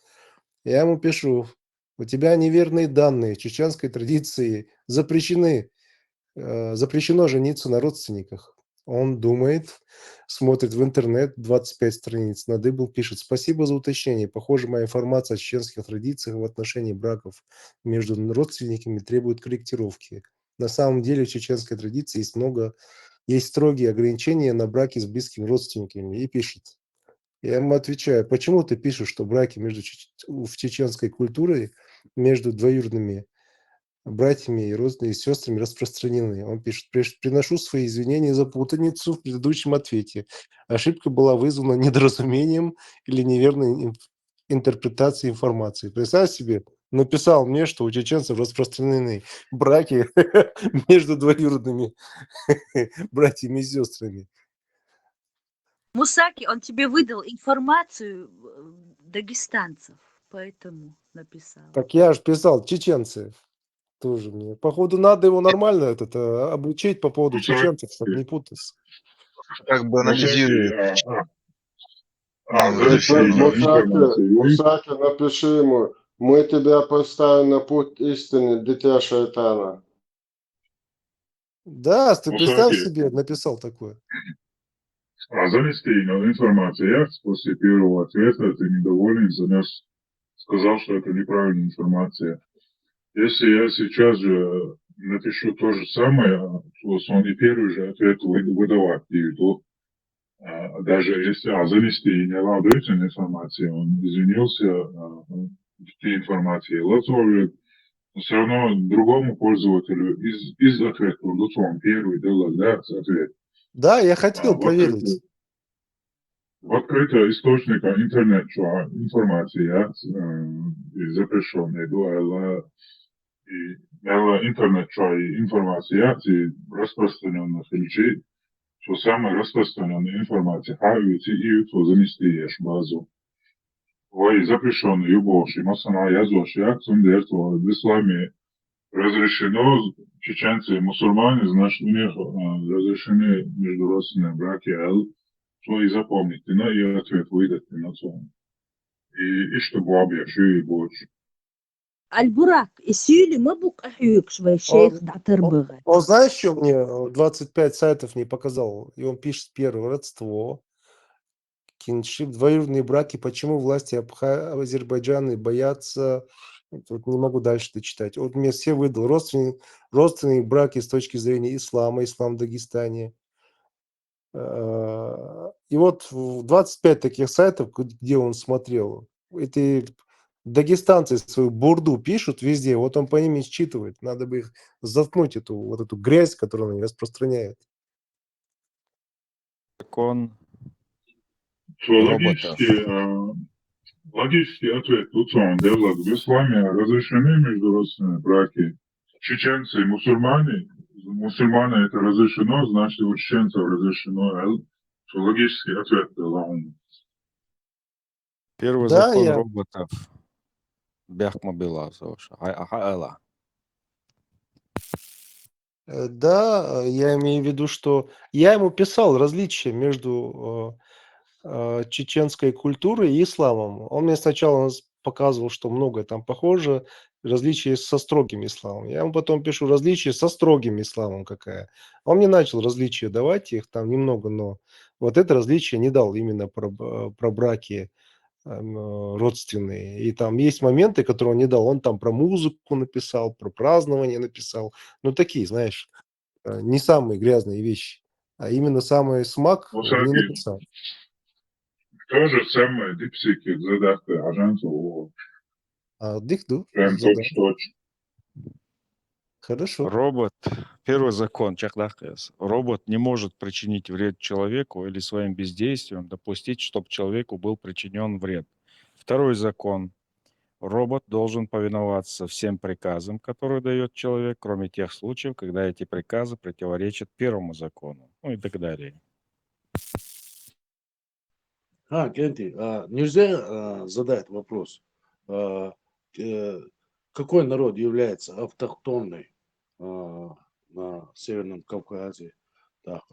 Я ему пишу, у тебя неверные данные, в чеченской традиции запрещено жениться на родственниках. Он думает, смотрит в интернет, 25 страниц, надыбал, пишет, спасибо за уточнение. Похоже, моя информация о чеченских традициях в отношении браков между родственниками требует корректировки. На самом деле в чеченской традиции есть строгие ограничения на браки с близкими родственниками. И пишет. Я ему отвечаю, почему ты пишешь, что браки в чеченской культуре между двоюродными братьями и родственными сестрами распространены? Он пишет, приношу свои извинения за путаницу в предыдущем ответе. Ошибка была вызвана недоразумением или неверной интерпретацией информации. Представь себе, написал мне, что у чеченцев распространены браки между двоюродными братьями и сестрами. Мусаки, он тебе выдал информацию дагестанцев, поэтому написал. Так я же писал, чеченцы тоже мне. Походу, надо его нормально обучить по поводу чеченцев, чтобы не путаться. Как бы анализирует. Мусаки, напиши ему, мы тебя поставим на путь истины, дитя шайтана. Да, ты представь себе, написал такое. Занести информацию. После первого ответа ты недоволен, занес, сказал, что это неправильная информация. Если я сейчас же напишу то же самое, то он и первый же ответ выдавать, то даже если занести и не ладуется информация, он извинился в этой информации, латовит, все равно другому пользователю из ответа, он первый дал ответ. Да, я хотел проверить. В открытого источника интернет информация запрещенная дуэла и интернет информация распространенных речей, что самая распространенная информация, и то занести базу. Ой, запрещенный юбоши, масана язоши, акцентуя в исламе разрешено чеченцы и мусульмане, значит, у них разрешены междуродственные браки, что и запомните, и ответ выдать на то. И чтобы объявши и больше. Альбурак, и сюли мы бук ахюк швей шейх датырбыгы. Он знаешь, что мне 25 сайтов не показал? И он пишет первое, родство, киншип, двоюродные браки, почему власти Азербайджана боятся, вот не могу дальше дочитать. Вот мне все выдал, родственные браки с точки зрения ислама, ислам в Дагестане. И вот 25 таких сайтов, где он смотрел, эти дагестанцы свою бурду пишут везде, вот он по ним и считывает. Надо бы их заткнуть, эту грязь, которую они распространяют. Закон Логический ответ тут он делает. В исламе разрешены междуродственные браки. Чеченцы и мусульмане это разрешено, значит, у чеченцев разрешено. Что логический ответ дал он. Первый Да, закон я роботов. Бяхмобила. Да, я имею в виду, что я ему писал различия между чеченской культурой и исламом. Он мне сначала показывал, что многое там похоже, различия со строгим исламом. Я ему потом пишу различия со строгим исламом какая. Он мне начал различия давать, их там немного, но вот это различие не дал именно про браки родственные. И там есть моменты, которые он не дал. Он там про музыку написал, про празднование написал. Ну, такие, знаешь, не самые грязные вещи, а именно самый смак не Osaki, написал. то же самое дипсики задатки ажансу. Дыхду, Прям точь-точь. Хорошо. Робот, первый закон, чахлахес. Робот не может причинить вред человеку или своим бездействием допустить, чтобы человеку был причинен вред. Второй закон. Робот должен повиноваться всем приказам, которые дает человек, кроме тех случаев, когда эти приказы противоречат первому закону. Ну и так далее. Кенти, нельзя задать вопрос, какой народ является автохтонный на Северном Кавказе, так,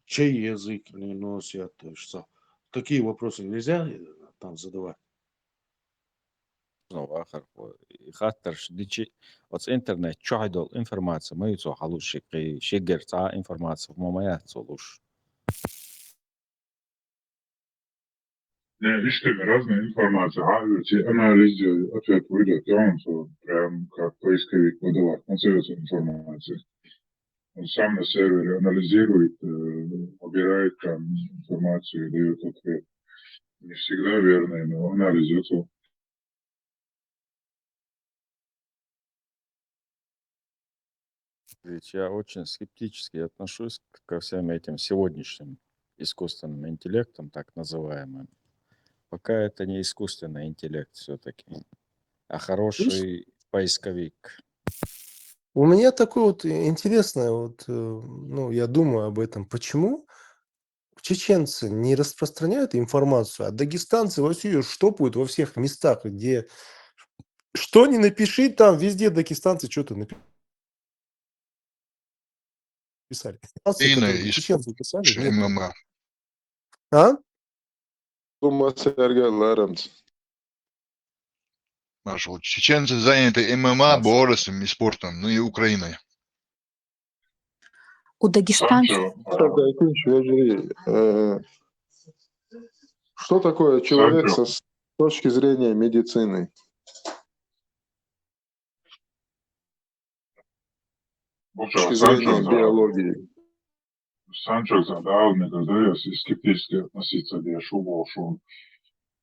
чей язык они носят, что такие вопросы нельзя там задавать? Ну, آخر خاطر ديتشي واتس интернет чайдол информация мы يцو халуши шигер та информация в момаят солуш. Не, видишь, разная информация. Анализ делает, ответ выйдет, и он прям как поисковик выдавать, концепцию информации. Он сам на сервере анализирует, выбирает там информацию и дает ответ. Не всегда верный, но анализ это. Ведь я очень скептически отношусь ко всем этим сегодняшним искусственным интеллектам, так называемым. Пока это не искусственный интеллект все-таки, а Слышь, хороший поисковик. у меня такое вот интересное, вот, ну, я думаю об этом. Почему чеченцы не распространяют информацию, а дагестанцы вообще ее штопают во всех местах, где что ни напиши, там везде дагестанцы что-то написали. Информация, Именно которую из чеченцы писали, нет. ММА. А? Знаешь, вот чеченцы заняты ММА, боросом и спортом, ну и Украиной. У дагестанцев... Что такое человек с точки зрения медицины? С точки зрения биологии. Санчо задал, мне казалось, и скептически относиться к Шубу.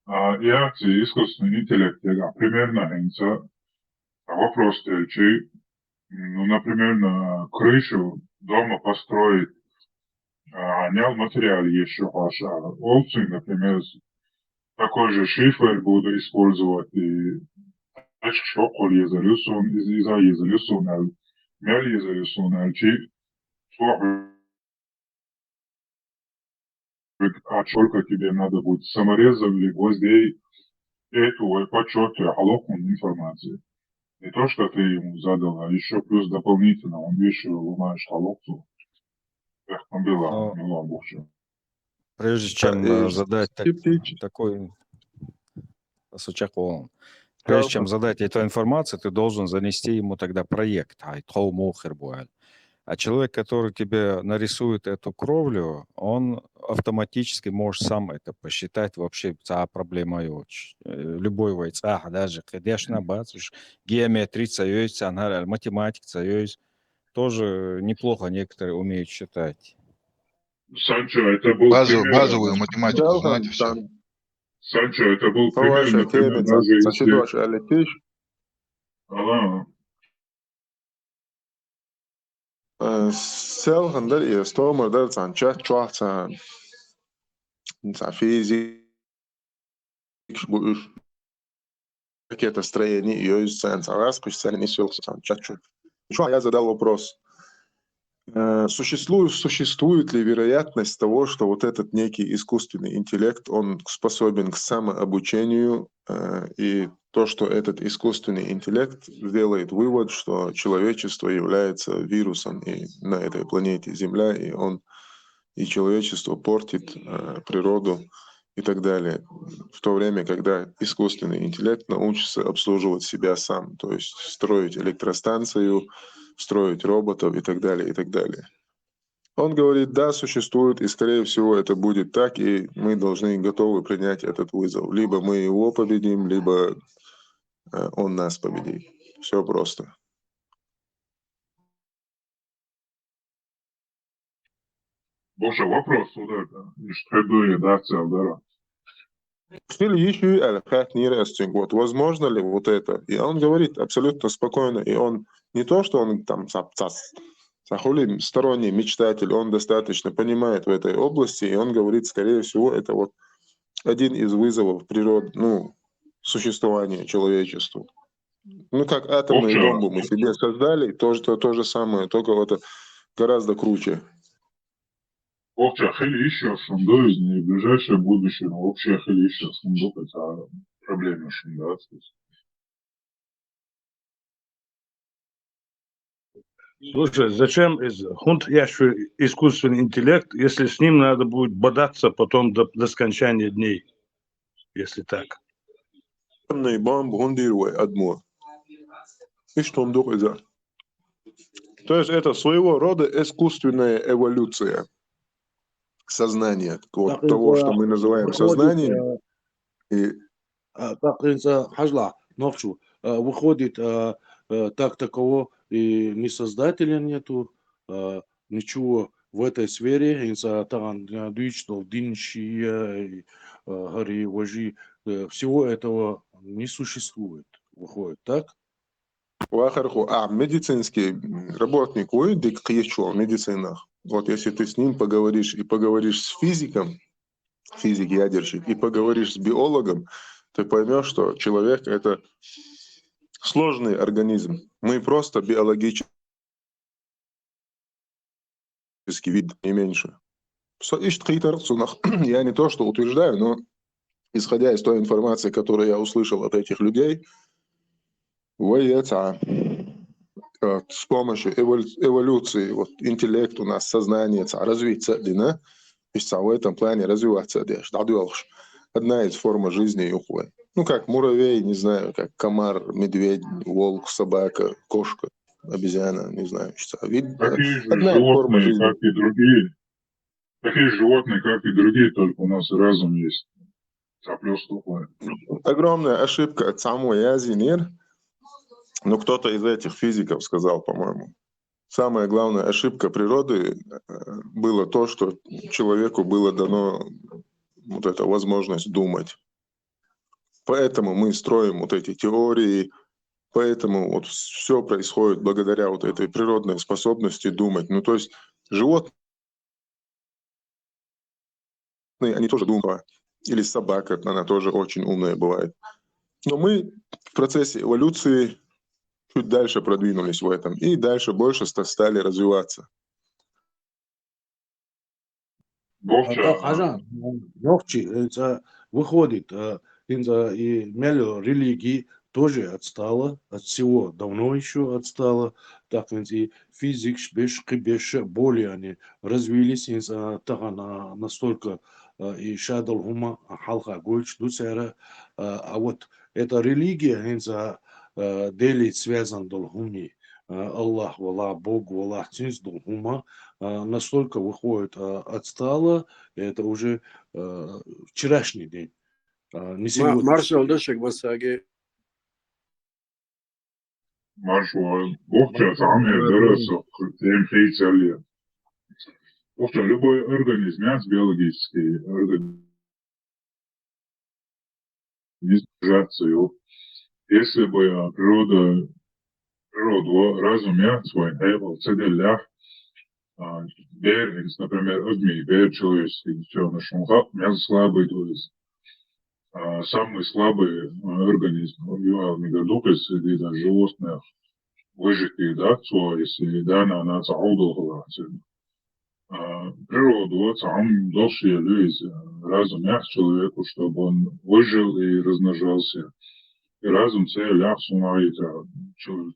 И акции искусственный интеллект, примерно, вопрос, чей, ну, например, на крышу дома построить, нял материал еще ваш, овцы, например, такой же шифр буду использовать, и шокол езалюсон, иза езалюсон, мял езалюсон, чей, а сколько тебе надо будет саморезов или гвоздей, эту почетную холодную информацию. Не то, что ты ему задал, а еще плюс дополнительно он вещи ломаешь холодцу. Эх, там было, Но в общем. прежде чем задать такой сучаком, прежде чем задать эту информацию, ты должен занести ему тогда проект. А человек, который тебе нарисует эту кровлю, он автоматически может сам это посчитать вообще проблемой. Любой войца, даже, конечно, бацуш, геометрия, математика, тоже неплохо некоторые умеют считать. Санчо, это был Базовую математику знаете все. Санчо, это был пример, например, даже если... Селхан да и стомер да санча чуахсан физик какие-то строения ее из сенса раз пусть не селся санча. Что я задал вопрос? Существует ли вероятность того, что вот этот некий искусственный интеллект, он способен к самообучению, и то, что этот искусственный интеллект сделает вывод, что человечество является вирусом и на этой планете Земля, и человечество портит природу и так далее, в то время, когда искусственный интеллект научится обслуживать себя сам, то есть строить электростанцию, строить роботов и так далее, и так далее. Он говорит, да, существует, и, скорее всего, это будет так, и мы должны готовы принять этот вызов. Либо мы его победим, либо он нас победит. Все просто. Боже, вопрос, вот возможно ли вот это? И он говорит абсолютно спокойно, и он не то, что он там сторонний мечтатель, он достаточно понимает в этой области, и он говорит, скорее всего, это вот один из вызовов природы, существования человечеству. Как атомную бомбу мы себе создали, то же самое, только это гораздо круче. Общая хелища шундо из не ближайшее будущее, но общая хелища шундо это проблема шунда. Слушай, зачем искусственный интеллект, если с ним надо будет бодаться потом до скончания дней, если так? То есть это своего рода искусственная эволюция сознания, того, что мы называем сознанием. Выходит, так таково и ни создателя нету, ничего в этой сфере, всего этого не существует, выходит, так? Медицинский работник уйдет к медицинах. Вот если ты с ним поговоришь с физиком, физик-ядерщик, и поговоришь с биологом, ты поймешь, что человек — это сложный организм. Мы просто биологический вид, не меньше. Я не то, что утверждаю, но исходя из той информации, которую я услышал от этих людей, с помощью эволюции, интеллект у нас, сознание, развиться, в этом плане развиваться. Одна из форм жизни уходит. Как муравей, не знаю, как комар, медведь, волк, собака, кошка, обезьяна, не знаю. Такие же животные, как и другие. Такие животные, как и другие, только у нас разум есть. Огромная ошибка от самого Язинир. Кто-то из этих физиков сказал, по-моему, самая главная ошибка природы было то, что человеку было дано эта возможность думать. Поэтому мы строим эти теории, поэтому все происходит благодаря этой природной способности думать. То есть животные, они тоже думают. Или собака, она тоже очень умная бывает. Но мы в процессе эволюции чуть дальше продвинулись в этом и дальше больше стали развиваться. Выходит, и религии тоже отстала от всего, давно еще отстала. Так и физик, более они развились настолько и шадал хума халха гольч дуцера, а вот эта религия делит связан долгуни. Аллах, Валлах, Бог, Валлах, цинс долгума настолько выходит отстала, это уже вчерашний день. Не сегодня. Маршал Дашек Басаги. Маршал, любой организм, биологический организм, если бы природу разум свой целях, например, бер человеческий, слабый, то есть самый слабый организм, животных, выжатые, да, то если да, на цаудовала, природу, сам дольше люди, разум мягк человеку, чтобы он выжил и размножался. И разум цель ляг сумаит,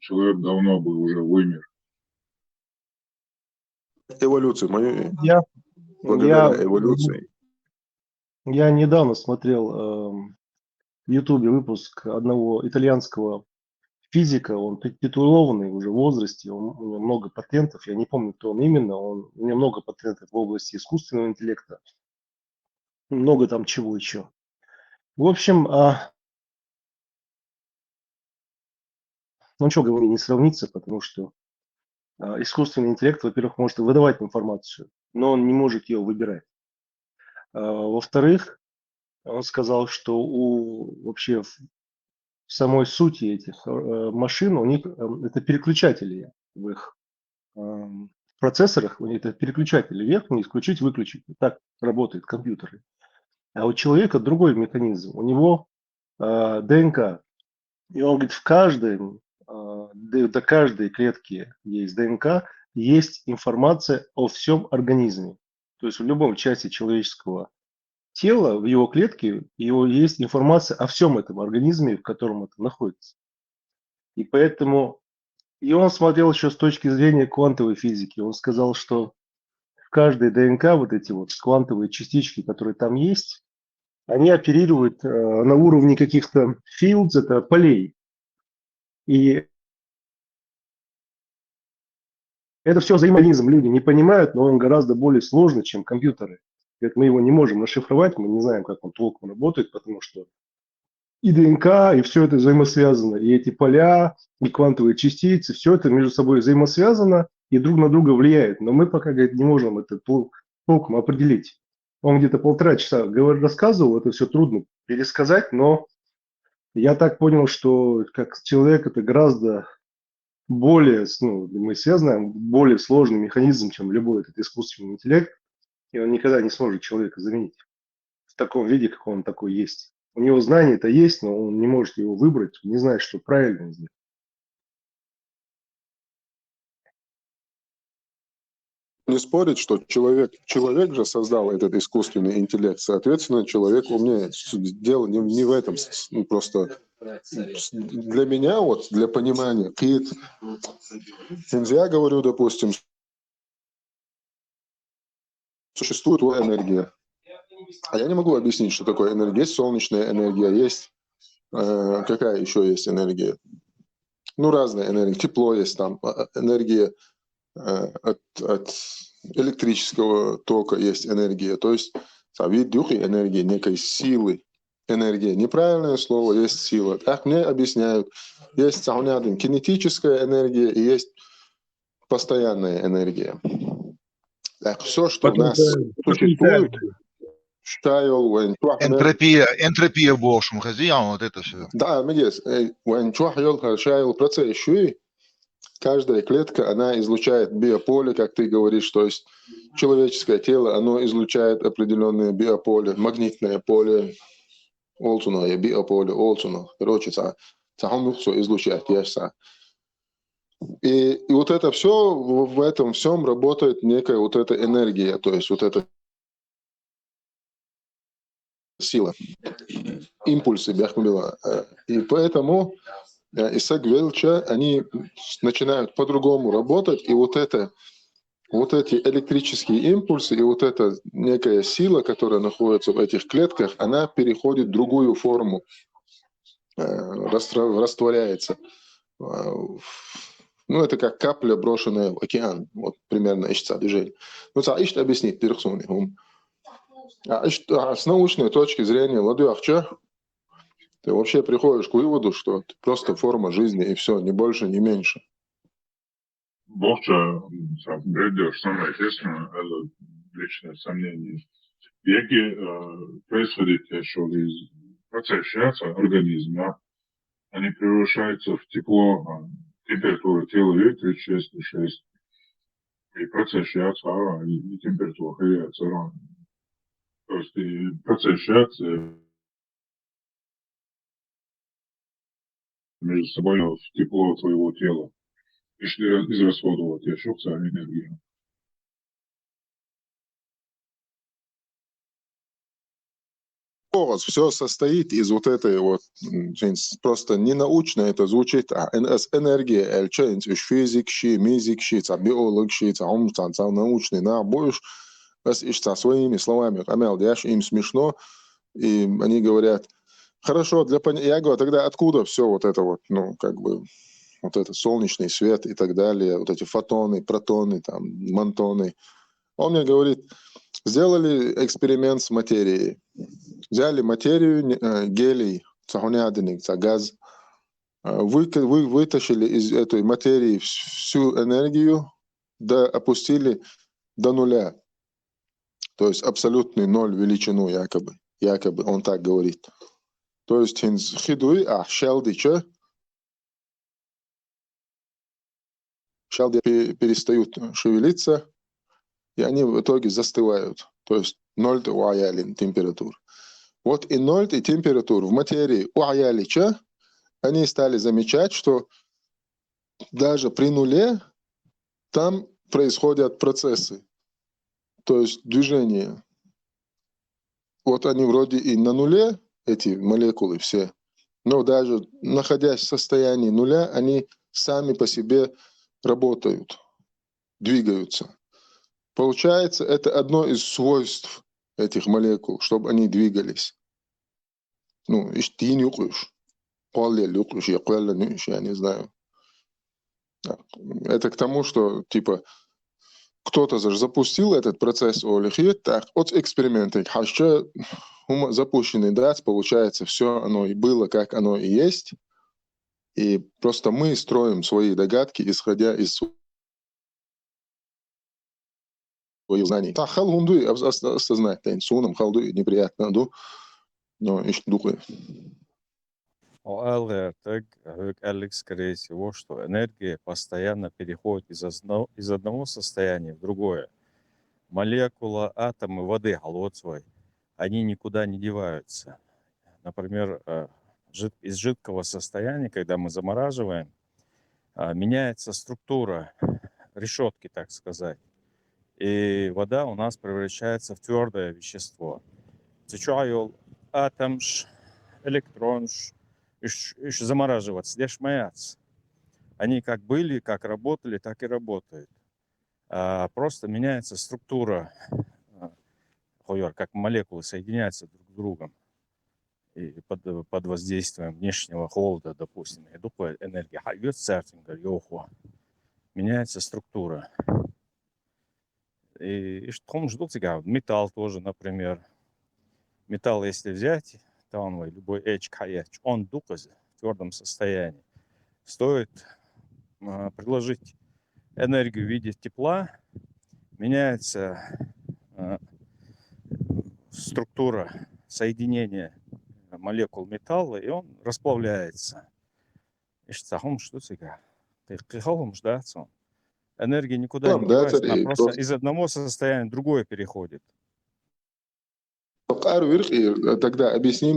человек давно бы уже вымер. Эволюцию мою, Я, благодаря эволюции. я недавно смотрел в Ютубе выпуск одного итальянского физика, он титулованный уже в возрасте, у него много патентов, я не помню, кто он именно, у него много патентов в области искусственного интеллекта, много там чего еще. В общем, ну что говорю, не сравнится, потому что искусственный интеллект, во-первых, может выдавать информацию, но он не может ее выбирать. Во-вторых, он сказал, что вообще в самой сути этих машин, у них это переключатели в их процессорах, у них это переключатели вверх-вниз, включить-выключить. Так работают компьютеры. А у человека другой механизм. У него ДНК. И он говорит, до каждой клетки есть ДНК, есть информация о всем организме. То есть в любом части человеческого тела, в его клетке, есть информация о всем этом организме, в котором это находится. И поэтому, и он смотрел еще с точки зрения квантовой физики. Он сказал, что в каждой ДНК вот эти вот квантовые частички, которые там есть, они оперируют на уровне каких-то fields, это полей. И это все взаимодействие люди не понимают, но он гораздо более сложный, чем компьютеры. Говорит, мы его не можем расшифровать, мы не знаем, как он толком работает, потому что и ДНК, и все это взаимосвязано, и эти поля, и квантовые частицы, все это между собой взаимосвязано и друг на друга влияет. Но мы пока, говорит, не можем это толком определить. Он где-то 1,5 часа рассказывал, это все трудно пересказать, но я так понял, что как человек это гораздо более, ну, мы все знаем, более сложный механизм, чем любой этот искусственный интеллект, и он никогда не сможет человека заменить в таком виде, как он такой есть. У него знания-то есть, но он не может его выбрать, не знает, что правильно сделать. Не спорить, что человек же создал этот искусственный интеллект, соответственно, человек умнее. Дело не в этом, ну, просто для меня, вот, для понимания, я говорю, допустим, существует энергия, а я не могу объяснить, что такое энергия. Есть солнечная энергия, есть, какая еще есть энергия? Ну, разные энергии, тепло есть там, энергия от электрического тока есть энергия, то есть вид духи энергии, некой силы. Энергия. Неправильное слово, есть сила. Так мне объясняют. Есть кинетическая энергия и есть постоянная энергия. Так, все, что у нас существует, Энтропия в общем, вот это все. Да, процесс еще. Каждая клетка, она излучает биополе, как ты говоришь, то есть человеческое тело, оно излучает определенное биополе, магнитное поле, олцуно, биополе, олцуно. Короче, все излучает, И вот это все, в этом всем работает некая вот эта энергия, то есть вот эта сила, импульсы, и поэтому Исаак Велча, они начинают по-другому работать, и вот эти электрические импульсы, и вот эта некая сила, которая находится в этих клетках, она переходит в другую форму, растворяется. Ну, это как капля, брошенная в океан, вот примерно движение. Ну, это ищет объяснить персоне. А с научной точки зрения, ладуахча, ты вообще приходишь к выводу, что это просто форма жизни, и все, ни больше, ни меньше. Богча, бредешь самое тесное, это личное сомнение. Веки происходит, что процессы организма, они превращаются в тепло, температура тела видит 36,6, и процесс и температура является равной. То есть процесс между собой в тепло твоего тела. израсходовать энергию. Все состоит из вот этой вот, просто не научно это звучит, а энергия, физик, мизик, биолог, научный, будешь, своими словами, им смешно, и они говорят, хорошо, я говорю, тогда откуда все вот это вот, вот это солнечный свет и так далее, вот эти фотоны, протоны, там, мантоны. Он мне говорит, сделали эксперимент с материей. Взяли материю, гелий, газ, вытащили из этой материи всю энергию, опустили до нуля. То есть абсолютный ноль величину якобы. Якобы он так говорит. То есть хидуи, шелдича, шелди перестают шевелиться, и они в итоге застывают. То есть 0 температур. Вот и 0 температур в материи уаялича, они стали замечать, что даже при нуле там происходят процессы, то есть движение. Вот они вроде и на нуле, эти молекулы все, но даже находясь в состоянии нуля, они сами по себе работают, двигаются. Получается, это одно из свойств этих молекул, чтобы они двигались. Я не знаю. Это к тому, что типа кто-то запустил этот процесс от эксперимента, запущенный дат, получается, все оно и было, как оно и есть. И просто мы строим свои догадки, исходя из своих знаний. Халунду осознать, сунам халду неприятно, но ищ духы. Скорее всего, что энергия постоянно переходит из одного состояния в другое. Молекула, атомы воды, они никуда не деваются. Например, из жидкого состояния, когда мы замораживаем, меняется структура решетки, так сказать. И вода у нас превращается в твердое вещество. Атом, электрон, замораживаться, здесь моятся. Они как были, как работали, так и работают. Просто меняется структура, как молекулы соединяются друг с другом. И под воздействием внешнего холода, допустим, энергия меняется структура. И что ждут металл тоже, например. Металл, если взять, любой он в твердом состоянии. Стоит предложить энергию в виде тепла, меняется структура соединения молекул металла, и он расплавляется. Энергия никуда не девается, она просто из одного состояния в другое переходит. Тогда объясни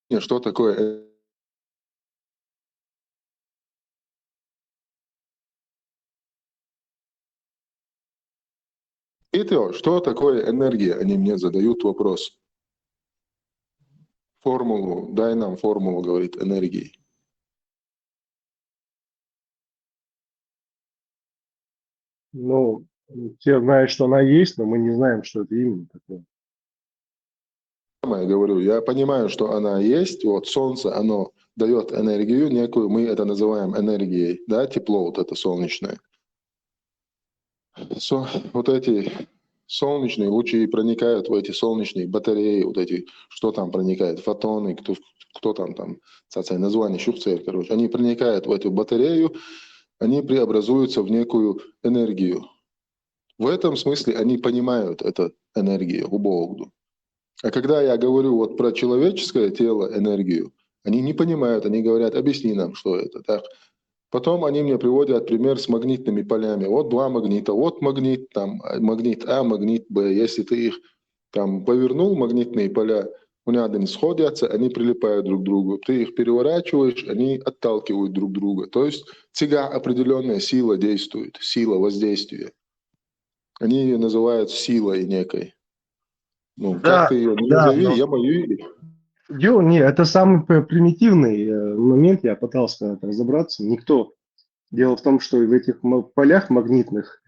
мне, что такое что такое энергия? Они мне задают вопрос. Формулу, дай нам формулу, говорит, энергии. Все знают, что она есть, но мы не знаем, что это именно такое. Я говорю, я понимаю, что она есть. Вот солнце, оно дает энергию некую, мы это называем энергией, да, тепло вот это солнечное. Вот эти солнечные лучи проникают в эти солнечные батареи, вот эти, что там проникает, фотоны, кто там, название, короче, они проникают в эту батарею, они преобразуются в некую энергию. В этом смысле они понимают эту энергию, убогду. А когда я говорю вот про человеческое тело, энергию, они не понимают, они говорят, объясни нам, что это. Так? Потом они мне приводят пример с магнитными полями. Вот два магнита, вот магнит, там магнит А, магнит Б. Если ты их там повернул, магнитные поля, они сходятся, они прилипают друг к другу. Ты их переворачиваешь, они отталкивают друг друга. То есть всегда определенная сила действует, сила воздействия. Они ее называют силой некой. Ну, как Да, ты ее не да, назови, но я боюсь. не, это самый примитивный момент, я пытался это разобраться. Никто. Дело в том, что в этих полях магнитных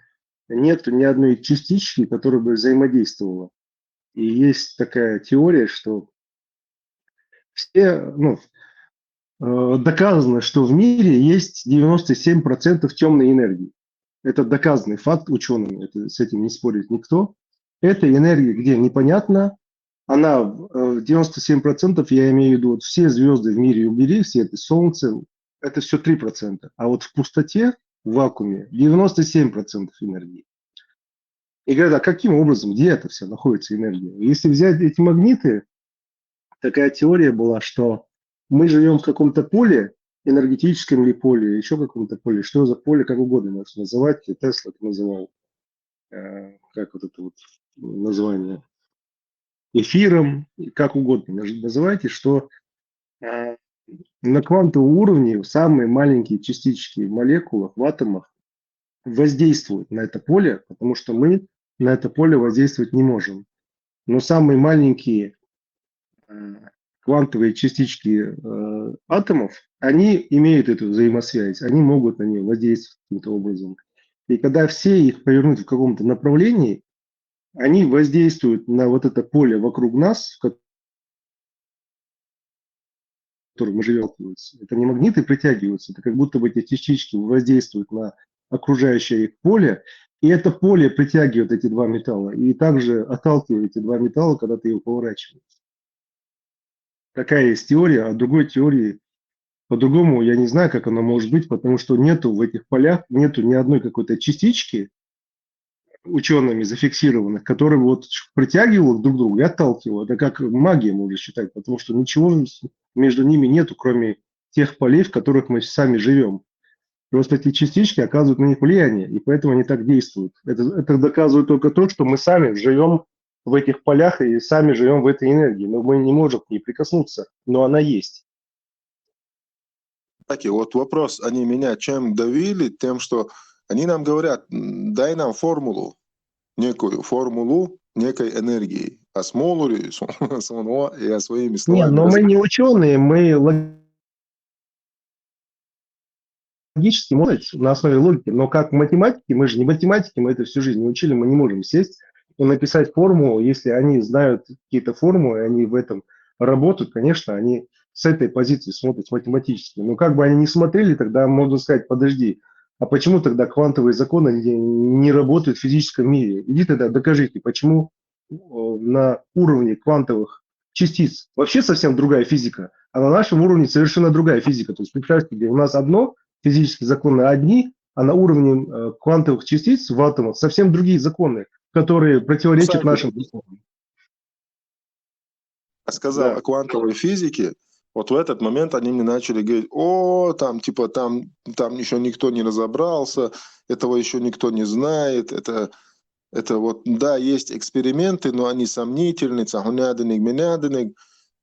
нет ни одной частички, которая бы взаимодействовала. И есть такая теория, что все, доказано, что в мире есть 97% темной энергии. Это доказанный факт учеными, с этим не спорит никто. Это энергия, где непонятно, она 97%, я имею в виду, вот все звезды в мире убери, все это Солнце, это все 3%. А вот в пустоте, в вакууме, 97% энергии. И говорят, а каким образом, где это все находится энергия? Если взять эти магниты, такая теория была, что мы живем в каком-то поле, энергетическом ли поле, еще каком-то поле, что за поле, как угодно можно называть, и Тесла это называл, как вот это вот название, эфиром, как угодно называйте, что на квантовом уровне самые маленькие частички в молекулах, в атомах воздействуют на это поле, потому что мы на это поле воздействовать не можем. Но самые маленькие квантовые частички атомов, они имеют эту взаимосвязь, они могут на нее воздействовать каким-то образом. И когда все их повернуть в каком-то направлении, они воздействуют на вот это поле вокруг нас, в котором мы живем. Это не магниты притягиваются, это как будто бы эти частички воздействуют на окружающее их поле, и это поле притягивает эти два металла, и также отталкивает эти два металла, когда ты его поворачиваешь. Такая есть теория, а другой теории по-другому я не знаю, как она может быть, потому что нету в этих полях, нету ни одной какой-то частички, учеными зафиксированных, которые вот притягивают друг друга и отталкивают. Это как магия можно считать, потому что ничего между ними нету, кроме тех полей, в которых мы сами живем. Просто эти частички оказывают на них влияние, и поэтому они так действуют. Это доказывает только то, что мы сами живем в этих полях и сами живем в этой энергии, но мы не можем к ней прикоснуться, но она есть. Так, и вот вопрос, они меня чем давили? Тем, что они нам говорят, дай нам формулу, некую формулу некой энергии. А смолури, я своими Не, словами. но мы не ученые, мы логически можем на основе логики, но как математики, мы же не математики, мы это всю жизнь не учили, мы не можем сесть и написать формулу, если они знают какие-то формулы, они в этом работают, конечно, они с этой позиции смотрят математически. Но как бы они ни смотрели, тогда можно сказать, подожди, а почему тогда квантовые законы не работают в физическом мире? Иди тогда докажите, почему на уровне квантовых частиц вообще совсем другая физика, а на нашем уровне совершенно другая физика. То есть представьте себе, у нас одно, физические законы одни, а на уровне квантовых частиц в атомах совсем другие законы, которые противоречат нашим законам. Сказал о квантовой физике, вот в этот момент они мне начали говорить, там еще никто не разобрался, этого еще никто не знает, это вот, да, есть эксперименты, но они сомнительны,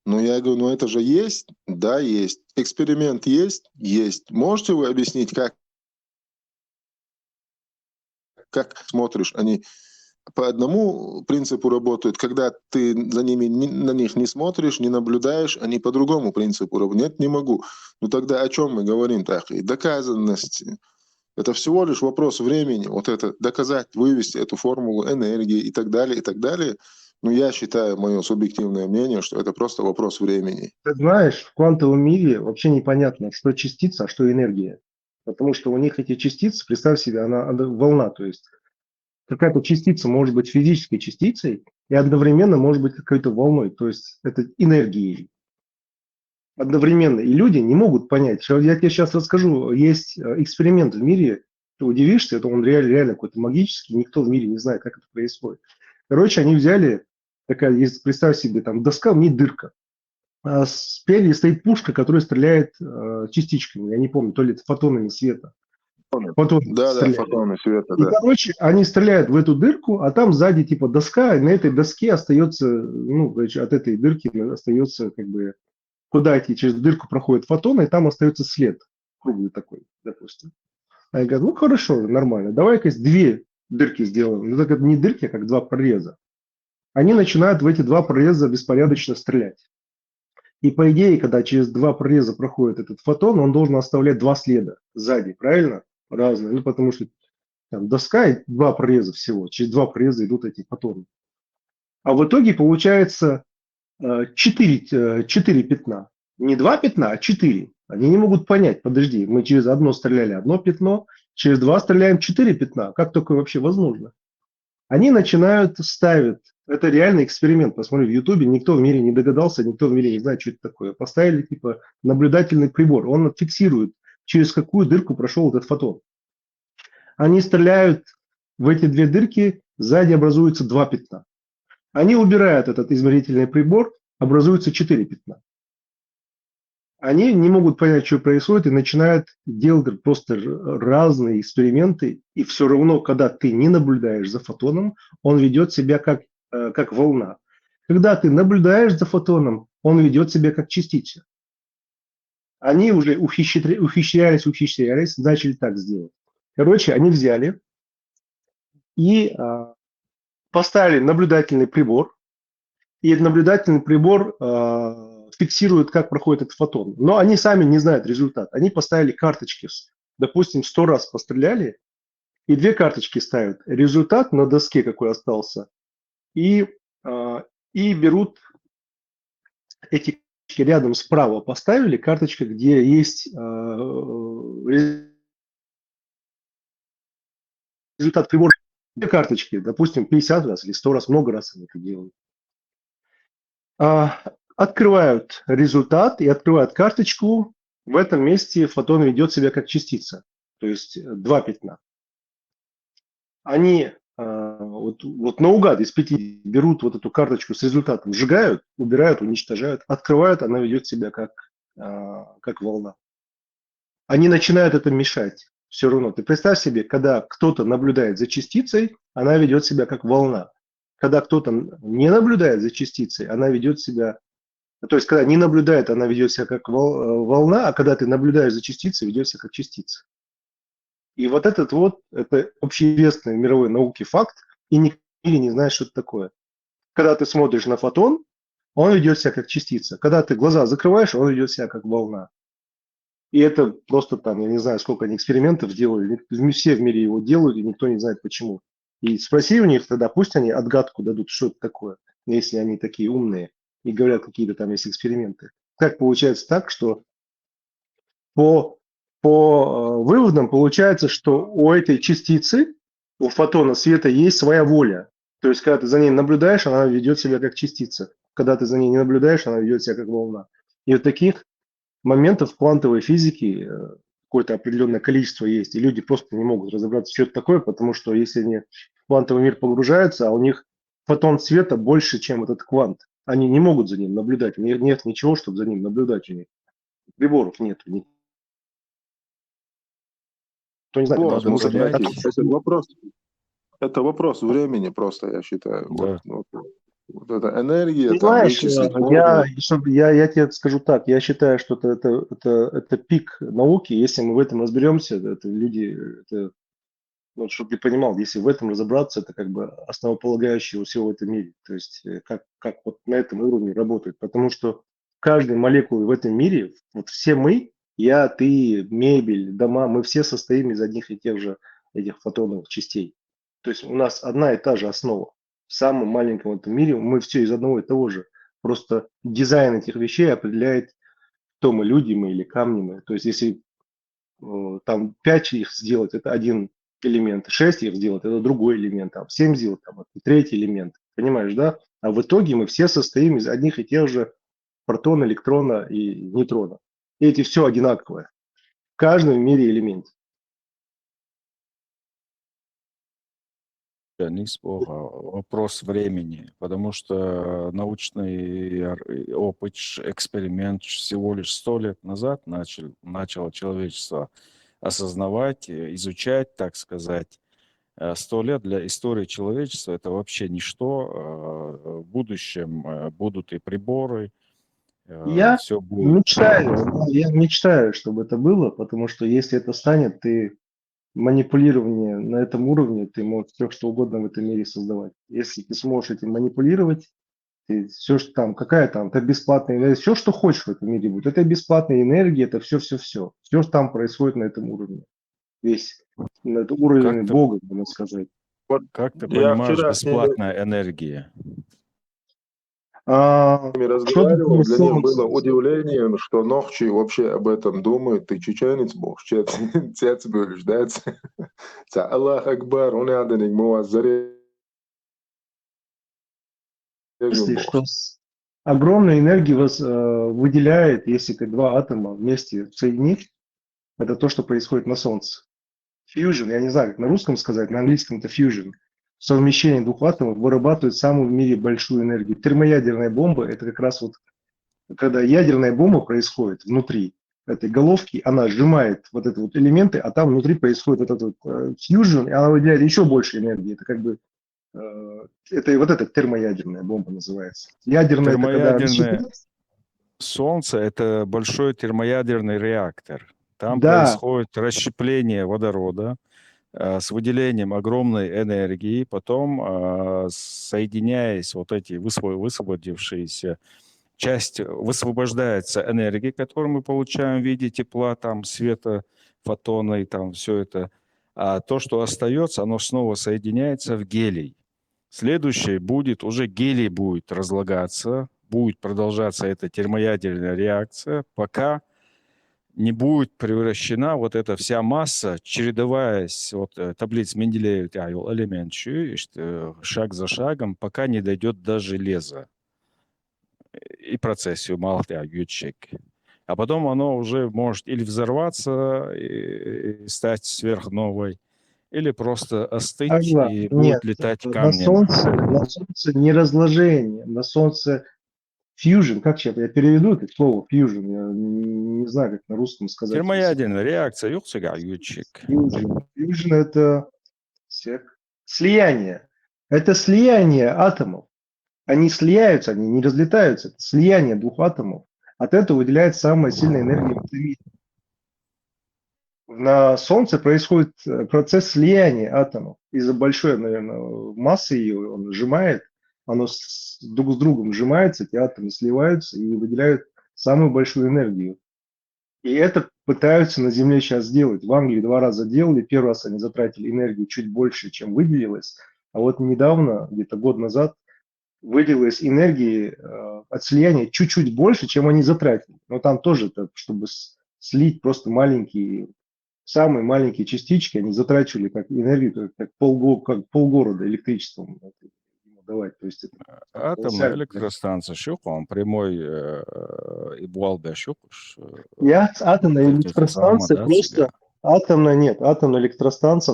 но я говорю, это же есть? Да, есть. Эксперимент есть? Есть. Можете вы объяснить, как смотришь? Они по одному принципу работают, когда ты на них не смотришь, не наблюдаешь, они по другому принципу работают. Нет, не могу. Ну тогда о чем мы говорим? Так, и доказанность. Это всего лишь вопрос времени. Вот это доказать, вывести эту формулу энергии и так далее, и так далее. Но я считаю, мое субъективное мнение, что это просто вопрос времени. Ты знаешь, в квантовом мире вообще непонятно, что частица, а что энергия. Потому что у них эти частицы, представь себе, она волна, то есть какая-то частица может быть физической частицей и одновременно может быть какой-то волной, то есть это энергией. Одновременно. И люди не могут понять. Я тебе сейчас расскажу. Есть эксперимент в мире, ты удивишься, это он реально какой-то магический, никто в мире не знает, как это происходит. Короче, они взяли, представь себе, там доска, не дырка. А спереди стоит пушка, которая стреляет частичками, я не помню, то ли фотонами света. Фотоны, да, стреляют. фотоны света, И, да. короче, они стреляют в эту дырку, а там сзади типа доска, и на этой доске остается, ну, короче, от этой дырки остается как бы, куда эти через дырку проходят фотоны, и там остается след круглый такой, допустим. А я говорю, ну хорошо, нормально, давай-ка две дырки сделаем. Ну, так это не дырки, а как два прореза. Они начинают в эти два прореза беспорядочно стрелять. И по идее, когда через два прореза проходит этот фотон, он должен оставлять два следа сзади, правильно? Разные. Ну, потому что там доска и два прореза всего. Через два прореза идут эти фотоны. А в итоге получается 4 пятна. Не 2 пятна, а 4. Они не могут понять, подожди, мы через одно стреляли одно пятно, через два стреляем 4 пятна. Как такое вообще возможно? Они начинают ставить, это реальный эксперимент, посмотри в Ютубе, никто в мире не догадался, никто в мире не знает, что это такое. Поставили типа наблюдательный прибор, он фиксирует, через какую дырку прошел этот фотон. Они стреляют в эти две дырки, сзади образуется два пятна. Они убирают этот измерительный прибор, образуется 4 пятна. Они не могут понять, что происходит, и начинают делать просто разные эксперименты. И все равно, когда ты не наблюдаешь за фотоном, он ведет себя как волна. Когда ты наблюдаешь за фотоном, он ведет себя как частица. Они уже ухищрялись, начали так сделать. Короче, они взяли и поставили наблюдательный прибор, и этот наблюдательный прибор фиксирует, как проходит этот фотон. Но они сами не знают результат. Они поставили карточки, допустим, 100 раз постреляли, и две карточки ставят. Результат на доске какой остался, и берут эти карточки рядом справа поставили, карточка, где есть результат прибора. Две карточки, допустим, 50 раз или 100 раз, много раз они это делают. Открывают результат и открывают карточку. В этом месте фотон ведет себя как частица, то есть два пятна. Они вот наугад из 5 берут вот эту карточку с результатом, сжигают, убирают, уничтожают, открывают, она ведет себя как волна. Они начинают это мешать. Все равно. Ты представь себе, когда кто-то наблюдает за частицей, она ведет себя как волна. Когда кто-то не наблюдает за частицей, она ведет себя... То есть, когда не наблюдает, она ведет себя как волна, а когда ты наблюдаешь за частицей, ведет себя как частица. И вот это общеизвестный в мировой науке факт, и никто в мире не знает, что это такое. Когда ты смотришь на фотон, он ведет себя как частица. Когда ты глаза закрываешь, он ведет себя как волна. И это просто там, я не знаю, сколько они экспериментов делали, все в мире его делают, и никто не знает почему. И спроси у них тогда, пусть они отгадку дадут, что это такое, если они такие умные и говорят, какие-то там есть эксперименты. Как получается так, что по выводам получается, что у этой частицы, у фотона света есть своя воля. То есть, когда ты за ней наблюдаешь, она ведет себя как частица. Когда ты за ней не наблюдаешь, она ведет себя как волна. И вот таких моментов в квантовой физике какое-то определенное количество есть, и люди просто не могут разобраться, что это такое, потому что если они в квантовый мир погружаются, а у них фотон света больше, чем этот квант, они не могут за ним наблюдать, у них нет ничего, чтобы за ним наблюдать, у них приборов нет. Никто не знает, Вот, Надо понять. это вопрос времени просто, я считаю. Да. Вот эта энергия, Ты там, знаешь, вычислить я тебе скажу так, я считаю, что это пик науки, если мы в этом разберемся, это люди, ну, чтобы ты понимал, если в этом разобраться, это как бы основополагающее всего в этом мире, то есть как вот на этом уровне работает, потому что каждой молекулы в этом мире, вот все мы, я, ты, мебель, дома, мы все состоим из одних и тех же этих фотоновых частей, то есть у нас одна и та же основа. В самом маленьком этом мире мы все из одного и того же. Просто дизайн этих вещей определяет, кто мы, люди мы или камни мы. То есть если там 5 их сделать, это один элемент, 6 их сделать, это другой элемент, там 7 сделать, там, это третий элемент. Понимаешь, да? А в итоге мы все состоим из одних и тех же протона, электрона и нейтрона. И эти все одинаковое. В каждом мире элемент. Денис, вопрос времени, потому что научный опыт, эксперимент всего лишь 100 лет назад начало человечество осознавать, изучать, так сказать. 100 лет для истории человечества — это вообще ничто. В будущем будут и приборы, Я все будет. я мечтаю, чтобы это было, потому что если это станет, ты манипулирование на этом уровне, ты можешь все что угодно в этом мире создавать. Если ты сможешь этим манипулировать, ты все, что там, какая там, это бесплатная энергия, все, что хочешь в этом мире будет, это бесплатная энергия, это все, что там происходит на этом уровне. Весь на этом уровне Как ты, Бога, можно сказать. Вот как ты я понимаешь вчера с ними бесплатная энергия? Что такое разговаривал, для них было солнце? удивлением, что Нохчи вообще об этом думает. Ты чеченец, бог, цец бөлüş, да? Аллах Акбар, он яденик муаззаре. Мысли, что огромную энергию выделяет, если два атома вместе соединить, это то, что происходит на Солнце. Fusion, я не знаю, как на русском сказать, на английском это fusion. Совмещение двух атомов вырабатывает самую в мире большую энергию. Термоядерная бомба – это как раз вот, когда ядерная бомба происходит внутри этой головки, она сжимает вот эти вот элементы, а там внутри происходит этот вот fusion, и она выделяет еще больше энергии. Это как бы это вот эта термоядерная бомба называется. Ядерная это когда Термоядерное Солнце — это большой термоядерный реактор. Там да, происходит расщепление водорода с выделением огромной энергии, потом, соединяясь, вот эти высвободившиеся часть, высвобождается энергия, которую мы получаем в виде тепла, там, света, фотоны, там, все это. А то, что остается, оно снова соединяется в гелий. Следующее будет, уже гелий будет разлагаться, будет продолжаться эта термоядерная реакция, пока не будет превращена вот эта вся масса, чередоваясь, вот таблиц Менделеева элемент, шаг за шагом, пока не дойдет до железа и процессию малых ютчик. А потом оно уже может или взорваться и стать сверхновой, или просто остыть и нет, будет летать на камнем. Солнце не разложение, на Солнце fusion, как сейчас я переведу это слово fusion, я не знаю, как на русском сказать. Термоядерная реакция, ютчик. Fusion это слияние. Это слияние атомов. Они слияются, они не разлетаются. Это слияние двух атомов. От этого выделяется самая сильная энергия в этом мире. На Солнце происходит процесс слияния атомов. Из-за большой, наверное, массы ее он сжимает, оно друг с другом сжимается, эти атомы сливаются и выделяют самую большую энергию. И это пытаются на Земле сейчас сделать. В Англии 2 раза делали. Первый раз они затратили энергию чуть больше, чем выделилось. А вот недавно, где-то год назад, выделилось энергии от слияния чуть-чуть больше, чем они затратили. Но там тоже, чтобы слить просто самые маленькие частички, они затрачивали как энергию, как полгорода электричеством давать. То есть это Атомная электростанция, он прямой и буалбе атомная электростанция просто... Атомная электростанция,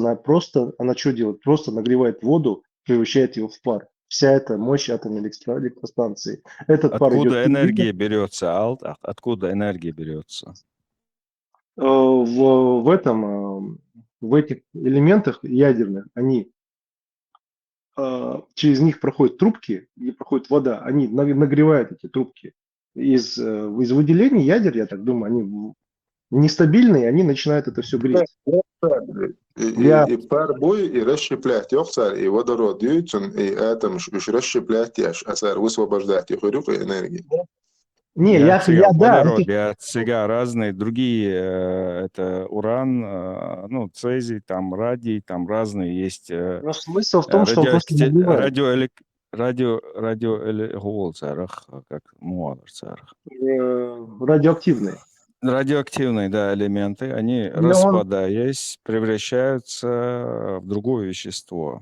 она что делает? Просто нагревает воду, превращает ее в пар. Вся эта мощь атомной электростанции. Этот пар идет Откуда энергия берется, Алт? Откуда энергия берется? в этих элементах ядерных, они через них проходят трубки, и проходит вода, они нагревают эти трубки. Из выделений ядер, я так думаю, они нестабильные, они начинают это все греть. И пар бой, и расщеплять йохцар, и водород дьются, и атом расщеплять яш, а цар высвобождать их энергии. Не, водород, разные другие, это уран, ну, цезий, там радий, там разные есть. Но смысл в том, что он просто нагревает. Радиоактивные. Радиоактивные, да, элементы, они, распадаясь, превращаются в другое вещество.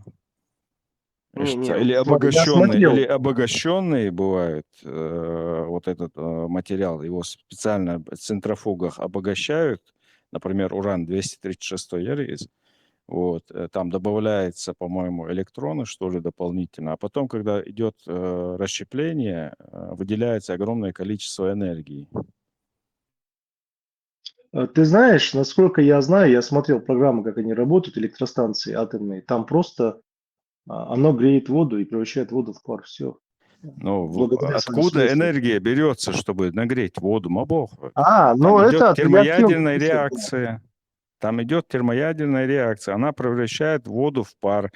Или обогащенные бывают, вот этот материал, его специально в центрофугах обогащают, например, уран-236 ерис, вот, там добавляется, по-моему, электроны, что ли, дополнительно, а потом, когда идет расщепление, выделяется огромное количество энергии. Ты знаешь, насколько я знаю, я смотрел программы, как они работают, электростанции атомные. Там просто оно греет воду и превращает воду в пар. Все. Ну, Благодаря своим откуда свойствам. энергия берется, чтобы нагреть воду, мабох? Ну Там идет это от радиоактивных термоядерная веществ, да. реакция. Там идет термоядерная реакция. Она превращает воду в пар.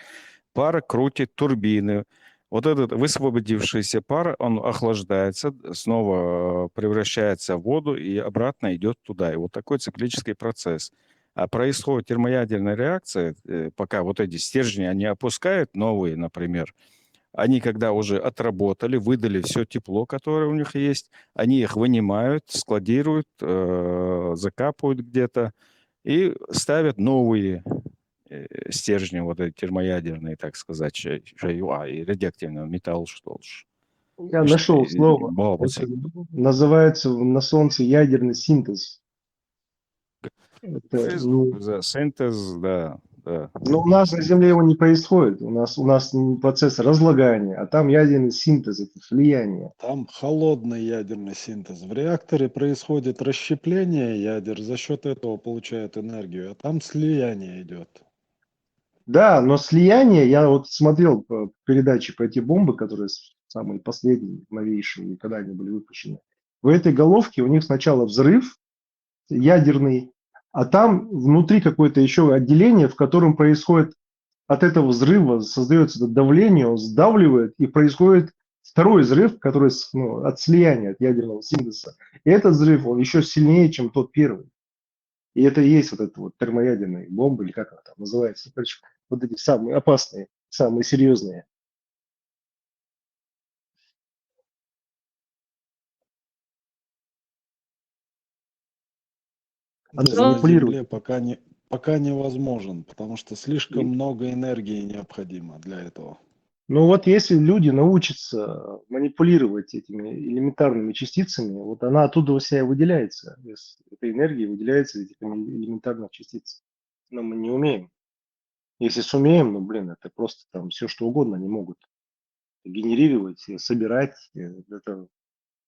Пар крутит турбины. Вот этот высвободившийся пар, он охлаждается, снова превращается в воду и обратно идет туда. И вот такой циклический процесс. А происходит термоядерная реакция, пока вот эти стержни, они опускают новые, например, они, когда уже отработали, выдали все тепло, которое у них есть, они их вынимают, складируют, закапывают где-то и ставят новые стержни, вот эти термоядерные, так сказать, и радиоактивного металла, что ж. Я нашел слово. Бабусы. Это называется на Солнце ядерный синтез. Это, Синтез, да. но у нас на Земле его не происходит. У нас процесс разлагания, а там ядерный синтез, это слияние. Там холодный ядерный синтез. В реакторе происходит расщепление ядер, за счет этого получают энергию, а там слияние идет. Да, но слияние, я вот смотрел передачи по эти бомбы, которые самые последние, новейшие, когда они были выпущены. В этой головке у них сначала взрыв ядерный, а там внутри какое-то еще отделение, в котором происходит от этого взрыва, создается это давление, он сдавливает, и происходит второй взрыв, который от слияния, от ядерного синтеза. И этот взрыв, он еще сильнее, чем тот первый. И это и есть вот эта вот термоядерная бомба, или как она там называется. Короче, вот эти самые опасные, самые серьезные. Синтез на Земле пока невозможен, потому что слишком много энергии необходимо для этого. Ну вот если люди научатся манипулировать этими элементарными частицами, вот она оттуда вся и выделяется. Эта энергия выделяется из этих элементарных частиц. Но мы не умеем. Если сумеем, ну блин, это просто там все что угодно они могут генерировать, собирать. Это,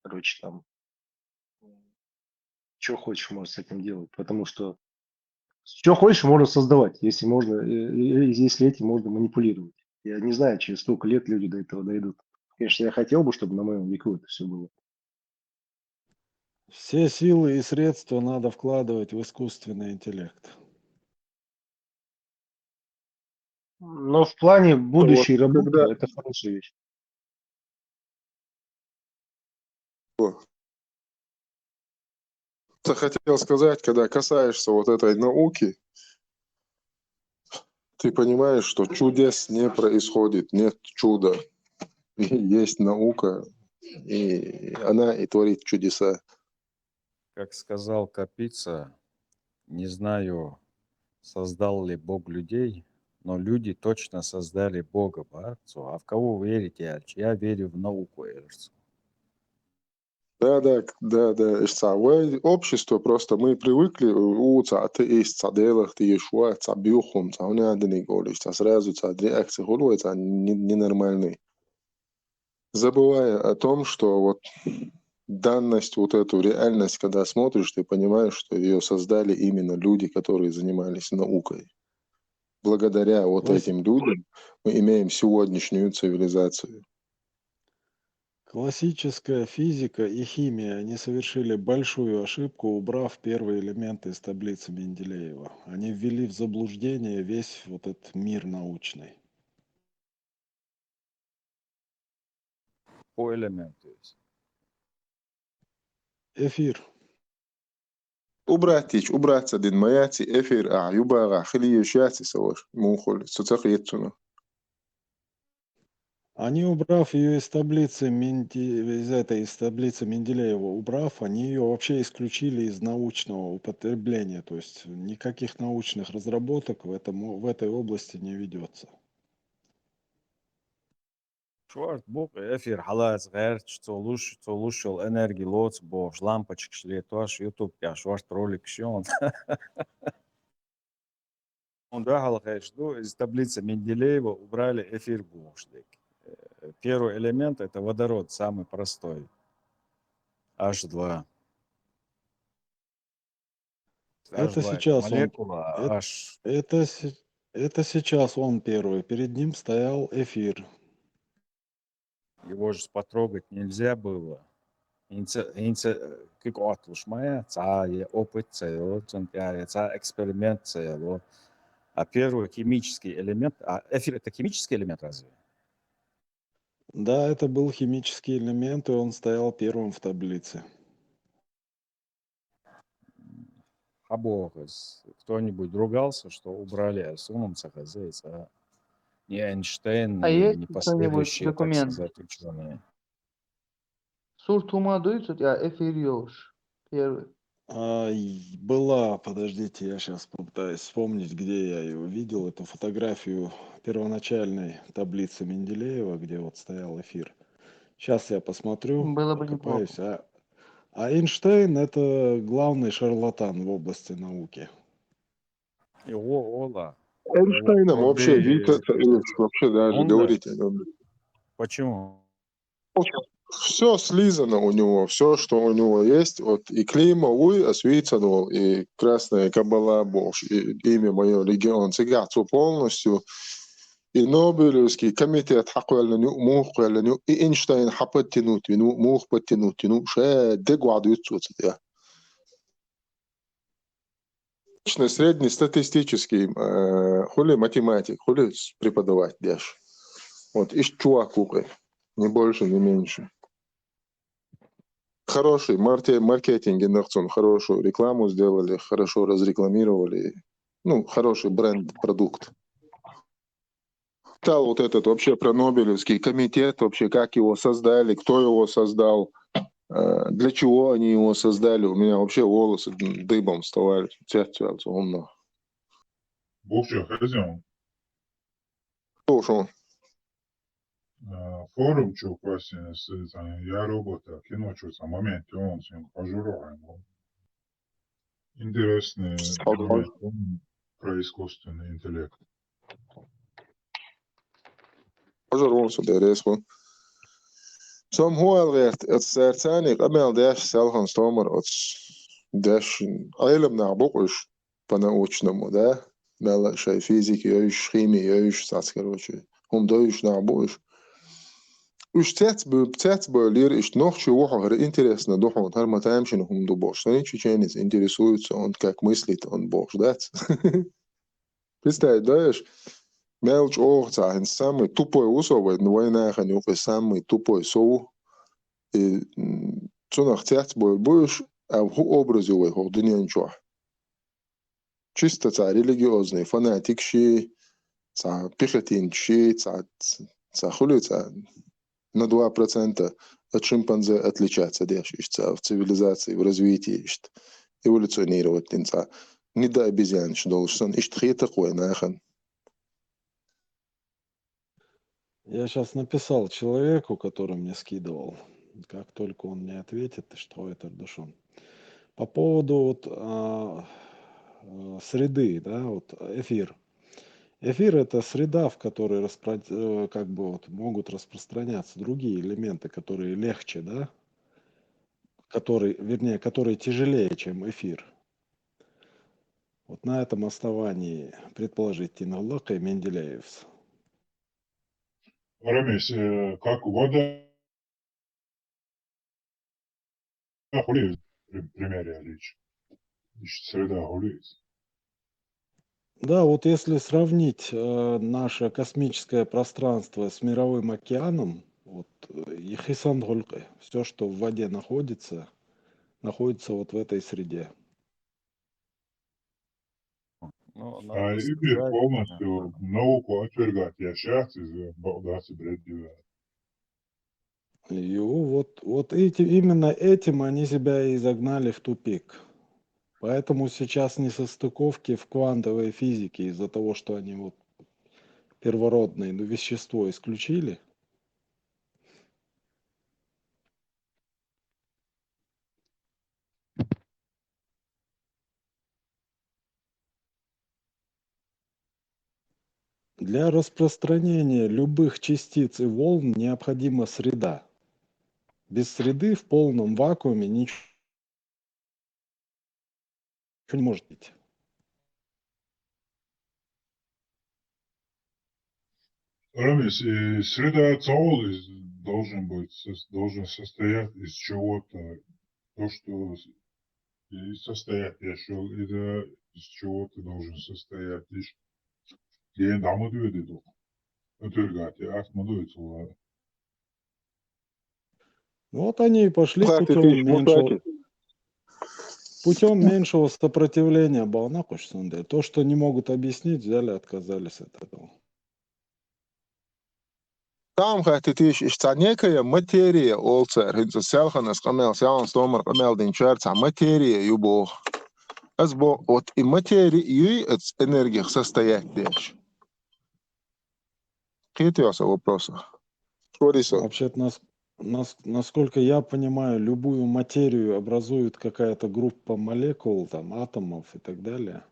короче, там что хочешь можно с этим делать. Потому что что хочешь можно создавать, если можно, если этим можно манипулировать. Я не знаю, через сколько лет люди до этого дойдут. Конечно, я хотел бы, чтобы на моем веку это все было. Все силы и средства надо вкладывать в искусственный интеллект. Но в плане будущей работы когда- это хорошая вещь. Что хотел сказать, когда касаешься вот этой науки, ты понимаешь, что чудес не происходит, нет чуда. Есть наука, и она и творит чудеса. Как сказал Капица, не знаю, создал ли Бог людей, но люди точно создали Бога, братцу. А в кого вы верите? Я верю в науку, Эрцу. Да. Общество просто мы привыкли атеист, делах, Иешуа, бюхум, сразу реакция это ненормальный. Забывая о том, что вот данность, вот эту реальность, когда смотришь, ты понимаешь, что ее создали именно люди, которые занимались наукой. Благодаря вот этим людям мы имеем сегодняшнюю цивилизацию. Классическая физика и химия, они совершили большую ошибку, убрав первые элементы из таблицы Менделеева. Они ввели в заблуждение весь вот этот мир научный. По элементу есть. Эфир. убрать один маяти, эфир, юбара, хили, шяти, саваш, мухоль, соцахиетсуна. Они, убрав ее из таблицы, из таблицы Менделеева, убрав, они ее вообще исключили из научного употребления. То есть никаких научных разработок в этой области не ведется. Шварт Бог эфир халаз гэр цолушил энергии лоц бог лампочек шлетваш YouTube я шварт ролик шон. Он дахал что из таблицы Менделеева убрали эфир богшлик. Первый элемент это водород, самый простой. H2. утверждает сейчас он, молекула H. это сейчас он первый. Перед ним стоял эфир. Его же потрогать нельзя было. Как отложмая, опыт целый, эксперимент целый. А первый химический элемент, а эфир это химический элемент разве? Да, это был химический элемент, и он стоял первым в таблице. Аборис. Кто-нибудь ругался, что убрали Сумомца, а не Эйнштейн, А и есть не кто-нибудь последующие, так документ? сказать, ученые. Суртума дует, а эфир ёж. Первый. Была, подождите, я сейчас попытаюсь вспомнить, где я ее видел, эту фотографию первоначальной таблицы Менделеева, где вот стоял эфир. Сейчас я посмотрю, Было бы покопаюсь. неплохо. А Эйнштейн — это главный шарлатан в области науки. Его Ола. Эйнштейном вообще видится, вообще даже Он да. говорить о нем. Почему? Все слизано у него, все, что у него есть, вот и клейма уй, освицанул, и красная кабала Бож, и имя мое регион цигацу полностью, и Нобелевский комитет хакуэлэню, мухуэлэню, и Эйнштейн хапаттинут, вину, мухпаттинут, вину, ше дегуаду ицуцит, я. Средний статистический, хули математик, хули преподавать дешь. Вот, ищ чувак кукой, не больше, не меньше. Хороший маркетинг, инновацион, хорошую рекламу сделали, хорошо разрекламировали. Ну, хороший бренд, продукт. Читал вот этот вообще про Нобелевский комитет, вообще как его создали, кто его создал, для чего они его создали. У меня вообще волосы дыбом вставали. Умно. Бывший хозяин. Слушай, Форум чув właśnie ja robota, kino чув за момент, он пожираем. Интересный момент про искусственный интеллект. пожалуйста, дереску. Som huolrecht het sertani qamel dash salhan stomer от dash علم نعبقش понаучному, да? Мела шай физики, ёйш химии, ёйш сац, короче. Дойш набуш. Уж цецбо лир иш нох чего хор интересно дохот har матаемшин до бош. Они чеченец интересуются, он как мыслит, он бош, да? Представь, даешь? Мелч овца, самый тупой усовый, но война ханюк, самый тупой соу. И цунах цецбо будешь, а в образовый хор днянчо. Чисто религиозный фанатик ши, пехотин ши, хулица на 2% от шимпанзе отличаться, в цивилизации, в развитии, эволюционировать, не до обезьян, должен, такое, нахан. Я сейчас написал человеку, который мне скидывал, как только он мне ответит, что это душон. По поводу вот, среды, да, вот эфир. Эфир — это среда, в которой как бы вот могут распространяться другие элементы, которые легче, да, которые тяжелее, чем эфир. Вот на этом основании предположить Тингаллака и Менделеевс. Рамис, как вода хулиз, примере речь. Среда хулиз. Да, вот если сравнить наше космическое пространство с мировым океаном, вот все, что в воде находится вот в этой среде. Ну, А надо эфир сказать, полностью науку отвергать, я сейчас из Балдаса бредила. И вот именно этим они себя и загнали в тупик. Поэтому сейчас несостыковки в квантовой физике из-за того, что они вот первородное вещество исключили. Для распространения любых частиц и волн необходима среда. Без среды в полном вакууме ничего Что не может быть? Рамис, и среда ЦАОЛ должен состоять из чего-то, то, что и состоять, я шел, это из чего ты должен состоять, лишь я даму доведу, отвергать, я ахмадует, Вот они и пошли Хватит иш, мутаки. путем меньшего сопротивления Балнакуш Сунде. То, что не могут объяснить, взяли, отказались от этого. Там хватит иш, некая материя олцер, это селханас камел, сяун стомар камел динчарца, материя юбо. Азбо от и материи и от энергии состоять дальше. Какие у вас вопросы? Вообще-то, насколько я понимаю, любую материю образует какая-то группа молекул, там, атомов и так далее.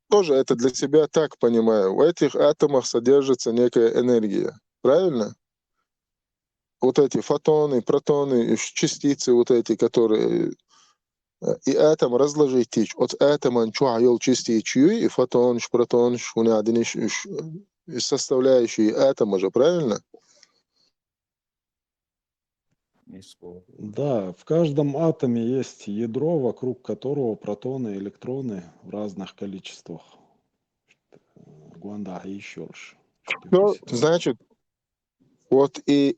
Тоже это для себя так понимаю. В этих атомах содержится некая энергия. Правильно? Вот эти фотоны, протоны, частицы вот эти, которые... И атом разложить тич. От атома чуайол частичью, и фотон, протон, шунядиниш, составляющие атома же, правильно? Да, в каждом атоме есть ядро, вокруг которого протоны и электроны в разных количествах. Гуанда еще раз. Ну, значит, вот и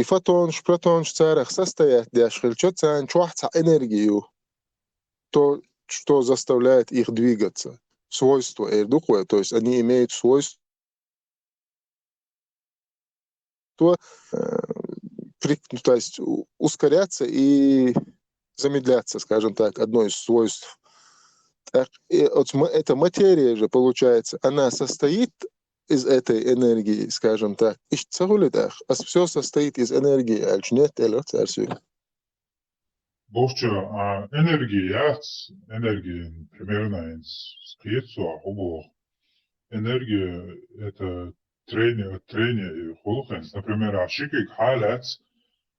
фотон, протон, царах состоят энергию, то, что заставляет их двигаться. Свойства эрдухуя, то есть они имеют свойство то есть ускоряться и замедляться, скажем так, одно из свойств. Эта материя же, получается, она состоит из этой энергии, скажем так. Все состоит из энергии. Бовча, энергия примерно скрицу, энергия это трение и холухенс. Например, ашикик халец,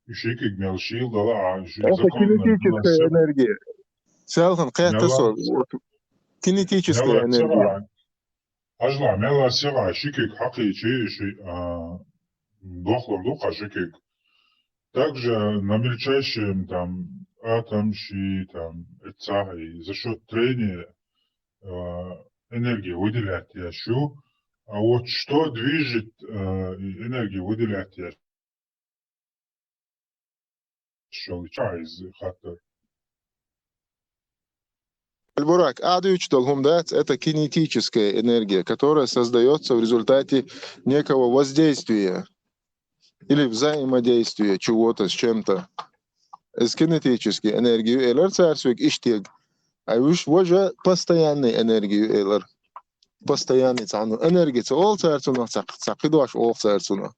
ишикик мелшил, дала, Это кинетическая энергия. Селхан кинетическая энергия. Ажла, мела сера, шикик хаки, дохло духа, шикик. Также на мельчайшем там атомщи, там, и за счет трения энергии выделять ящу. А вот что движет энергию выделять ящу? Из хата. Альбурак, адыч долгумдац — это кинетическая энергия, которая создается в результате некого воздействия или взаимодействия чего-то с чем-то. С кинетической энергией элер царствует иштег. А уж вожа постоянной энергию элер. Постоянный цану. Энергия ол царствуна, цакидуаш ол царствуна.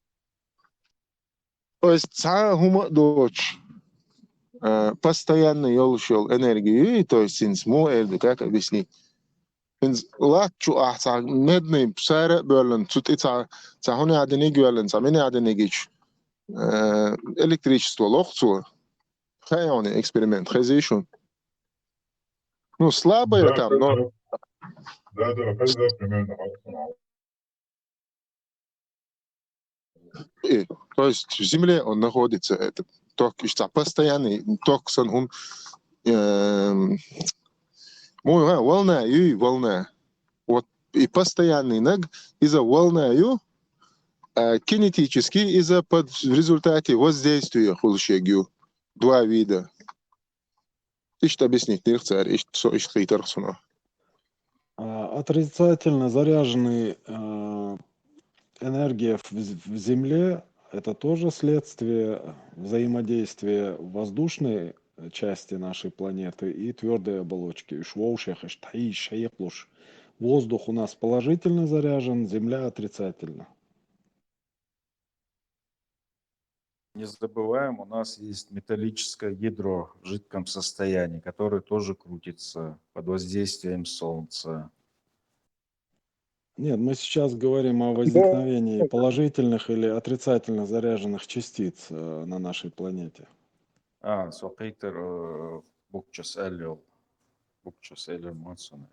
То есть ца хума дочь. Постоянно елшил энергию, то есть синсму эльду, как объяснить. Латчу ахца медный псара берлен, тут и цахуни адени гверлен, самини адени гич. Электричество лохцу. Хайони эксперимент, хазишун. Ну, слабое там, но... Да, примерно. То есть в Земле он находится, этот ток, постоянный ток, он волна и волна. Вот и постоянный наг из-за волна кинетически из-за в результате воздействия хулшегю. Два вида. Ты что объяснить, не царь, и что отрицательно заряженная энергия в Земле — это тоже следствие взаимодействия воздушной части нашей планеты и твердой оболочки. Воздух у нас положительно заряжен, Земля отрицательно. Не забываем, у нас есть металлическое ядро в жидком состоянии, которое тоже крутится под воздействием Солнца. Нет, мы сейчас говорим о возникновении положительных или отрицательно заряженных частиц на нашей планете. Соқитер, Букчус Эллер Монсон.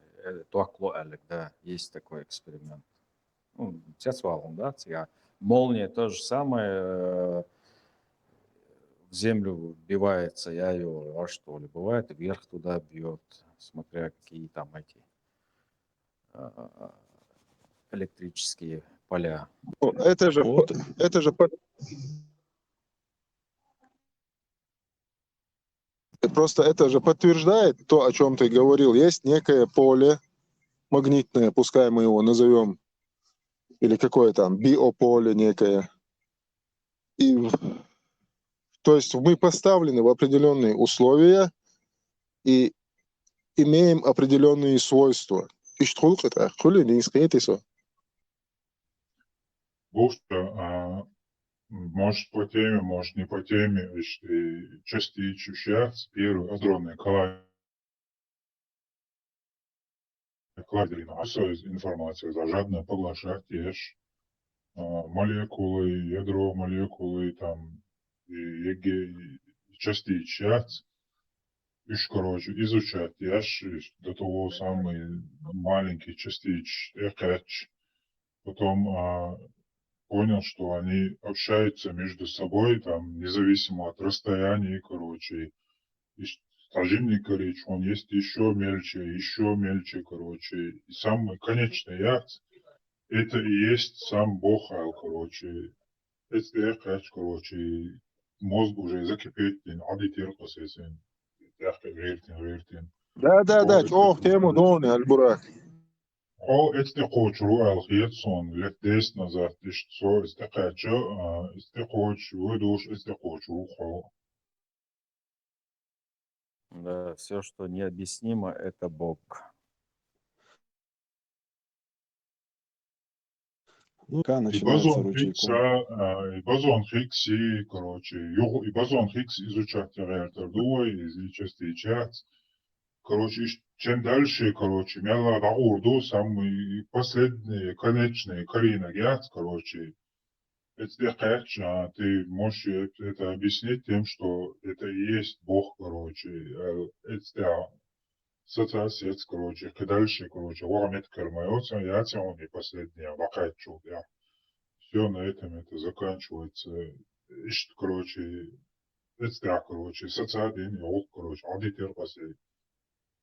Туакло Элек, да, есть такой эксперимент. Ну, цвалом, да, молния то же самое, в землю вбивается, я ее, что ли, бывает, вверх туда бьет, смотря какие там эти электрические поля. Ну, это же, Вот, это же просто это же подтверждает то, о чем ты говорил. Есть некое поле магнитное, пускай мы его назовем, или какое там биополе некое. И, то есть мы поставлены в определенные условия и имеем определенные свойства. И что это? Не скажите. Бушта, может по теме, может не по теме, işte частичу первый адронный кладерина, информация зажадная поглощать ешь молекулы, ядро молекулы, там, и частичать, короче, изучать ешь до того самый маленький частич, потом понял, что они общаются между собой, там, независимо от расстояния, короче. И стажинник, короче, он есть еще мельче, короче. И самый конечный акт, это и есть сам Бог, короче. Это, короче, мозг уже закипит, адитир, косесен, вертин. Да, ох, тему доны, Альбурак. О, это хочу, алхиетсон, лет 10 назад, ты что, это хочу, выдуш, это хочу, Да, все, что необъяснимо, это Бог. ну, пока И начинается бозон ручейком. и бозон Хиггса, короче, и бозон Хиггс изучать реактор дуой, и частичать. Короче, чем дальше, короче, мяла на урду, самые последние, конечные, Карина Гяц, короче, это ты можешь это объяснить тем, что это и есть Бог, короче, это ассоциация, короче, дальше, короче, ламет кармайоца, я он не последняя, вакает я. Все на этом это заканчивается. Короче, это, короче, социальный, короче, аудитор последний.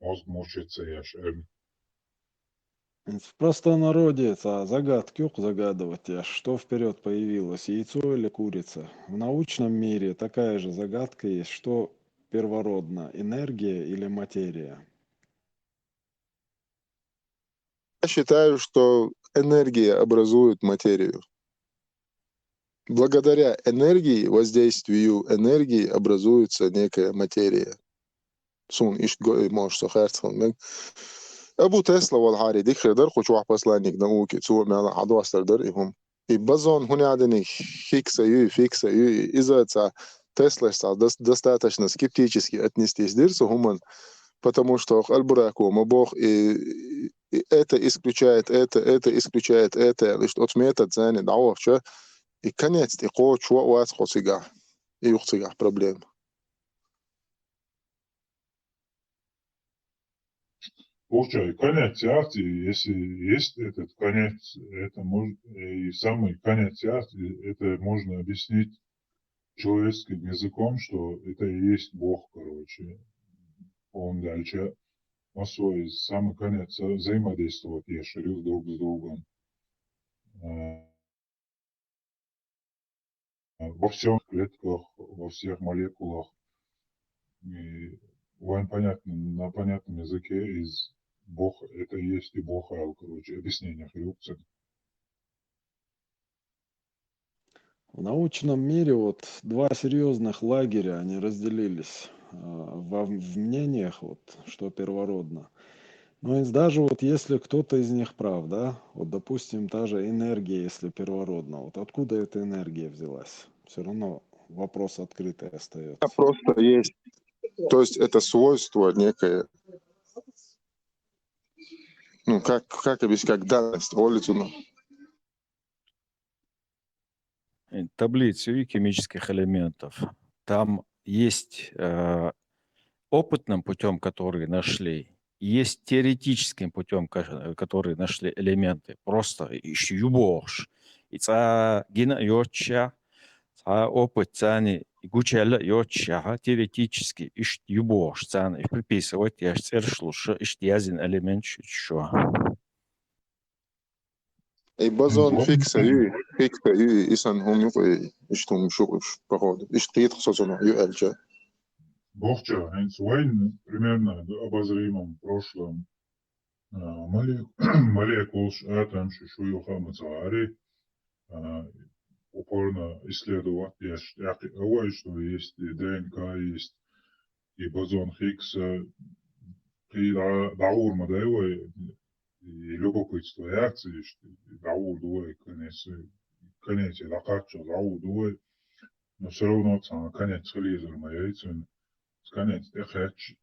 Мозг мучается, я ж. В простонародье загадки загадывать, что вперед появилось, яйцо или курица. В научном мире такая же загадка есть, что первородно, энергия или материя. Я считаю, что энергия образует материю. Благодаря энергии, воздействию энергии образуется некая материя. Сун ишт может сохарцхан. Абу Тесла والعاري ديك خدر خوش واحد بسلانيك نموكي تسوق معنا عدو أستردر إهم يبزون هنا عدني фиг сою из-за Тесла достаточно скептически отнестись дырсу гуман, потому что Альбураку Бог и это исключает это, лишь от метод зани дауавча и конец и коч вас хосига и юхсига проблем. Слушай, конец акции, если есть этот конец, это может, и самый конец акции, это можно объяснить человеческим языком, что это и есть Бог, короче. Он дальше на свой самый конец взаимодействовать, я шарю друг с другом. Во всех клетках, во всех молекулах. И на понятном языке из Бог, это и есть и Бог, короче, объяснение хрюкца. В научном мире вот два серьезных лагеря, они разделились в мнениях, вот, что первородно. Но даже вот если кто-то из них прав, да, вот допустим, та же энергия, если первородна, вот откуда эта энергия взялась? Все равно вопрос открытый остается. Просто есть, то есть это свойство некое, ну как объяснить, как данность, волитину. Таблицу химических элементов. Там есть опытным путем, которые нашли, и есть теоретическим путем, которые нашли элементы. Просто еще юбош. И ца гина йоча, ца опыт цани гучела йоча, теоретически ищ юбош цани приписывать, я слушаю, ищ язин элемент что. اي بازون فيكس إسان هم يقول إشتم شو بقول إشتيت خصوصا يؤلج Бохча, Эйнсуайн, примерно обозримом прошлом, молекулш атом шушуюха мацаари, упорно исследовать, что есть и ДНК, есть и бозон Хиггса, и даур мадева, и любопытство реакции, что даур дуэ, конец, лакачо, даур дуэ, но все равно конец лизер моя, конец, техач,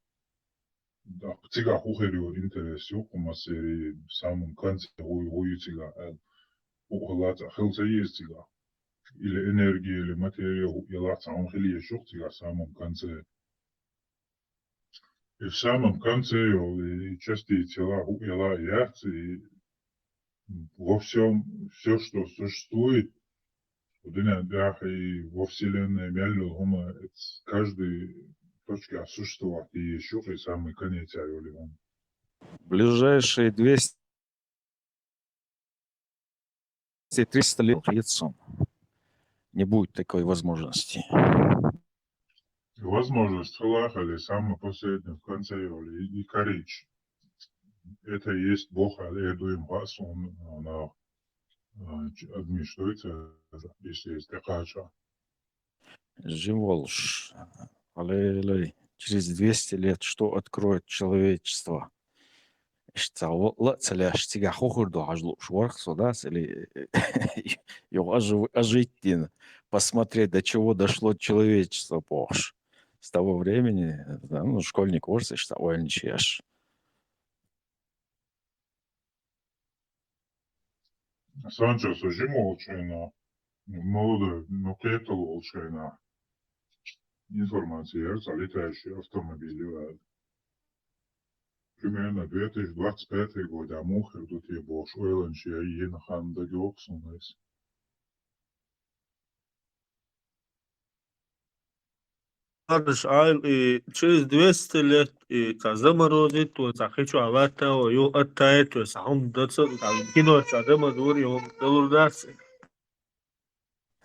да, цига хухерио интерес, юкума серии, самым конце, хуюцига, ухлаца, хелса есть цига. Или энергия, или материя, елаца, он хилия шухтига в самом конце. И в самом конце и части тела, ела и реакции, во всем, все, что существует, и во Вселенной, мяли, каждый точка существует, и еще и самый конец, Ближайшие 200-300 лет лицом не будет такой возможности. Возможность халахали самый последний в конце и корич. Это и есть Бог, а я думаю, вас он администрируется, если есть такача. Живолш. Аллилуйя. Через 200 лет что откроет человечество? Посмотреть, до чего дошло человечество, Боже. С того времени, да, ну, школьник курсы, что ой, ничеш. Санчо сужимо учена, молодой, но кетал учена. Информация, летающие автомобили. Примерно 2025 год, а мухер тут и бош, ойланчи, а енахан да геоксунайс. и через 200 лет и заморозит, то захочу авата, ю оттает, то сам даться, кино, заморозит, ю долурдасы.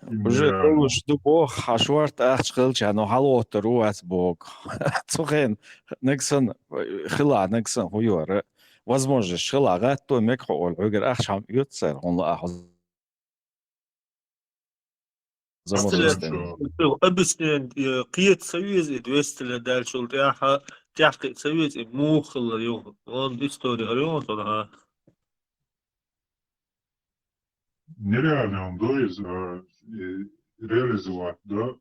Уже думаешь, что Бог, а шварт ахчхилча, но халотер уас Бог. Цухен, нексон, хила, нексон, хуюар. Возможно, шилага, то мекхол, угер ахшам ютсер, он ахоз. Объяснение, какие союз и 200 лет дальше, тяжкий союз и мухл, он история, он Нереально он реализовать, да,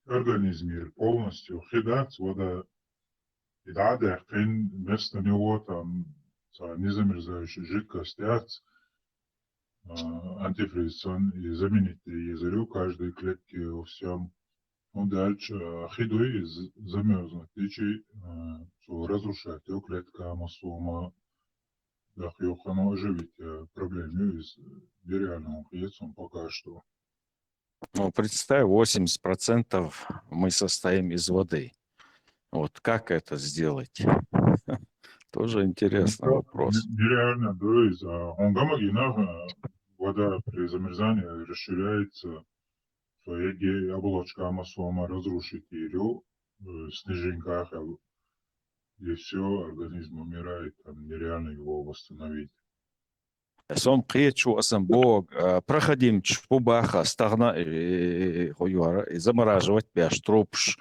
организм полностью, хидать, вода, и да, вместо него там незамерзающая жидкость, антифриз и заменить язырю каждой клетки во всем. Ну, дальше хидой замерзнуть, течи, разрушать ее клетка, массома, да, оно оживить проблемы из реального яйцом пока что. Ну, представь, 80% мы состоим из воды. Вот как это сделать? Тоже интересный вопрос. Нереально, да, из-за онгомогена вода при замерзании расширяется, своей оболочка амосома разрушит ее, снежинках, и все, организм умирает, там нереально его восстановить. Сом пречу асам Бог, проходим чпубаха, стагна, хуюара, и замораживать пяш, тропш,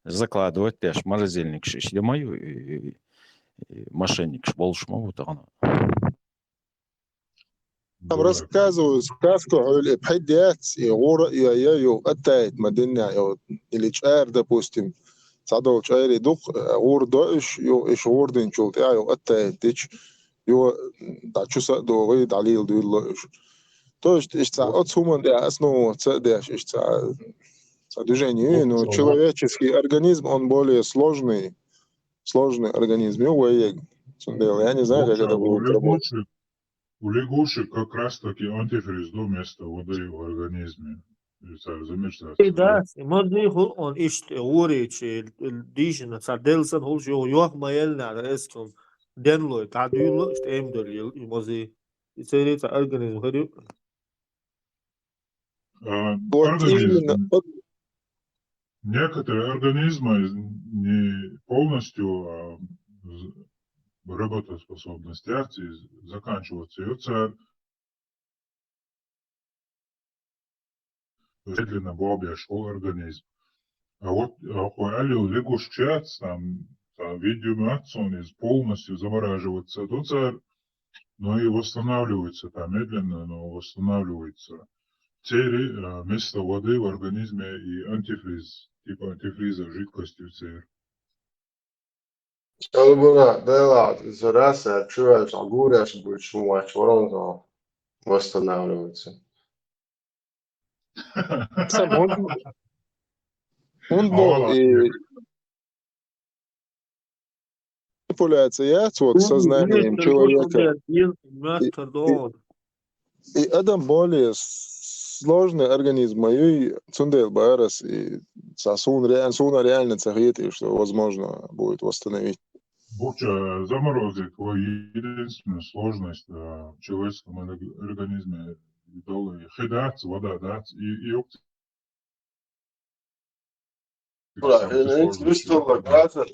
закладывать пяш, морозильник шиш, я мою, и мошенник шболш могу тагна. Там рассказывают сказку, бхайдят, и гора, и аяю, оттает мадиння, или чайр, допустим, садов чайр, и дух, гор доиш, и шордин чулт, и оттает, тич, его, да, чуса, довы, далил, дуйлоиш. То есть, отсуман, основу, движение, но человеческий организм, он более сложный, сложный организм. Я не знаю, как это будет работать. У лягушек как раз таки антифриз до места воды в организме. Замечательно. Да, можно он ищет уречи, дишина, саделсан, холш, yok mayelna, eskom, denlo, taduylo, işte emdol, mozi, içeri организм, говорю. Вот именно. Некоторые организмы не полностью работоспособность реакции заканчиваются. И это медленно бобяш организм. А вот алю лягушчат, там видеомация полностью замораживается, но и восстанавливается, там медленно, но восстанавливается. Вместо воды в организме и антифриз, типа антифриза жидкостью цер. Albura, да, зараса, чувствуешь, огурешь, будет шумать, ворон восстанавливается. Он был и манипуляция вот сознанием человека. И Адам более сложный организм моей цундел барас и суна реально цахеты, что возможно будет восстановить. Буча заморозит единственную сложность в человеческом организме. Хедац, вода, дац и Es visu to katru,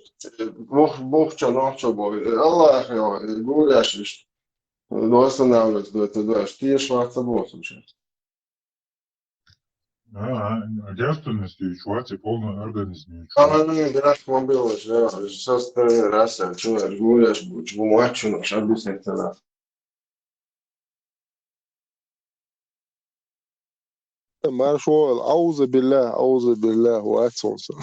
buhča noču boju. Allah jau, gūrēšiš, восстанавливать, это да, tieši vārds būsim. Девственности чувствуете полный организм. Nu, grāf man biloši, jā, es sastavu rasē, cilvēks gūrēš, būtu maču no šabis nekādā. Маршал, ауза билля, ватсонса.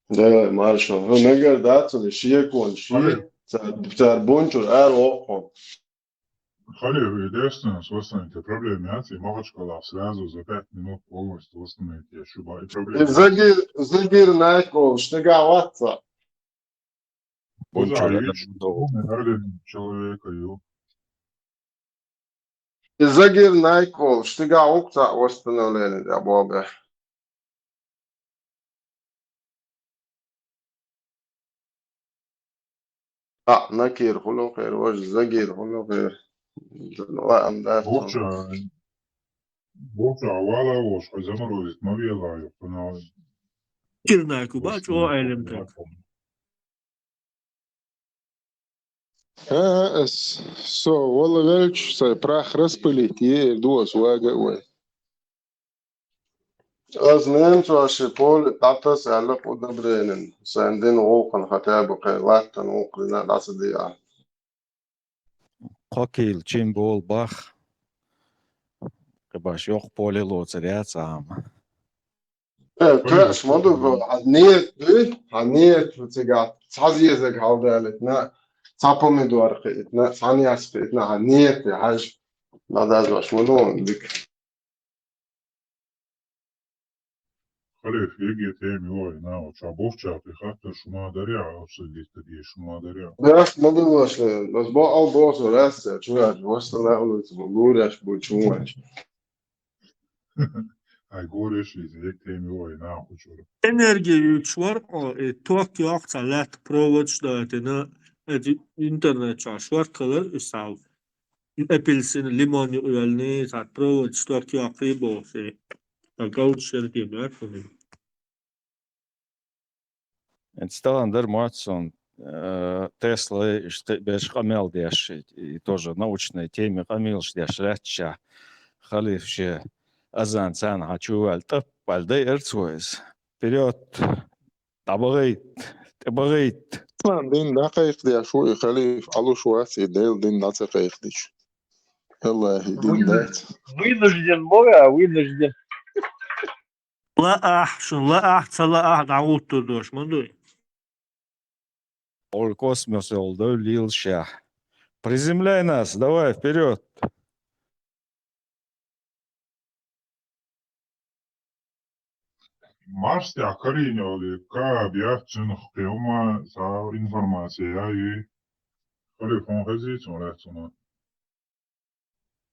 Да, maršal, negar dācu, šiekon, caur bunču ar okom. Халев, девственность восстановите проблемы, и молочка сразу за 5 минут полностью восстановите шуба и проблемы. Zagir neko, štega vatsa. Организм человека, Zagir neko, štega ukta восстановление, да, Бога. Nakir, хулу хэр, вож, Zagir, хулу хэр. Буча авала вош, заморозит, мавела, Кирнайку, бач, о элемтек. Вала велич, прах распылить, и дуас вага, ой. Az neemsoši poli tatas älä pudabrēnin. Sen din uokan hatēbukai lähtän uoklina lasadijā. Kokil, Chimbol, Bach. Kabash yok poli lotsariats am. Kvērs modu, haniet, cigā, caziezek haldēlit, ne, capomiduarkīt, ne, saniaspīt, ne, haniet, haj, nadazvaš modu, dik. Халев, еги теми ой, нау, чабовча, пихата шума даря, обсудить таги шума даря. Kvērs modu vaši, tas bo au bosu rēsē, čuvēt, восстанавливается, gūrēš, būt čuvēt. Ай гореш, еги теми ой, нау, чура. Энергия юч var, tok yok, salat, provod, что это, интернет çarş var, kalır, isav. Apelsin, limon üyelini, sat, provod, tok yok, bu, Gauč şeritiyim, ya, Et Сталандер Матсон, Тесла, беш хамел деш, и тоже научной теме хамил, деш реча, халифше, азан цан хачувал, тап, пальдай эрцуэс. Вперед, табагайт. Дин дақайқ дия шуи халиф, алу шуаси, дейл дин дақайқ диш. Аллахи, дин дайт. Вынужден, Бога, вынужден. لا أحسن لا أحسن لا أحد عود تدوش مندوي Ol космос oldu, лил шах. Приземляй нас, давай, вперед. Марстя Кариньоли, Кабия, Цинхпиума, за информация, и Халифон Хазит, он это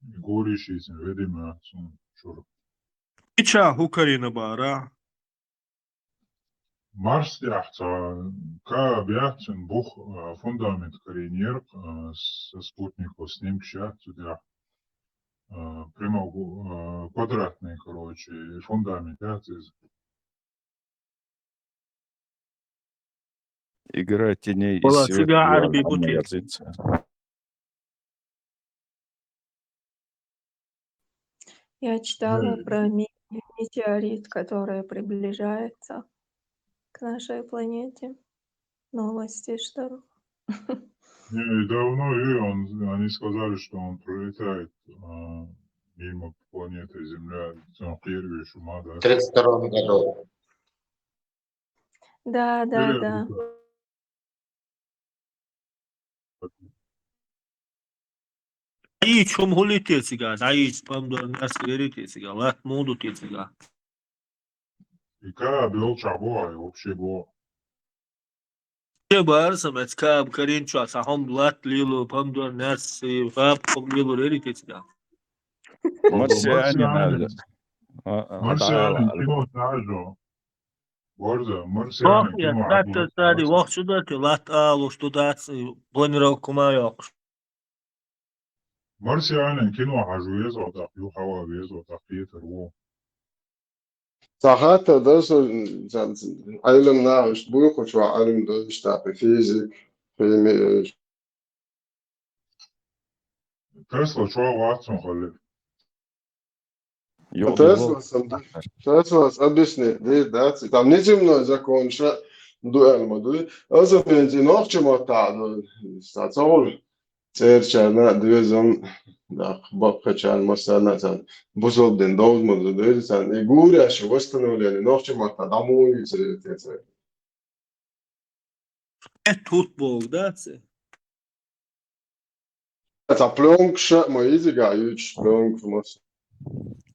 Гориши, видимо, шур. Ича Хукарина Бара. Марстя, Кабия, Цинбух, фундамент Кариньер, со спутников снимкшат, сюда. Прямо квадратный, короче, фундамент, да, Игра теней из Была света. тебя Арби Бутин. Я читала про метеорит, который приближается к нашей планете. Новости, что Не, давно и они сказали, что он пролетает мимо планеты Земля, он первый шума, да? В 32 году. Да, да, да. Ай, чем гулите сега? Ай, помдор нас верите сега. Лат моду те сега. И как был чабо, и вообще было. Че барса мецкаб карин чуа сахом лат лилу помдор нас фаб пом лилу верите сега. Марсианин, Марсианин, кино знаешь, Борза, О, Марсианин, я кино так тади вах сюда те лат алу что дат планировку мою. Марсианин, кино хожу, езу, так, юхава, езу, так, Питер, во. ساعات درس علم ناقش بيخش شو علم درس في فيزيك في Тесла, что Ватсон خلف? Teslas объясни, да, там неземной закон, что дуэль модули, а за бензин ночью мотаду, стацол, церчана, двезом, да, бабкачан, масана, там, бузол ден доуз модули, там, и гуря, что восстановление, ночью мотаду, домой, церчана. Тут был, да, це? Это пленка, мы изигающий пленка,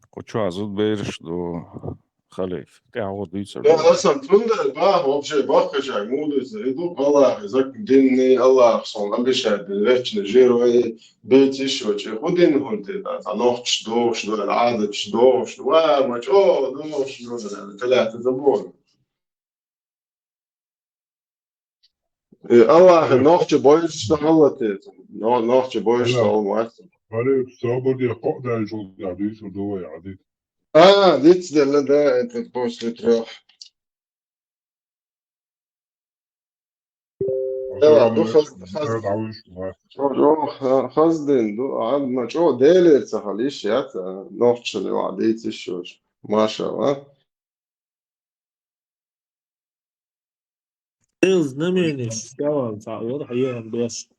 Куча, зуд берешь до халиф. Ты вот дыцер. Я أصلاً تندر باه вообще бахкачай мудится иду Аллах зак динни Аллах сон обещает вечный жирой бить еще че худин хунты да ночь дождь да العادة дождь ва мач о дождь да ثلاثة забор Allah ночь боишь что халаты ночь боишь что мать خلف صابر دي فوق ده جو ده ديسو دو عديد. ديت ده انت تبوس تروح لا دو خزدين دو عاد ما شو ديلي تخليش يا نوخش اللي وعديت الشوش ما شاء الله Знамение сява савор хайан беш.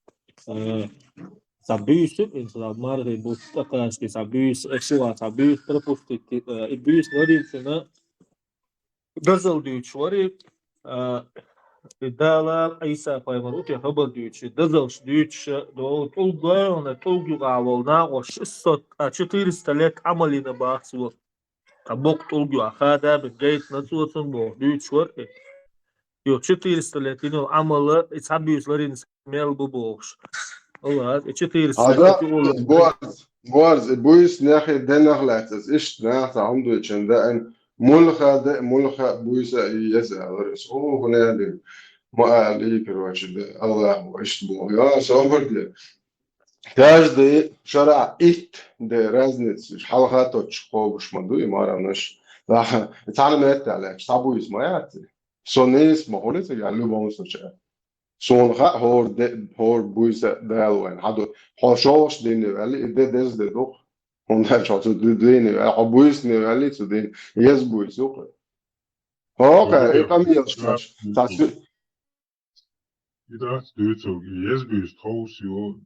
Sabüs insanlar bu taklaşki sabüs eşya sabüs пропустить ibüs варится газал дүйч вари дала айса пайманут я хабар дүйч газал дүйч до толгана толгуга на 400 лет амали на бахсу табок толгу ахада бгейт нацуатсан бо дүйч вари Yok 400 lет ino amalı sabüslerin mel bu boş. Allah 400 هذا بوارز بويس ناحية دنخ لاتس إيش ناحية عنده يشندان ملخا بويس يزعل رأس هو هنا دي ما عليك الوجه الله وإيش بو يا صبر دي каждый شرع إيت ده رازنت حلقاته تشقوبش مدوي ما رانش لا تعلمت عليك صابويس ما يعطي سونيس ما هو لسه يعني لو بونس Son har buise delven hade har sjås din väl det det då hon har sjås din har buis ni väl så din yes buis också okej kan vi göra så إذا ديسو يزبيش توس يو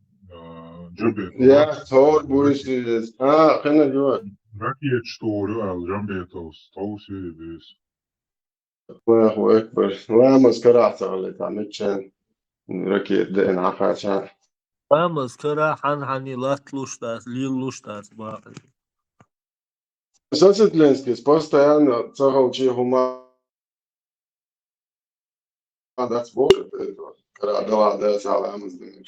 جنبه. ja har buis خلينا جوا ركيت ستوري على جنبه توس يبيس الله أكبر لا مسكرات على تعمل ركيت دين عفاشا Vamos kara hani latluštas, liluštas ba. Сосетленский постоянно царал чехума that's bullshit. That's how I'm doing.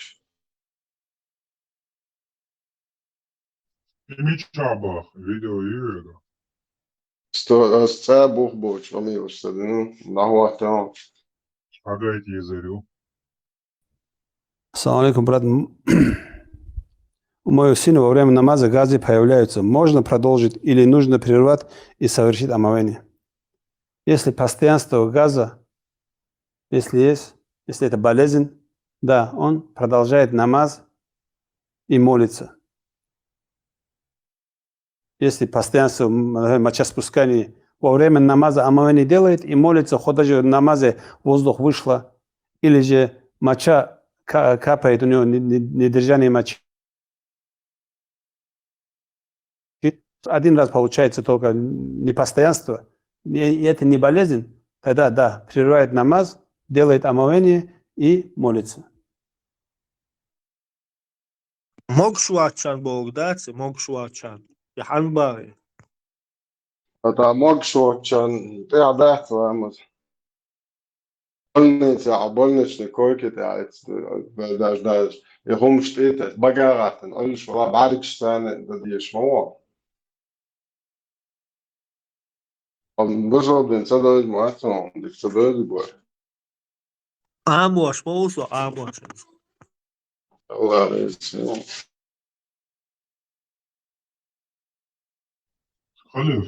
Imičaba, video igra. Це був, що ми ось наготовили. Погодите, Езерю. Ассаламу алейкум, брат. У моего сына во время намаза газы появляются. Можно продолжить или нужно прервать и совершить омовение? Если постоянство газа, если есть, если это болезнь, да, он продолжает намаз и молится. Если постоянство мочеспускания во время намаза омовение делает и молится, хоть даже в намазе воздух вышло, или же моча капает у него недержание мочи. Один раз получается только непостоянство, и это не болезнь, тогда да, прерывает намаз, делает омовение и молится. Mogšuačan Bog dace, mogšuačan. Jahan bari. Это могшочан, ты отдать вам. Больничный койки, даже и rumsteht, Bagaraten, alles schon Badiksteine, das ist schwer. Безобидно, це дають мацом, це дають бо. Amos, mozo, amos. Халиф,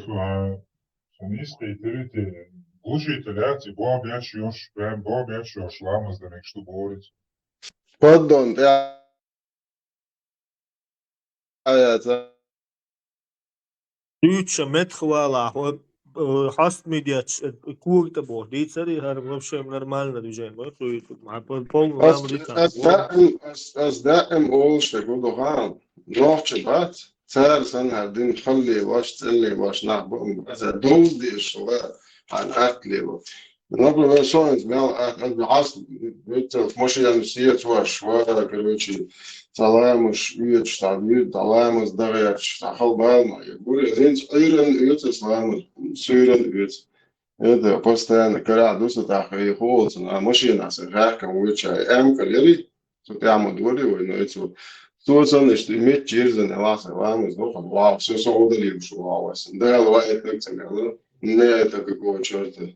сонистка и терите, служителяци, Бог još lamaz da nešto govoriti. Pardon, ja Duče metхвала, хаст медиач, курта бог, дицари, har вообще нормально движение, полный американец. أصدقائي أقول شكو دخان نوع شبات صار سنة دين خلي واش تسلي واش نعبون إذا دوز دي الشغل عن أكلي نقول بسوينز بيان العصر بيتف مش يعني سيات واش ولا كروتشي سلامش يوتش تعبير سلامش دغيتش تحل بالما يقول رينج أيرن يوتش سلامش سيرن يوتش это постоянно когда дуса так и холодно на машина с жарком вычай калери тут я модулирую но это Sozusagen ist die mit Cheersen lassen, wir noch am Wow, so удалил, что Wow ist. Да, ловит так цеменно. Не это какого черта.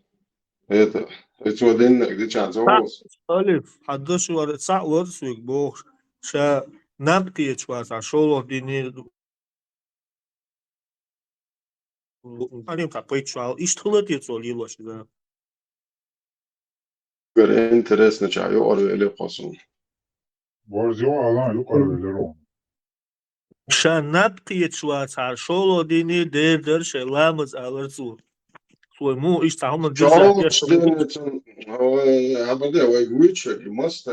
Это один где чан зовут. Алиф, حدش وارد صع ورسوك بوخ شا نبقي چواس شولو ديني أنا كابي چوال إشتغلت يتولي لوش ده. Говорю, интересно, чаю орвели посум. Борзио алан юкарвелерон. شا نبقي چواس شولو ديني در شلامز ألرزو. Свой му иш там на Шоушденецен, aber der way Witcher, you must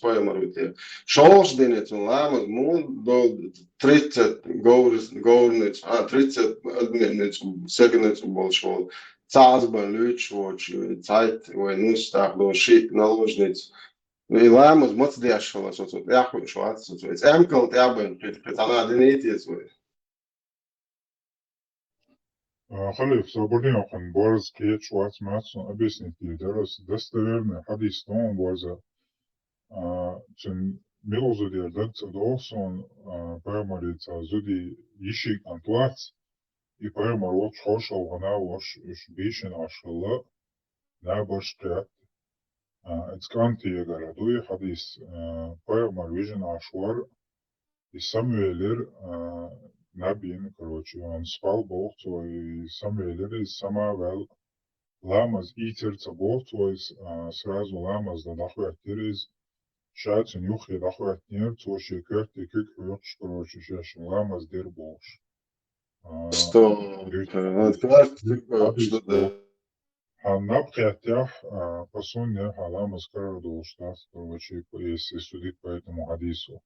pojmati. Šoушdенецен lamaz mu do 30 govornic, 30 adminic, segnic bolšol. Cazban Lütschwoč, Zeit, vai nustāk do šī naložnic. I lamaz moc diešalas, jākuņ šo atsūc. Emkalt jābaņ, pēc anā dinīties vai. Халиф, свободный он борз кетч ватс матсон объясните, дерос достоверный хадис том борза. Чем милозу дердакца досон поймалица зуди ишик антуац и поймал вот хошал гана вош бишен ашла на башкет. Эцканти егорадуи хадис поймал вижен ашвар и Самуэлер Набин, короче, он спал Бог твой, Самуэлер из Самавел, ламаз и терца Бог твой, сразу ламаз да дахуяттер из шац нюхи дахуяттер, то шекер ты кик вёрч, короче, шеш ламаз дер Бог. Что? Напхятях, по сунне, ламаз карадол штат, короче, если судить по этому хадису.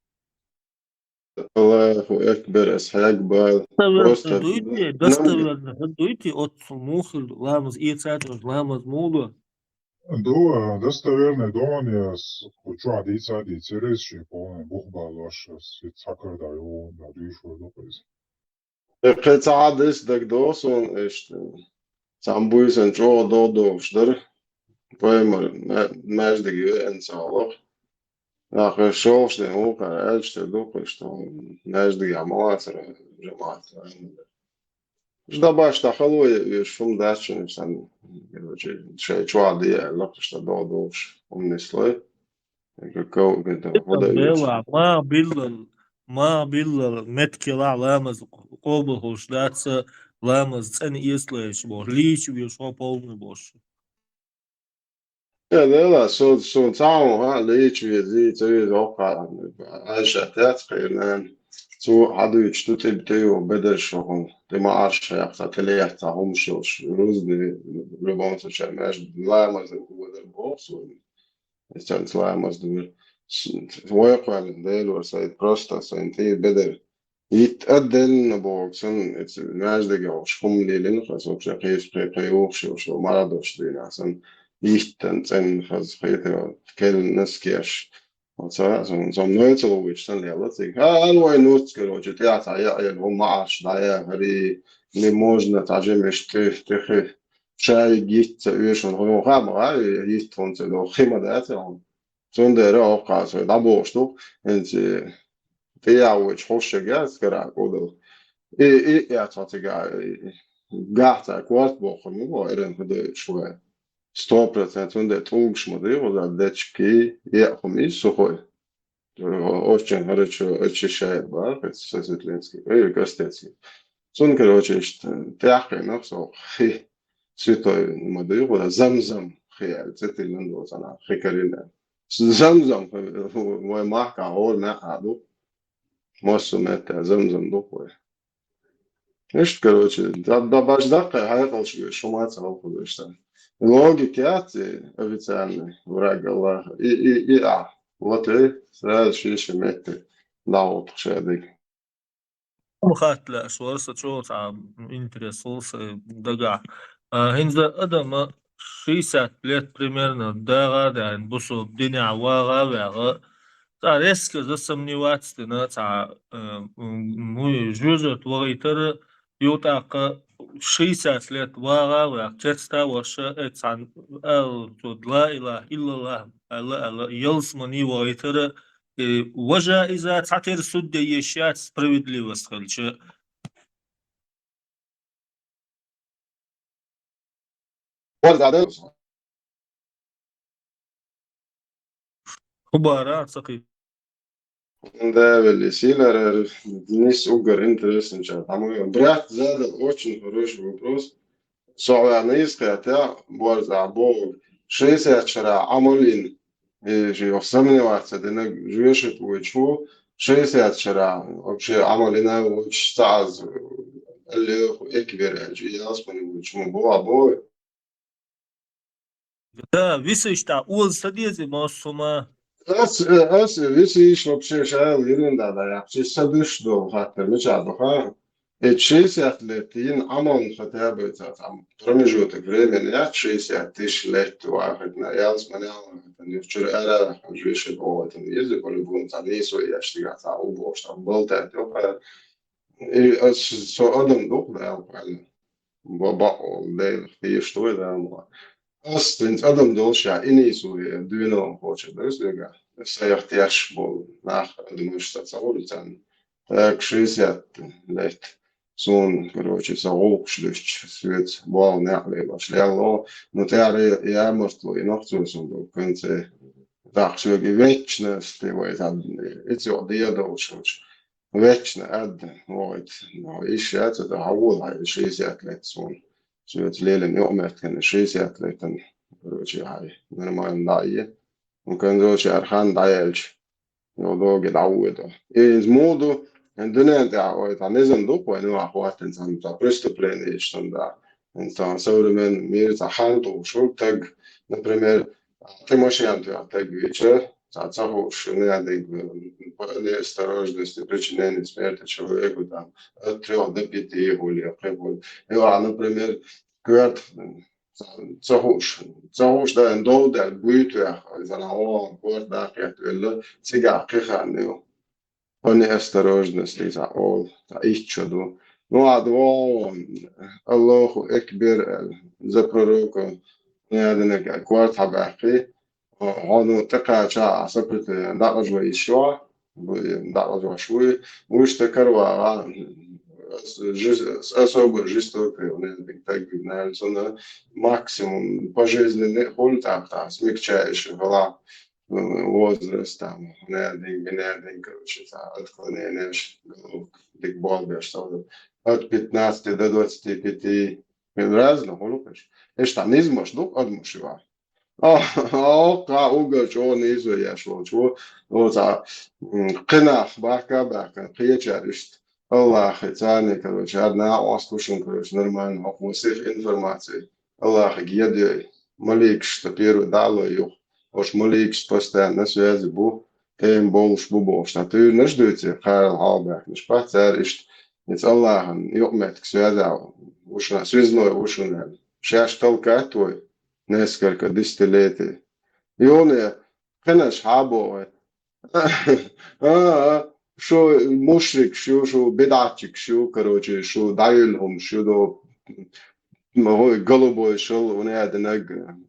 Аллаху Акбар, Асхакбар. Просто... Достоверно, дуйте от мухил, ламаз и цатр, ламаз муду. Да, достоверно, дома хочу адица, адицерес, что полный Бог балаш, сакар даю, да душу допез. Прецадис дагдос он, сам буйсен чо додо, штар. Pojmar mäždegi en sāloh. Nāka šovšdien ūkā elčte dukuši, mäždegi amācera, žemāta. Ждабаш та халуя и шум дачи, сам, короче, шей чуадия, лапшта додуш, умнислой. Какого это بيلع водович. ما بيلل متكلا لامز قوبل هوشداتس لامز ان يسلش بوش ليش بيشو полный бош. Ja, да, so само, лечь вези, ты ока, аж отец, конечно, so hadüç tutuyor bedel te maaş yapsa teleyahta homşoş ruzdi rubonsa çermez lamaz bu kadar boğsu işte lamaz dur ويقع ديل وسيد بروستا سنتي بدل يتقدل نبوكسن الناس دي جوش هم ليلين خاص وبش قيس قيوخش وشو مرضوش دي عشان يشتن خاص خيته كل ناس كيش som nøjtologisk sådan lavet ting. Alvoj nut, короче, театр, я гумаш, да, я говори, не можно, даже мечты, ты чай гитца, вешен, он хамра, есть он це до хима да це он. Сонде рока, så da bostu, ensi det er jo et forsøg, skal der gå det. Jeg tror til gata kvartboken, nu var det på det, tror jeg. 100% сонде толкшмады, вот датчики, я помню, сухой. Очень хорошо очищает, да, Светлинский, и Костецкий. Сон, короче, тяхкой, ну, все, святой моды, вот замзам, цветы, ну, она, хикарина. Замзам, мой маха, он на аду, массу мета, замзам, духой. Знаешь, короче, да баждака, хайфалши, шуматься, что логики, официальный, враг Аллаха, и вот и сразу шиши меты дал шедик. مخات لا شوارس شو عم интересовался دقع. هنزا أدم شيسات ليت примерно داغا دان بوسو بديني عواغا وعغا تا ريسك زسمني واتستنا تا موي جوجت وغيتر يوتاق شيسات ليت واغا وعكتستا وشا اتسان لا إله إلا الله الله يلسمني وغيتر وجائزة تعتبر سد يشات справедливость خلچه Вот да, خبارة سقي да, велисилер, не угар интересен чат. А мой брат задал очень хороший вопрос. Славянская, да, борза, бог, 60 вчера, амолин, и же сомневаться, ты живешь и получу, 60 вчера, вообще амолина очень стаз, اللي اكبر я вспомнил, почему была бой. да висишь та ул садизи массума Видишь, вообще шайл ерунда, да, я вообще садыш до хатта, меча, и 60 лет, и амон хотя бы, там, промежуток времени, я 60 тысяч лет, واحد, я смотрел, не вчера, я живешь и по этому языку, по-любому, там, не свой, я штига, там, убош, там, болтает, и с одним дух, да, правильно, бабо, да, и что это, Astens adam dolšā inīsūja dvinom počet, da uzliegā. Sajahtieš bol nāk, думаешь, cauricāni. Так, 60 лет. Сон, короче, saukšļušķi svets bol neaklībās. Lielo, nu te arī jāmostlo, nokcos un do konce. Так, sögi вечности, vai tādi, itio diedošoši. Вечна adda, voit, no, išķēts, tā haulā, 60 лет сон. Syöt lielen jomerken 60 leten, короче, هاي нормально дае. Он короче архан даелч. Jo dogi dauda. Iz modu, dunenta, это не знаю, допой, ну охватен там за преступление, что да. Там современ мир за ханту, что так, например, ты машин так вечер, за цахуш, не надо неосторожности, причинения смерти человеку там от 3 до 5 или прибыль. И, например, говорят, цахуш, да, доуда, буйтуя, за нао, говорят, да, или сега, киханил. Он неосторожности за ол, за ищуду. Ну, а два, Аллаху Экбер, за пророка, هذا كوارت حباقي هذا تقع شاع سبت دقج ويشوا دقج وشوي واشتكر جزء особо жестокое так видно максимум пожизненный хуль там смягчающий была возраст там генерный короче отклонение дик болбеш от 15 до 25 разно хулупеш эшта низмаш дук адмушива ка уга чо низу яшло чо за قناح باكا قيچارشت الله ثاني короче одна ослушан короче нормально мусих информации Allah геде малик что первый дало ее уж малик постоянно на связи бу больше бу что ты не ждете Карл Халберг не спацаришь ведь Allah юкмет связал уж на связной уж он сейчас только твой несколько десятилетий и он конечно хабо شو مشرك شو بدعتك شو كروجي شو دايلهم شو دو ما هو قلبه شو ونادى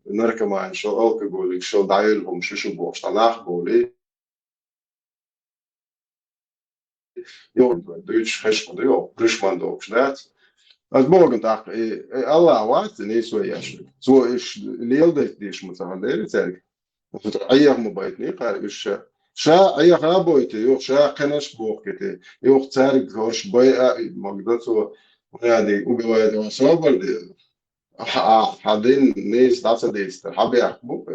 نركمان شو الكحول شو دايلهم شو بوش تناخ بولي يو دوتش خش مديو بريشمان دوكش دات از بوغن تاخ الله وات نيسو ياش سو ايش ليل ديش مثلا دير تاك ايام موبايل قارش شا أي خابويتي يوخ شا قناش بوكتي يوخ تارك هوش بيع مقدسو يعني وجوايد وصابر دي حدين نيس داسا ديستر حبي أحبو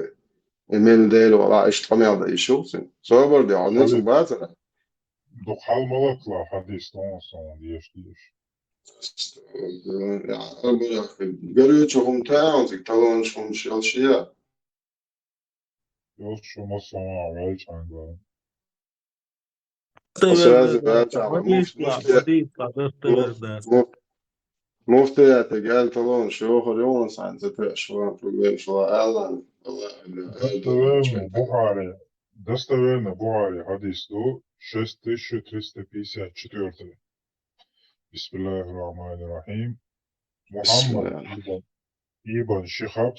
إيميل ديل ولا إيش تقمي ده يشوفسن صابر دي عنيس باتنا دوك حال ملكلا حديث تونسون ديش يعني قريتشهم تاونزك تلونشهم شيلشيا يوش شو مصنع وعيش عن أستاذ مفتي قال تلون شو خليون سان زت شو بروبلم شو ألان достоверно Бухари حديث до 6354 بسم الله الرحمن الرحيم Мухаммад ибн Шихаб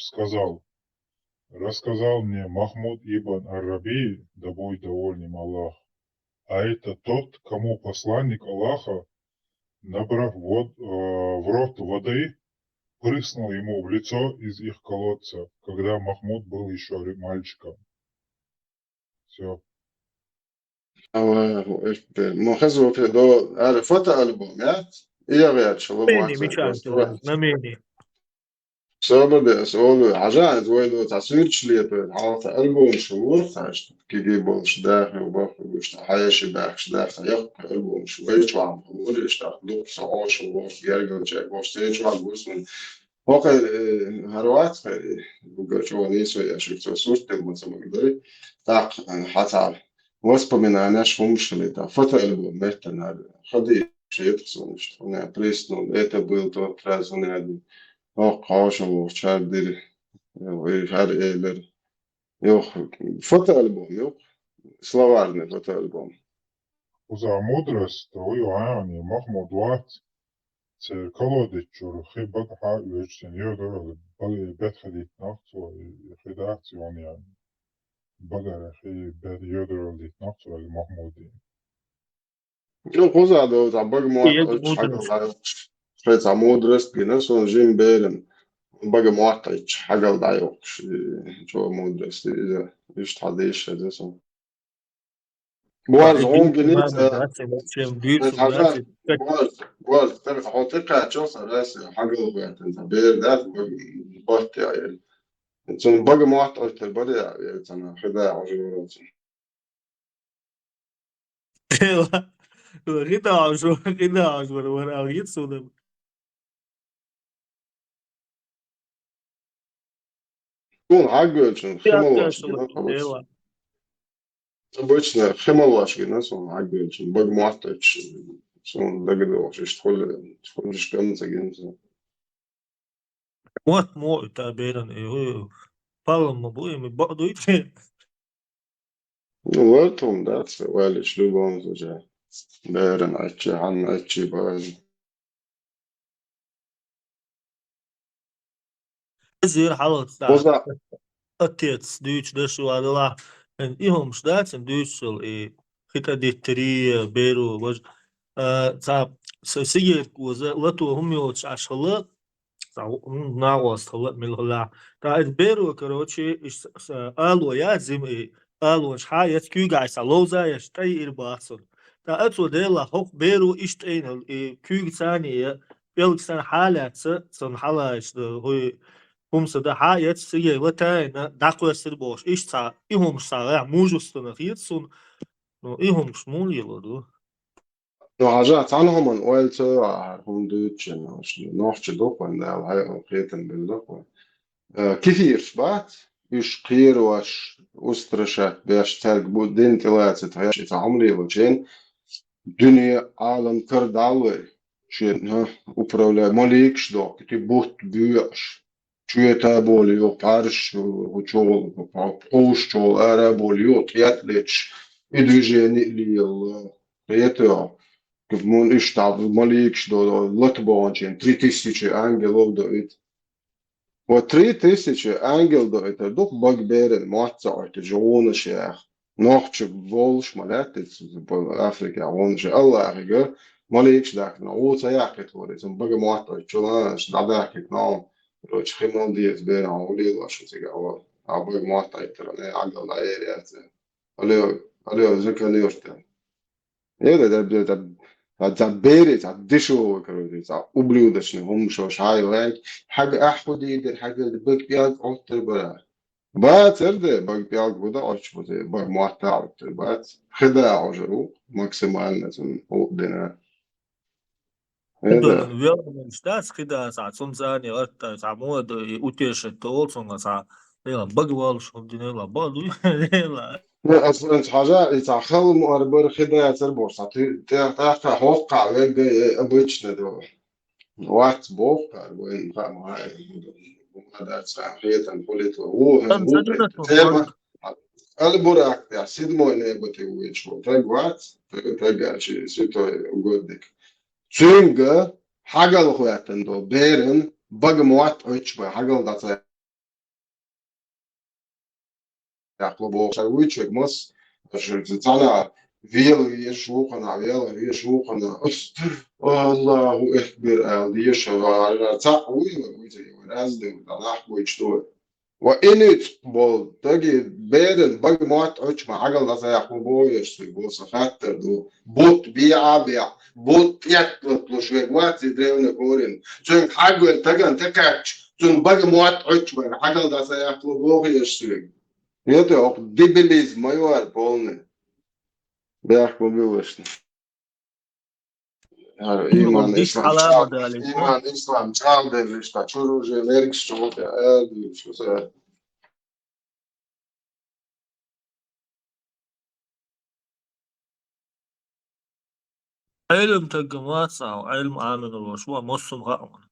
рассказал мне Махмуд ибн Ар-Раби, да будет доволен Аллах, а это тот, кому посланник Аллаха, набрав в рот воды, прыснул ему в лицо из их колодца, когда Махмуд был еще мальчиком. Все. مخزو في دو عرفت ألبومات إيه غير شو ميني مشاكل نميني سبب ده سؤال عجائز ويلو تصوير شليته عارف ألبوم شهور خاشت كي بولش داخل وباخد حياش باخش داخل يق ألبوم شويش وعم بقول إيش تاخدوه ساعة شهور يرجع جاي بوستيج وعم بوسن واقع هروات بقول شو نيسو يا شو صورت مثلا قدري تاق حتى воспоминаниях вымышленные, да, фотоальбом, это надо. Ходи, это солнечный, он не приснул, это был тот раз, он один. О, кашал, чардир, хар эйлер. Фотоальбом, словарный фотоальбом. За мудрость твою ани Махмуд ват, це колодичур, хиба ха вечен йодор, бали бетхадит нахту, редакцион Bagara хи бед йодор дит нахту Махмуди. Куза до забаг муат, حاجة شوية مودرست كده سو جيم بيرن بقى معطي حاجة ضايق شو مودرست إذا إيش تحديش هذا سو بواز هون جنيت بواز تعرف حقيقة شو راس حاجة بقى بير ده بوت يعني سو بقى معطي البدي يعني أنا خداع عجوز كده عشوائي وانا أريد سودا كون عجوز خملاش обычно хемалаш генасо عجوز بقى معطي سو ده كده وش تدخل كم تجينز مو تابعين إيه فالله مبوي بعضو يتين Welcome, that's well, it's Lubon, so there and I زير حلقة وزا أتيتس ديوش دشوا على لا إن إيهم شدات إن ديوشل إيه خيتا دي تري بيرو وج تا سيجي وزا لتو هم يوتش عشلا تا ناقص تلا مللا تا بيرو كروتشي ألو يا زم إيه ألو شحا يتكيو جايس لوزا يشتي إرباسون تا أتو ديلا هوك بيرو إشتين إيه كيو ثانية يلك سنة حالات سن حالات هو هم صدا حيات سيجي وتاينا داكو سربوش إيش إيهم ساعة موجستنا خيرسون نو إيهم شمول يلودو no حاجات عنهم من ويلتو هم دوتشن نوحش دوكوان دا وهاي قيتن بالدوكوان كثير بات يش قير واش أسترشة بيش تلق بودين تلاتة هاي عمري وجين دنيا عالم كردالوي شين ها управляй маликш док ти бут бюш чуе та болио парш учол поушчол ара болио тятлеч и движение лил это квмон иштаб маликш до лотбончен 3000 ангелов до it вот 3000 ангел до это док багберен матца это жона шех نوحش بولش مالاتس بأفريقيا ونش الله هيجا ماليكش داك نو سياحة توري ثم بقى مواتو تشولاش دعاك نو روش خيمون ديز بين عولي وشو تيجا أو بقى مواتو ترى عقل عيريات عليه ذكر نيوشتن ده بيري ده دشو كروي ده أبليودش هم شو شاي وين حاجة أحودي ده حاجة بقى بياد عطر برا بات ارده باق بياق بودا اش بودا باق معتع بات خداع عجرو ماكسيمال لازم هو دنا دول هذا ويرن شتاس كده ساعة سنزاني أرتا ساعة مود أوتيش التول سنة ساعة يلا بقوال شو دينا يلا بالو يلا لا اصلا حاجه يتاخل مؤربر خداع تربوش تعرف حوقع ويجي ابوتش ندو وات بوقع وين فاهم هاي هذا صحيح نقولت هو أنا هو سجلت تيما البراك يا سيد مو نيبتي ويشو تقوات تقال شي سيتو وجودك تشينغا حاجه لخواتن دو بيرن بغموات اوتشبا حاجه داتا ياخلو بو شويتشك مس تانا فيل يشوقنا فيل يشوقنا الله اكبر ديش تعوي ويجي ورازدم راح بويشتو وإنت بول تجي بيرن بغموات اوتشبا حاجه داتا ياخلو بو يشتو بو سفاتر دو بوت بيع بوت يطلع شوية دريونا كورين جن حاجة تجن تكاتش جن بغموات اوتشبا حاجه داتا ياخلو بو يشتو Это дебилизм майор полный. Бях побилошно. Иман إيش ислам حلاوة чал. دالي Иман ислам чал делиш та чуруже энергс чолка элди что за. علم تجمعات أو علم آمن الوشوع مصم غأمن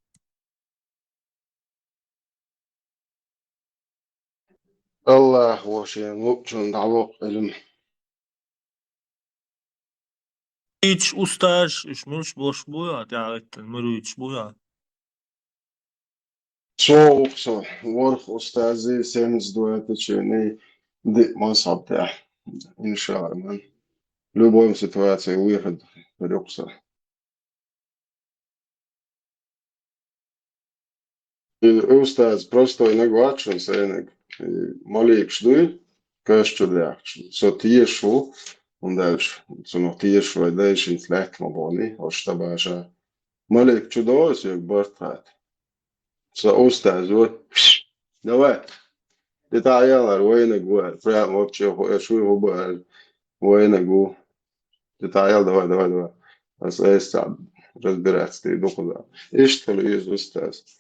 الله وشين وقتون دعوق علم. إيش أستاذ إيش مش بوش بويا تعرف المرو إيش بويا صوف صو ورخ أستاذي سيمز دوات تشيني دي ما صعب تاع إن شاء الله من любой ситуации выход рюкса. Uzstāsts prosтой negvačs, enig, malīkšļi, köšķudēkšļi. So tiešu, un dēļš, so no tiešu vai dēļšins lehtmaboni, oštabāžā. Malīkšļi dojas, jok bartrāt. So uzstāsts, давай. Ты та яла, война гуэр, прям вообще, шуй губэр, война гу. Ты та яла, давай. Разбираться, ты докуда. Ишь-то ли из uzstāsts.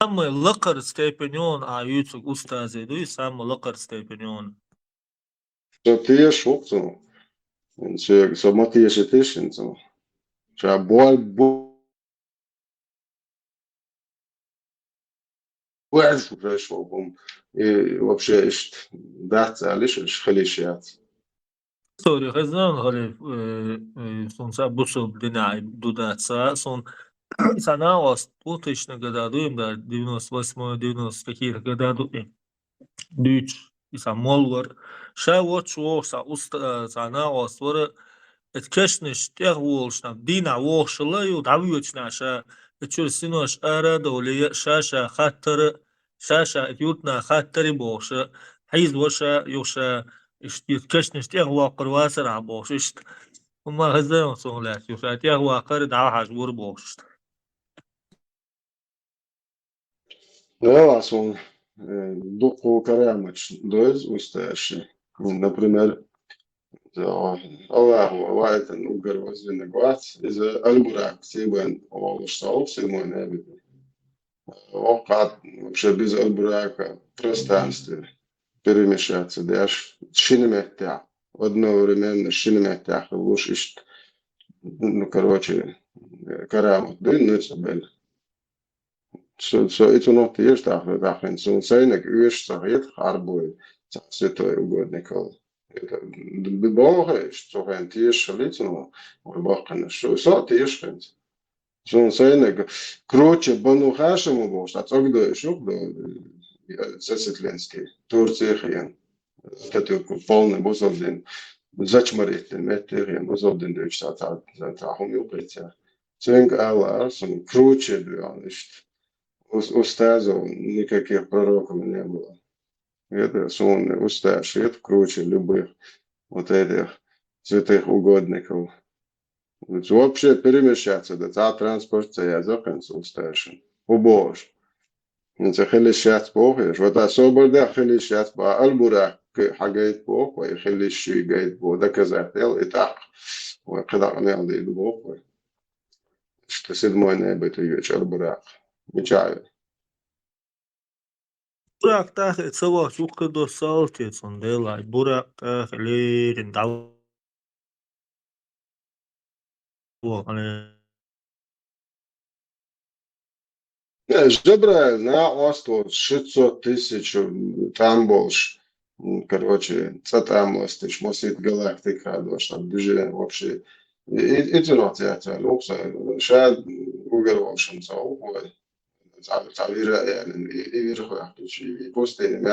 أما لقر ستيبنيون يوتيوب أستاذ دوي سام لقر ستيبنيون So tieši uktu. Un so matieši tiešin, so. Šā больше пришло, и вообще даться лишь خليشيات. سوري خزان غالي سون سابوسو بدنا دودات سون Sana 2000 году, им, да, 98-90 какие-то года, дюч, и сам молвар. Ша вот шо, sana освара, это кешнеш, тех волшна, дина волшла, ю, давьючна, ша, чур синош, ара, доли, ша, хаттер, ша, ютна, хаттери боша, حيز وشا يوشا كشنش تيغ واقر واسر عبوششت وما هزا صولات يوشا تيغ واقر دعوا حجبور بوششت. Да, он духу карамач доз усташи. Например, Allah вайтен угар возвина гват из альбурак сибен олштау симой неби. Окат вообще без альбурака пространстве перемещаться, дашь шинеметя. Одновременно шинеметя лучше, ну, короче, карамат, да, ну, это Så это något есть dagen så seine Ursache jetzt arbeit så det är god Nicole. Det bara så en tisch lite nu och bara så det är så seine kroche banu hashemu bosh att jag då så då Сесетленский Турция это полный бозовден зачмарит метрien бозовден durch da homeopathia. Ценг алла сон круче да у стазов никаких пророков не было. Это сонный усташ, это круче любых вот этих святых угодников. Вообще перемещаться, да, транспорция, я закончил усташен. У Боже. Это хелищат Бог, вот особо да хелищат по Альбура, حاجات Бог, ويخلي الشيء جايد Бог, доказать, и так. وقدر نعم دي Бог. Что седьмой небо, это вечер Альбурак. Мечаю. Burak ta tsawa shukka do salte sondela burak ta lerin dawo ale Жебра на остров 600 тысяч там больше. Короче, там остыш, мосит галактика, там движение вообще. Это not это, лукса, шад угорвошен, تعبير يعني يرخو شيء بوستين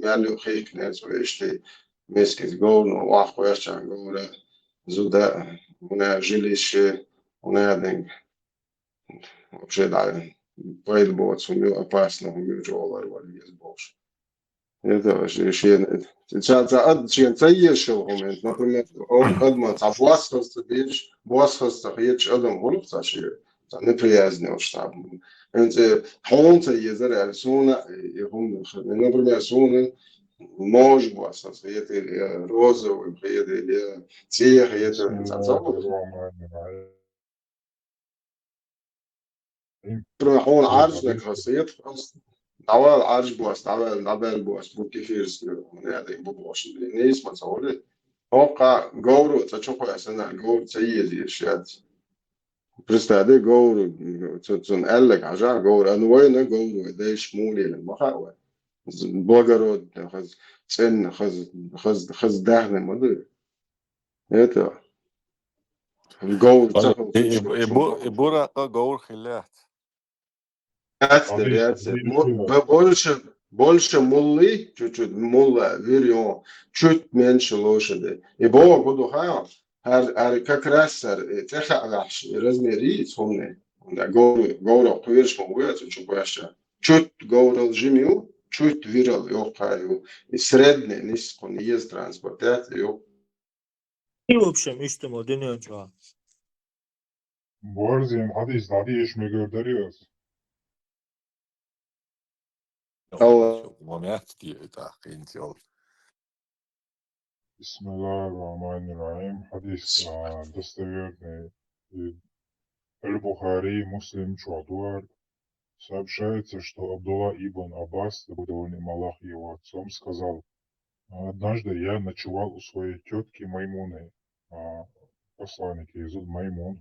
مالو خيك ناس ويشتي مسكت جون واخو يشان جون زودا هنا جليش هنا دين вообще да поэтому сумел опасно умеючого вали есть больше. Это вообще цаешил момент, например, одна цафластость бич, босхост речь одном голубцаши, неприязнь штаб. Энте хонца езера суна и хун, например, суна мож босхост, это розовый, это цех, это цафластость. هون عارج لك خاصية عوال عارج بواس عوال بواس بو كيفيرس يعني بو بواس نيس ما تصوري هوقع جورو تشوفه أسنا جورو تيجي الشيء برستادي جورو تون قالك عجا جورو أنا وين جورو ده شمولي لما خاوة بوجرود خز سن خز دهن مدري هذا جورو تاخد И бурака гаур хилят. Больше муллы, чуть-чуть мулла, верю, чуть меньше лошади. И Бог буду хао, как раз теха размери сумны. Говорю, поверишь, могу чуть больше. Чуть говорил жимю, чуть вирал, ёхаю. И средний, низко, не есть транспортация. и в общем işte modern çağ. Borzim, hadi izladiš mi görderiyoruz. Момент так, интел. Bismillahirrahmanirrahim. Hadis достоверный. Аль-Бухари, Муслим, Чуадуар. Сообщается, что Абдулла ибн Аббас, да будет доволен Аллах его отцом, сказал: однажды я ночевал у своей тетки Маймуны, посланник Иисус Маймун,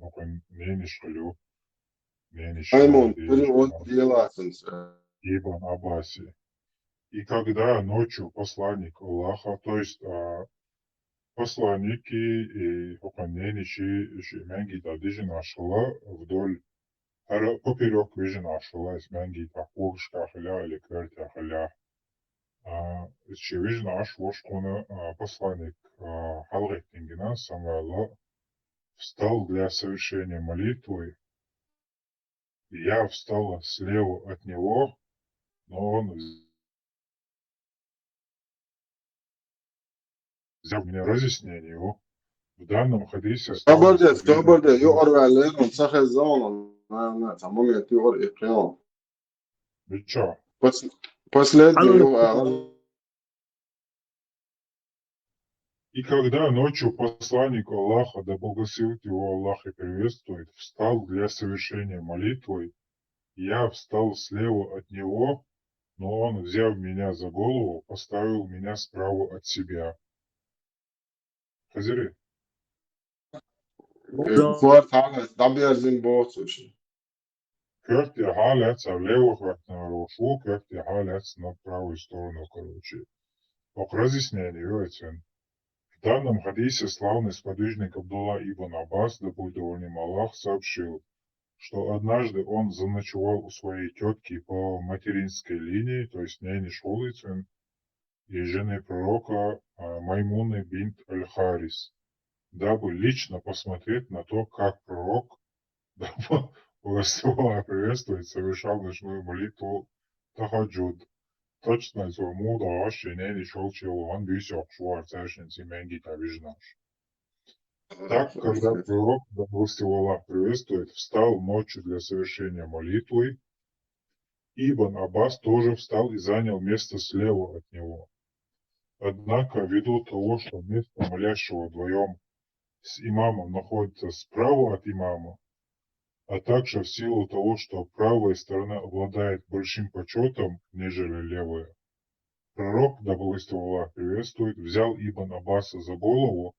Маймун, перевод делается. Ибн Аббаси. И когда ночью посланник Аллаха, то есть посланники и охранники Менги Дадижи нашла вдоль Поперек вижнашилась мэнгита куршкахля или квертяхля. Вижнаш вошкуна посланник Халреттингена Самуэла встал для совершения молитвы. Я встала слева от него, но он взял мне разъяснение. В данном хадисе Добрый, юрвалер, он сахазон, самому юр и прием. Ты чё? Последний юр. И когда ночью посланник Аллаха, да благословит его Аллах и приветствует, встал для совершения молитвы, я встал слева от него, но он, взяв меня за голову, поставил меня справа от себя. Хазири. Кёрти халец, а влево хватно рошу, кёрти халец на правую сторону, короче. По разъяснению этим. В данном хадисе славный сподвижник Абдулла ибн Аббас, да будет доволен Аллах, сообщил, что однажды он заночевал у своей тетки по материнской линии, то есть няни Шолицын, и жены пророка Маймуны бинт Аль-Харис, дабы лично посмотреть на то, как пророк, дабы благословил приветствовать, совершал ночную молитву Тахаджуд. Точно зорму да аше няни Шолчеван бюсек шуарцешен сименги тавижнаш. Так, когда пророк, да благословил Аллах приветствует, встал ночью для совершения молитвы, Ибн Аббас тоже встал и занял место слева от него. Однако, ввиду того, что место молящего вдвоем с имамом находится справа от имама, а также в силу того, что правая сторона обладает большим почетом, нежели левая, пророк, да благословил Аллах приветствует, взял Ибн Аббаса за голову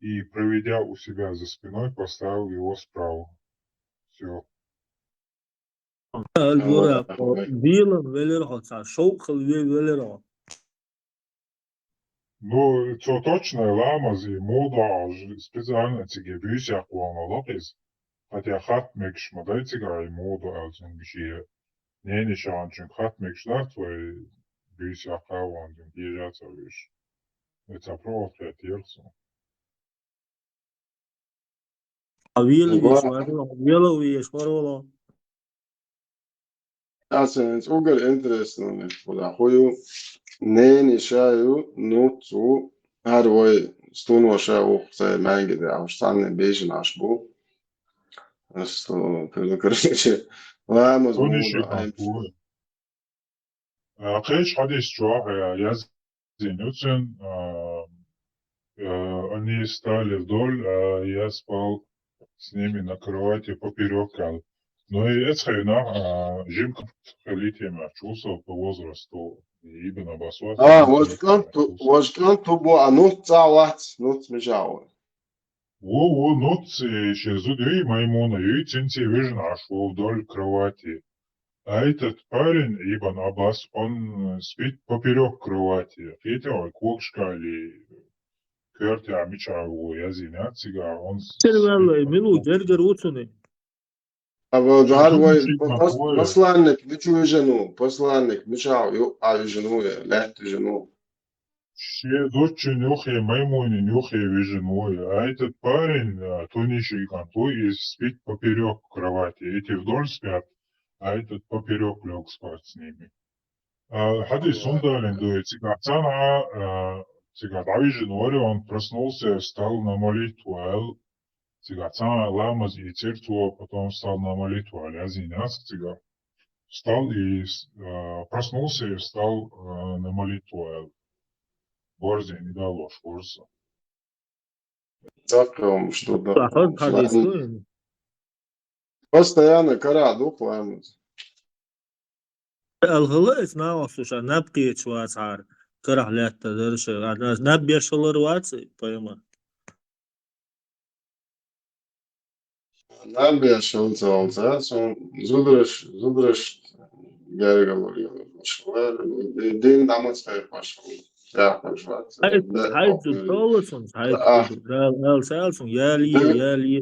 и, проведя у себя за спиной, поставил его справа. Все. Ну, это точно лама зи мода специально тебе бюсях лапис. Хотя хатмек шмадайтига и мода алзунгшие. Не шанчен хатмек шнартвой бюсях хаван ежаться виш. Это просто терсу. Asens ugar interesno da hoju neni shaju nutsu harvoj stuno shaju se mangi da avstane bejin ashbu. Что, короче, vamos Тониши muda. кампур. Кэш хадис чуа язинюцен они стали вдоль, а я спал с ними на кровати поперек. Но и это жимка литием чувствовал по возрасту Ибн Аббасуат. Вожкан тубу анут цават, нут смежал. Во, нут еще зудей Маймуна, и цинти вижна шел вдоль кровати. А этот парень, Ибн Аббас, он спит поперек кровати. Хотя кокшка или кертя амичаву язиняцига, он А вот harvoj посланник мечал, а жену, лет жену. Все дочь нюхе Маймуни нюхе виженой, а этот парень, тониши и кантой, спит поперек кровати. Эти вдоль спят, а этот поперек лег спать с ними. Хадис сундален дует, цигат авиженой, он проснулся, встал на молитву, цигатана ламаз и циртуа, потом встал на молитву, алязиняс, цигат. Встал и проснулся и встал на молитву. Борзе не дало шкурса. Так, что-то. Постоянно кара духлаем. الغلاء اسمه слушай, напки чуацар, карахлят тадырши, одна набья шаларвацы, пойма. Nabija šaucauca, un zudraš gergalu din damatspēju pašu. Jā, pašvārds. Haydi tolsun, haydi el selsun, yali.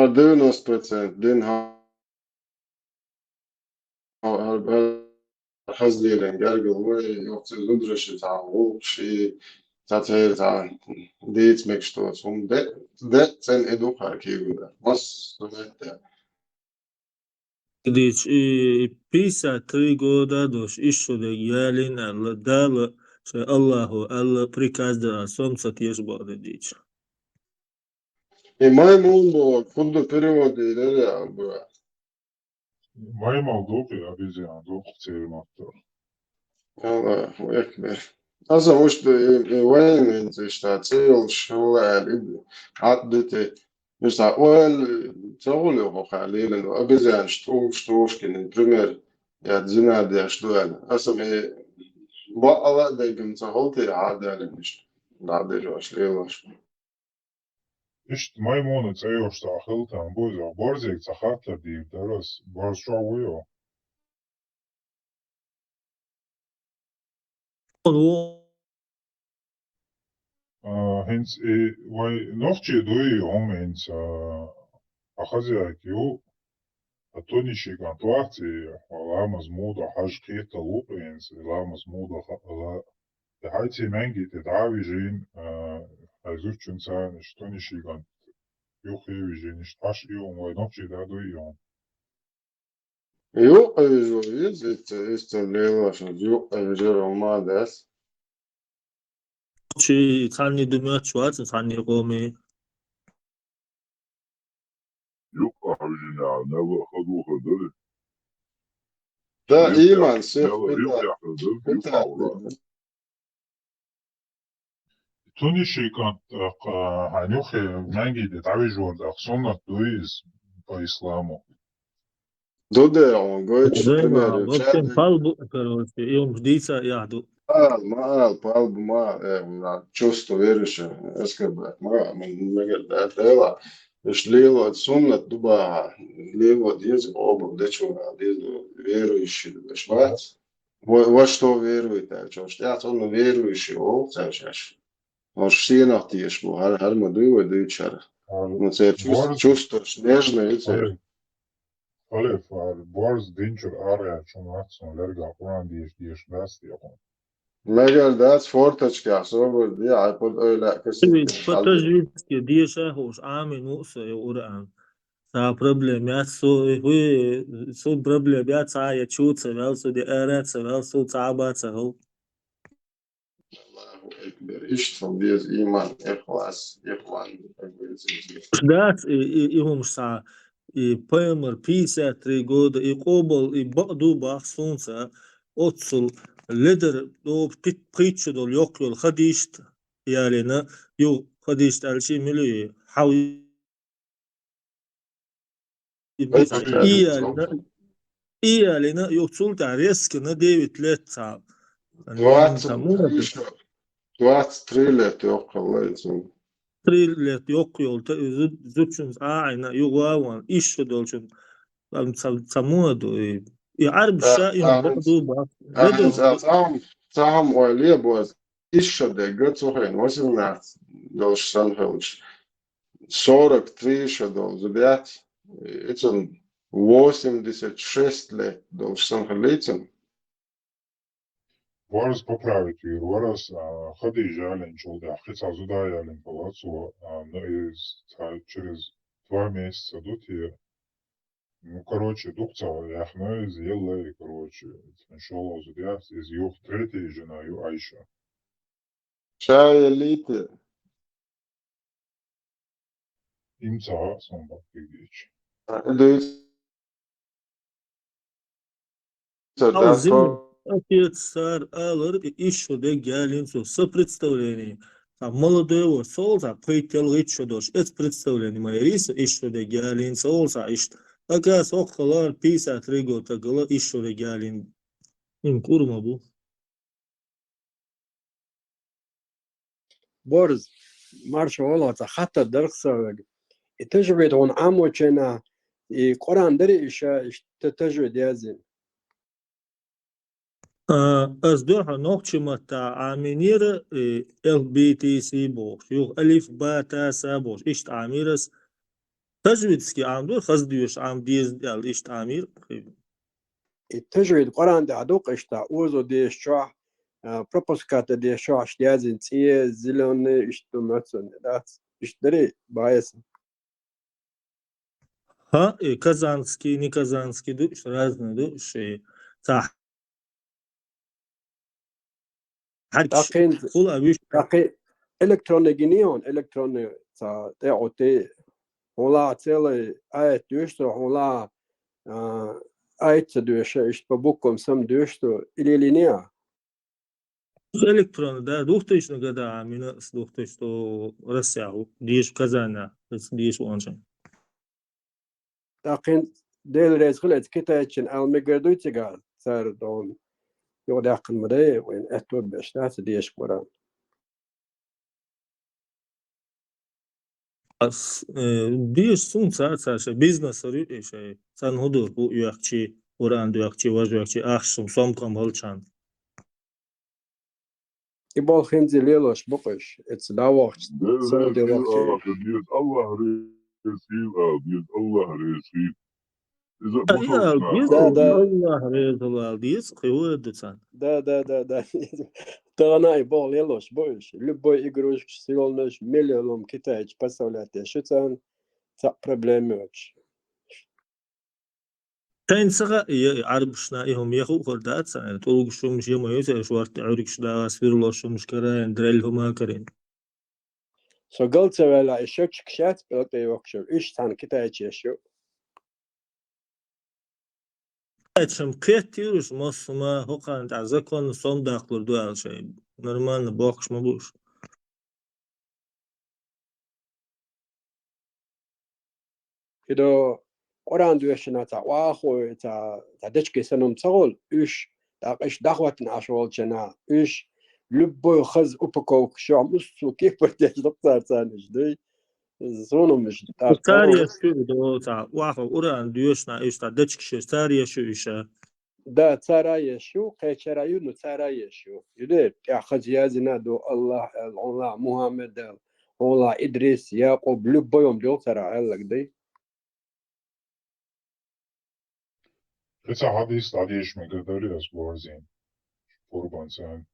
90% den har حزليلن قرقل وي يوقت زدرش تعوق شي تاتير تاع ديت مكشتوس هم ده سن ادو حركي ده بس Dici, pisa 3 года doš išode jelin, ali dala, še Allahu, Allah prikazda, somca tješ bode dici. И маймун бо фунду переводи иleri bu. Maymal doku ya biz yani doku çevirmakta. Allahu ekber. Also musst du وين انت اشتغل شو عدت مش اول شغل هو خلي لانه ابزان شتوش كان بريمير يا زنا دي اشتغل اصلا بقى ده كنت هولتي عادة مش بعد جوش ليش İşte maymunu çeyoşta akıltan boza borzek çahatla deyip daras borşa uyo. Hens vay nohçe doyu om hens ахазяйк ю атониши гантуахти ламаз мода хаж кета лупенс ламаз мода хайти менги те дави жин азучун сан штониши гант юхи жин шташ ю вай nohçe да дою. يو ايجو است ليلا شو يو ايجو ما داس Чи цани думят чуат, цани гоми. Yok abicim ya ne vakit okudu. ده ايمان Ne سيف var yok yakıldı. Yok avla. Tuni şikant hanyoxe mengi de tabi jorda sonat duiz po islamu. دوده on goich Зема, пример в общем, палбу, короче, и он ждится, яду. ما بالب ما чувство верующее эскаб ما من مجال ده مش ليه سنة دبا ليه ديز оба дечо дез верующий бешват во что верует а что я он верующий о цачаш он все на тиш бо har ma дуй дычар ну це чувствуешь нежно и це Alef var. Borz dinçur araya çumatson lerga kuran diyeş bas diye. مجال ده فورتشكا صور دي عيبود لا كسي Потажитски, диша хош, ами нуса и уран. Sa problem ja so problem ja ca ja čuca, vel so di ereca, vel so cabaca, vel. إيش تفضيز إيمان إخلاص إخوان Ждать и умса, и поймер 53 года, и кобал, и баду бах солнца, отцул, лидер, до притчу дол йокюл, хадишт, ялина, ю хадишт алши мили, хау iyalina yoksul ta riskina David Letsa. 23 лет يقول 3 let yok yolta züçün ayna yugawan iş dolçun samuado يعرب الشائن برضه ساهم أولية بوز إيش ده قد صحيح وصل ناس دوش سنهلش 43 شدول زبيات إتن 86 лет دوش سنهليتن Borz popraviti jer voras hadi žalen čulda, hica zuda jalen palacu, через 2 месяца дути, ну, короче, дукца, яхна из елла, короче, сначала зудя, из юх третьей жена, ю Айша. شاي ليتر Имца, сомба, пигдич. Отец царь алыр еще де галин со представление. Там молодого солза пытал еще дош. Это представление моя риса еще де галин солза ишт. Ага сохлар 53 года гала еще де галин. Им курма бу. Борз марша олата хата дархсаваг. И тажвед он амочена и Коран дери иша тажвед язин. أصدرها نوكشما تا عامينير LBTC بوش يوغ ألف باتا سابوش إشت عاميرس تجويدسكي عامدو خزديوش عام ديز ديال إيش تعمير التجريد قران ده عدوق اشتا اوزو دي شوح بروبوسكات دي شوح شتيازن تيه زيلون اشتو ماتسون دات اشتري بايس ها Казанский, не Казанский, душ, разные души. صح. تاقين خل أبيش تاقين الكترونيجينيون الكتروني تا تي ولا تيلي ايت دوشتو ولا ايت دوش اشتو بوكم سم دوشتو الى لينيا إلكترون ده دوختش نقدا عمينا دوختش تو رسعه ديش كزانا بس ديش وانشان تاقين ديل ريز خلت كتاچن الميغردو تيغا صار دون يوداقن مدي وين اتو بشتات ديش قران بس ديش سون ساعة بيزنس ريو شيء سان هدو بو يوكشي وران يوكشي واجو يوكشي أخشم صومكم هالشان يبول خنزي ليلوش بقش اتس داوخ سو دي وقتي Diz Allah diz Allah resil. إذا يا بوشوشنا ديس ده الله ريز الله ديس قوة دسان ده تغنا يبول يلوش بوش لبوي يقروش سيلونش مليون كتاج بسولاتي شتان تا بروبليموش كاين سغا عرب شنا يهم يخو خردات سنة طولق شو مش يوم يوسع شوارت عرق شدا سفير الله شو مش كراين دريل هما كرين سو قلت ولا اشوك كشات بلطي وكشو ايش تان كتاج يشو اتشم كيتيروش مصما هو كان تعزكون صوم داخل دوال شيء نورمال بوكش مبوش كده قران دوشنا تا واخو تا دچكي سنم تقول ايش تا ايش دعوت ناشول جنا ايش لبوي خز اوبكو شو مسو كيف بدي دكتور ثاني دي زونو مش ساريا شو دو تا واخو أوران ديوشنا إيش تا دتشكش ساريا شو إيشا ده ترى يشو قيشرا يونو ترى يشو يدير يا خزيازنا دو الله محمد الله إدريس يعقوب لبويهم دو ترى قالك دي It's a hadis tadish megadari as borzin. Kurban sen.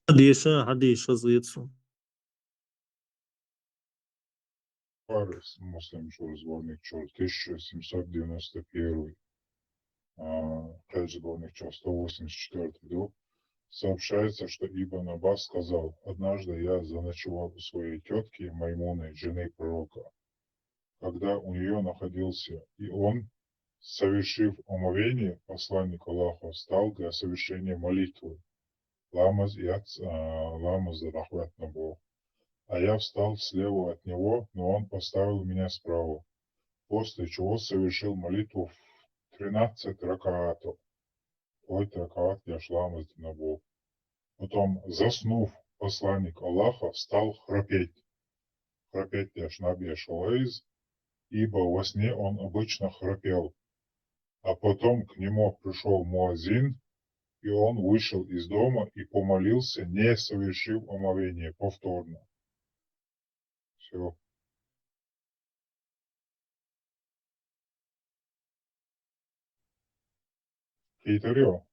حديشا حديشا زيتسو Paris, Muslim шур сборник чур 1791. Сборник чур 184 году. Сообщается, что Ибн Аббас сказал: однажды я заночевал у своей тетки Маймуны, жены пророка, когда у нее находился, и он, совершив омовение, посланник Аллаха встал для совершения молитвы. Ламаз за рахмат на Бог. А я встал слева от него, но он поставил меня справа, после чего совершил молитву в 13 ракаатов. Ой, ракаат я шламаз на Бог. Потом, заснув, посланник Аллаха стал храпеть. Храпеть я шнабия шалайз, ибо во сне он обычно храпел. А потом к нему пришел муазин, и он вышел из дома и помолился, не совершив омовение повторно. Все. Кейтарё.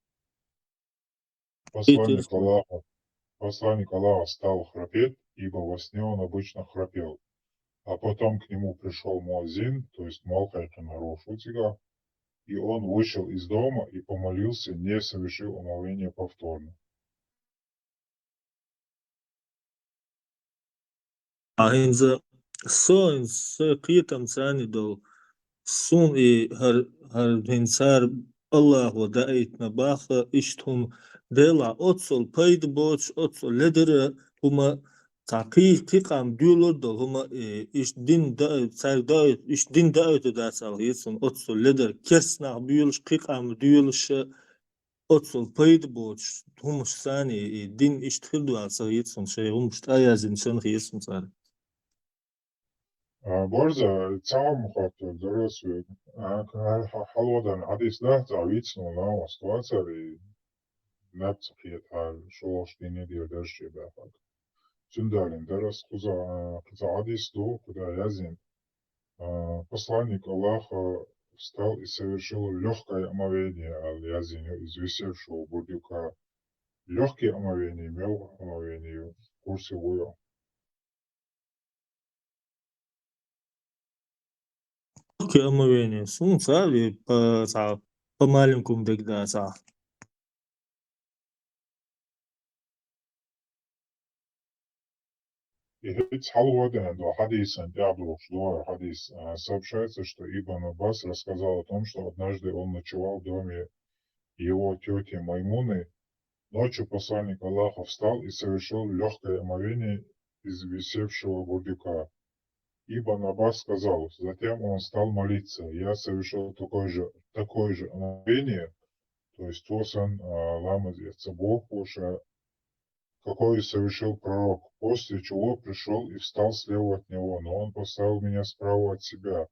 Посланник Аллаха стал храпеть, ибо во сне он обычно храпел. А потом к нему пришел муазин, то есть Малхайка Нарушутига, и он вышел из дома и помолился, не совершив омовение повторно. إنزا سو قيتم ثاني دو سون هر هنسار الله ودايت نباخ إشتهم ديلا أتصل بايد بوش أتصل لدر هما تعقيل قيقام ديولر دو هما إش دين دايت سار دايت إش دين دايت داسال يسون أتصل لدر كرسنا بيولش قيقام ديولش أتصل بايد بوش همش ثاني دين إش تخلدو عصا يسون شيء همش تايازين شن يسون صار Борза, цałą chłopców dorosłych, halłodan hadis da, zawicną na sytuacja i nepcach je ta szoloszki nie diodeszczy befak. Сюндалин, дарас куза адисту, куда язин. Посланник Аллаха встал и совершил легкое омовение Аль-Язиню из висевшего бурдюка. Легкие омовения имел омовение в курсе воя. Легкие омовения. Солнца или по маленькому тогда. И Халваден, до хадиса, хадис, сообщается, что Ибн Аббас рассказал о том, что однажды он ночевал в доме его тети Маймуны. Ночью посланник Аллаха встал и совершил легкое омовение из висевшего бурдюка. Ибн Аббас сказал, затем он стал молиться. Я совершил такое же омовение, то есть тосан ламаз яцабохуша, какой совершил пророк, после чего пришел и встал слева от него, но он поставил меня справа от себя.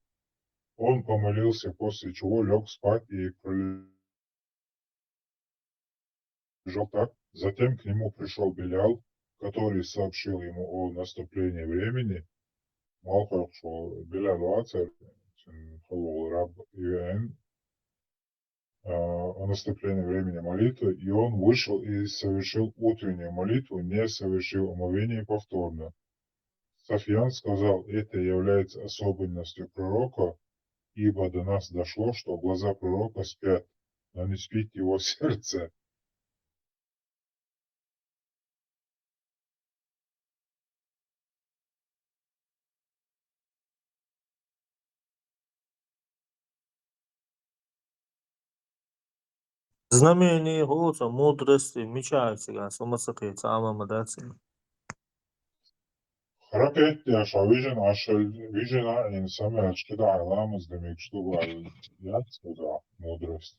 Он помолился, после чего лег спать и пролежал так. Затем к нему пришел Белял, который сообщил ему о наступлении времени. Малхах, что Белял Ацер, раб Ивен, о наступлении времени молитвы, и он вышел и совершил утреннюю молитву, не совершил омовение повторно. Софьян сказал, это является особенностью пророка, ибо до нас дошло, что глаза пророка спят, но не спит его сердце. Знамение голоса, мудрости, мечается, самосокрытие, амамадаци. Hareket vision insan ölçüde ayağımız demek şu var. Yatsıda mudrost.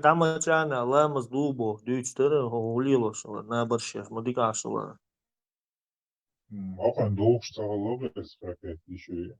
Там отчаянно, лемос, дубо, 2-4, гулило, що на борщах, модика, що Okan doğuşta olabilir hareket işi.